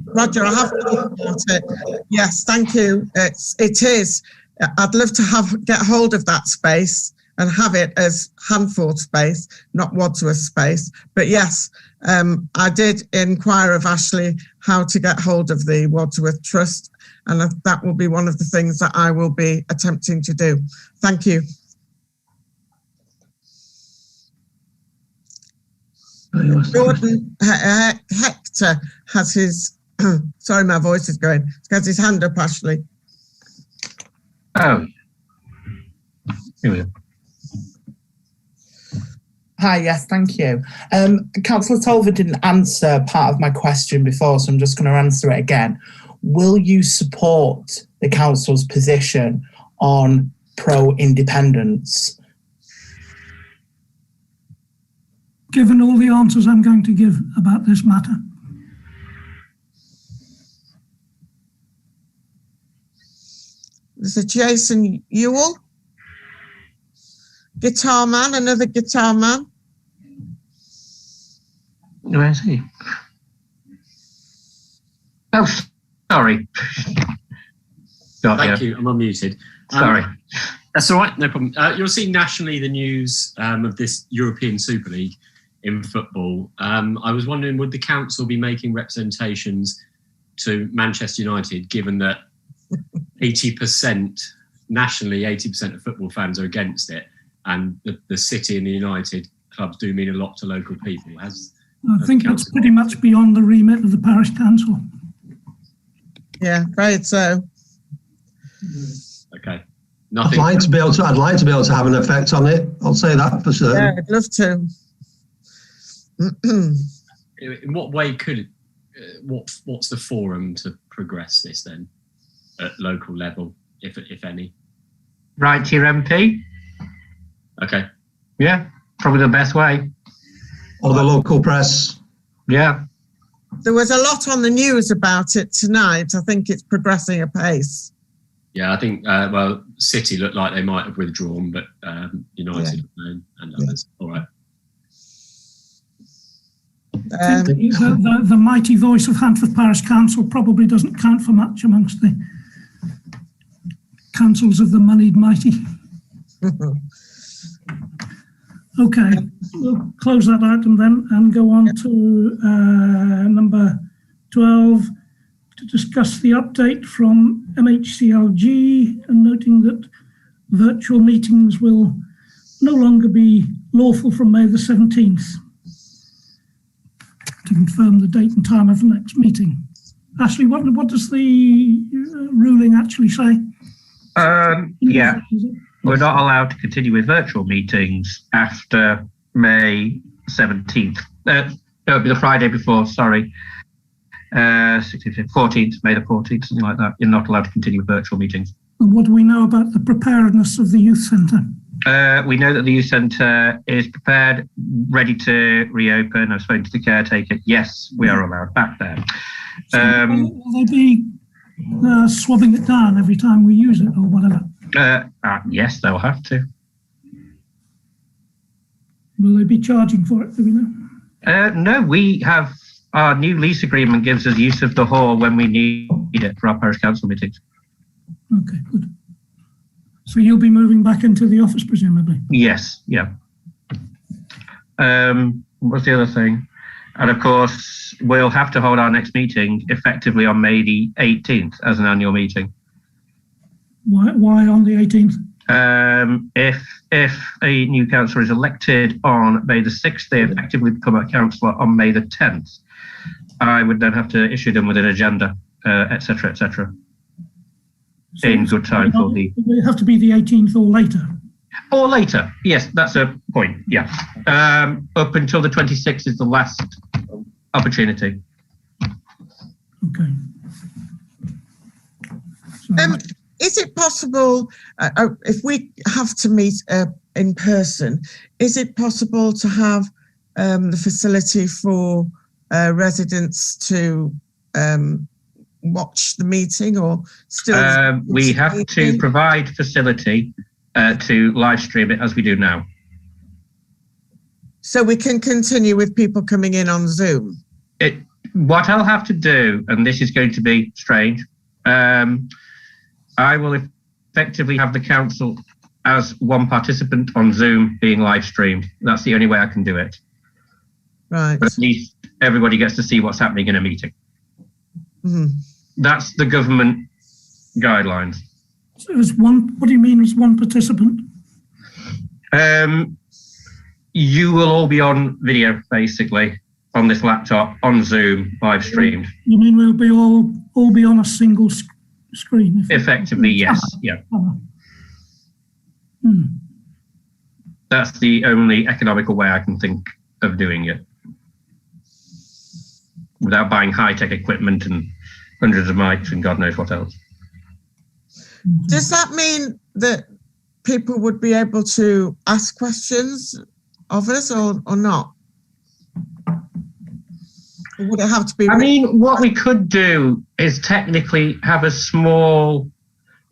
Roger, I have thought about it. Yes, thank you. It is. I'd love to get hold of that space and have it as Handforth space, not Wadsworth space. But yes, I did inquire of Ashley how to get hold of the Wadsworth Trust, and that will be one of the things that I will be attempting to do. Thank you. Jordan Hector has his, sorry, my voice is going. He has his hand up, Ashley. Oh. Here we go. Hi, yes, thank you. Councillor Tolver didn't answer part of my question before, so I'm just going to answer it again. Will you support the council's position on pro-independence? Given all the answers I'm going to give about this matter. There's a Jason Ewell. Guitar man, another guitar man. Where is he? Oh, sorry. Thank you. I'm unmuted. Sorry. That's all right. No problem. You'll see nationally the news of this European Super League in football. I was wondering, would the council be making representations to Manchester United, given that 80% nationally, 80% of football fans are against it, and the City and the United clubs do mean a lot to local people? I think it's pretty much beyond the remit of the Parish Council. Yeah, right. So. Okay. I'd like to be able to have an effect on it. I'll say that for certain. Yeah, I'd love to. In what way could what's the forum to progress this then at local level, if any? Write to your MP. Okay. Yeah, probably the best way. Or the local press. Yeah. There was a lot on the news about it tonight. I think it's progressing apace. Yeah, I think, City looked like they might have withdrawn, but United and others. All right. The mighty voice of Handforth Parish Council probably doesn't count for much amongst the councils of the moneyed mighty. Okay, we'll close that item then and go on to number 12 to discuss the update from MHCLG, and noting that virtual meetings will no longer be lawful from May the 17th. To confirm the date and time of the next meeting. Ashley, what does the ruling actually say? Yeah, we're not allowed to continue with virtual meetings after May 17th. It'll be the Friday before, sorry. 16th, 14th, May the 14th, something like that. You're not allowed to continue with virtual meetings. And what do we know about the preparedness of the youth centre? We know that the youth centre is prepared, ready to reopen. I've spoken to the caretaker. Yes, we are allowed back there. Will they be swabbing it down every time we use it or whatever? Yes, they'll have to. Will they be charging for it? Do we know? No, we have our new lease agreement gives us use of the hall when we need it for our parish council meetings. Okay, good. So you'll be moving back into the office, presumably? Yes, yeah. What's the other thing? And of course, we'll have to hold our next meeting effectively on May the 18th as an annual meeting. Why on the 18th? If a new councillor is elected on May the 6th, they effectively become a councillor on May the 10th. I would then have to issue them with an agenda, etc., etc. So in good time for the... It have to be the 18th or later? Or later, yes, that's a point, yeah. Up until the 26th is the last opportunity. Okay. Is it possible, if we have to meet in person, is it possible to have the facility for residents to watch the meeting, or still? We have to provide facility to live stream it as we do now. So we can continue with people coming in on Zoom? What I'll have to do, and this is going to be strange, I will effectively have the council as one participant on Zoom being live streamed. That's the only way I can do it. Right. But at least everybody gets to see what's happening in a meeting. Mm-hmm. That's the government guidelines. So as one, what do you mean as one participant? You will all be on video, basically, on this laptop, on Zoom, live streamed. You mean we'll be all be on a single screen? Effectively, yes. Yeah. That's the only economical way I can think of doing it, without buying high-tech equipment and hundreds of mics and God knows what else. Does that mean that people would be able to ask questions of us or not? Or would it have to be? I mean, what we could do is technically have a small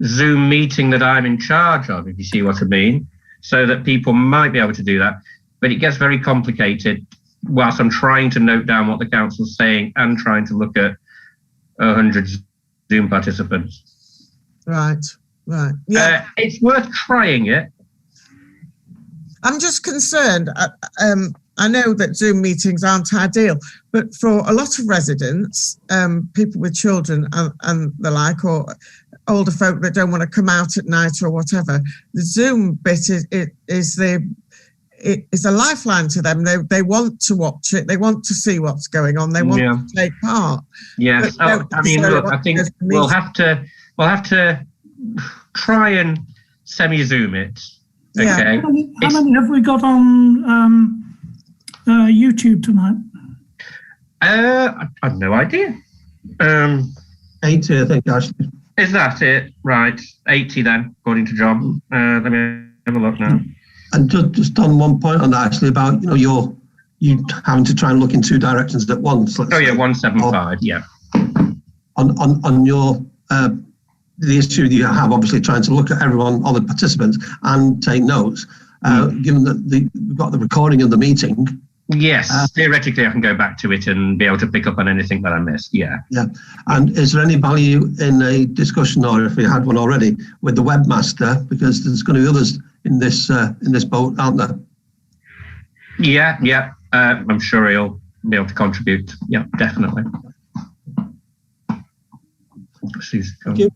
Zoom meeting that I'm in charge of, if you see what I mean, so that people might be able to do that. But it gets very complicated whilst I'm trying to note down what the council's saying and trying to look at 100 Zoom participants. Right, right. Yeah. It's worth trying it. I'm just concerned. I know that Zoom meetings aren't ideal, but for a lot of residents, people with children and the like, or older folk that don't want to come out at night or whatever, the Zoom bit is a lifeline to them. They want to watch it. They want to see what's going on. They want to take part. Yes. I mean, look, I think we'll have to try and semi-Zoom it. Okay. Yeah. How many have we got on YouTube tonight? I've no idea. 80, I think, actually. Is that it? Right. 80 then, according to John. Let me have a look now. And just on one point on that, actually, about you having to try and look in two directions at once. Oh yeah, 175. Yeah. On your the issue that you have, obviously trying to look at everyone, all the participants, and take notes. Given that we've got the recording of the meeting. Yes, theoretically, I can go back to it and be able to pick up on anything that I missed. Yeah. Yeah. And is there any value in a discussion, or if we had one already, with the webmaster, because there's going to be others in this boat, aren't there? Yeah, yeah. I'm sure he'll be able to contribute. Yeah, definitely. Thank you.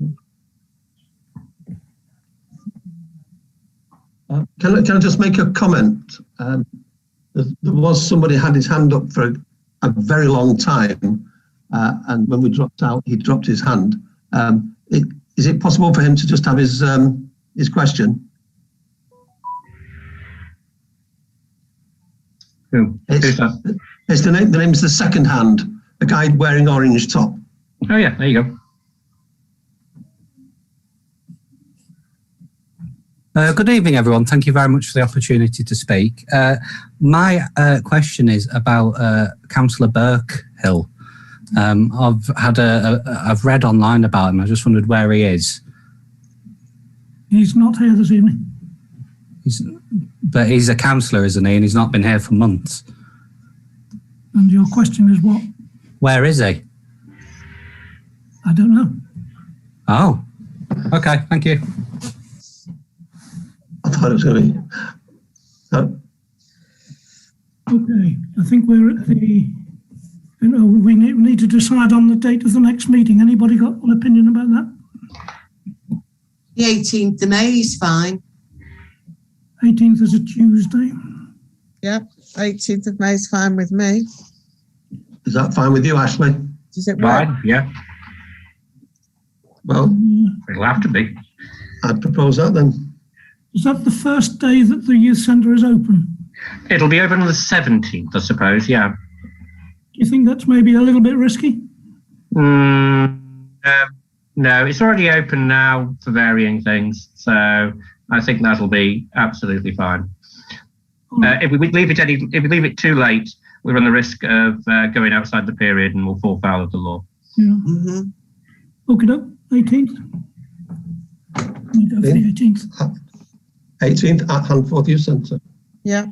Can I just make a comment? There was somebody had his hand up for a very long time, and when we dropped out, he dropped his hand. Is it possible for him to just have his question? It's the name's the second hand, the guy wearing orange top. Oh yeah, there you go. Good evening, everyone. Thank you very much for the opportunity to speak. My question is about Councillor Birkhill. I've read online about him. I just wondered where he is. He's not here this evening. But he's a councillor, isn't he? And he's not been here for months. And your question is what? Where is he? I don't know. Oh. Okay, thank you. I thought it was going to be. Okay, I think we're at the. We need to decide on the date of the next meeting. Anybody got an opinion about that? The 18th of May is fine. 18th is a Tuesday. Yeah, 18th of May is fine with me. Is that fine with you, Ashley? Does it work? Fine, yeah. Well, it'll have to be. I'd propose that then. Is that the first day that the youth centre is open? It'll be open on the 17th, I suppose, yeah. Do you think that's maybe a little bit risky? No, it's already open now for varying things, so I think that'll be absolutely fine. If we leave it too late, we run the risk of going outside the period and we'll fall foul of the law. Yeah. Okay, 18th. We go for the 18th. 18th at Handforth Youth Centre. Yeah.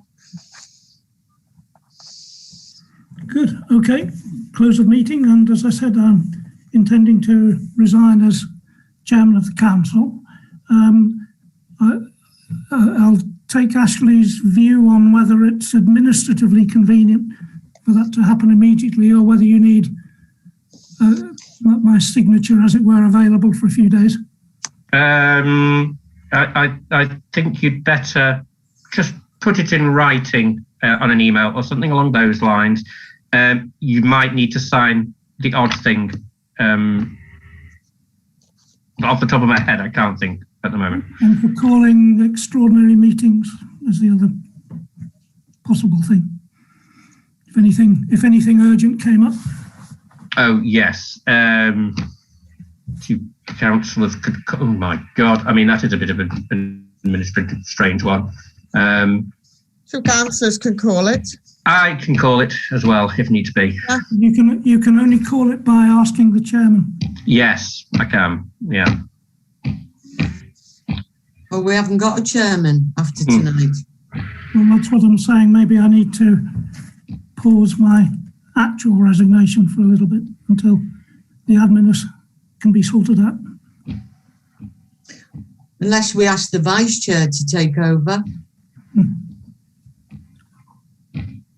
Good. Okay. Close of meeting. And as I said, I'm intending to resign as chairman of the council. I'll take Ashley's view on whether it's administratively convenient for that to happen immediately, or whether you need my signature, as it were, available for a few days. I think you'd better just put it in writing on an email or something along those lines. You might need to sign the odd thing. Off the top of my head, I can't think at the moment. And for calling extraordinary meetings is the other possible thing. If anything urgent came up. Oh yes. Two councillors could. Oh my God! I mean, that is a bit of an administrative strange one. Two councillors can call it. I can call it as well if need be. Yeah. You can only call it by asking the chairman. Yes, I can. Yeah. Well, we haven't got a chairman after tonight. Well, that's what I'm saying. Maybe I need to pause my actual resignation for a little bit until the admin can be sorted out. Unless we ask the vice chair to take over.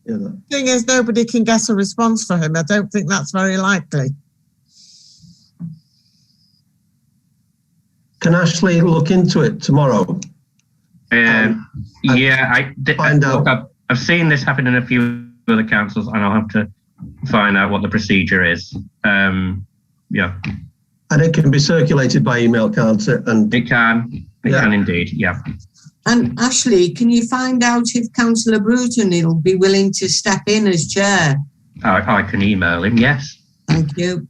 Yeah, The thing is, nobody can get a response for him. I don't think that's very likely. Can Ashley look into it tomorrow? Find out. I've seen this happen in a few other councils, and I'll have to find out what the procedure is. Yeah. And it can be circulated by email, can't it? And it can. It can indeed. Yeah. And Ashley, can you find out if Councillor Bruton will be willing to step in as chair? I can email him. Yes. Thank you.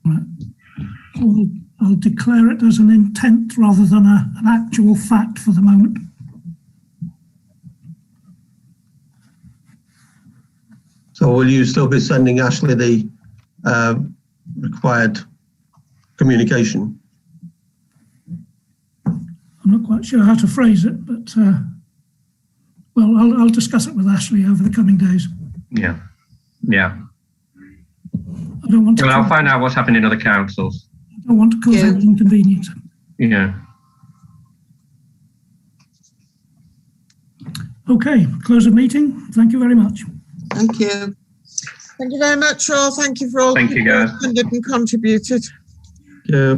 Well, I'll declare it as an intent rather than an actual fact for the moment. so will you still be sending Ashley the required communication? I'm not quite sure how to phrase it, but well, I'll discuss it with Ashley over the coming days. Yeah. Yeah. I don't want to. Well, I'll find out what's happened in other councils. I don't want to cause any inconvenience. Yeah. Okay, close the meeting. Thank you very much. Thank you. Thank you very much, all. Thank you for all Thank you, guys. who attended and contributed. Yeah.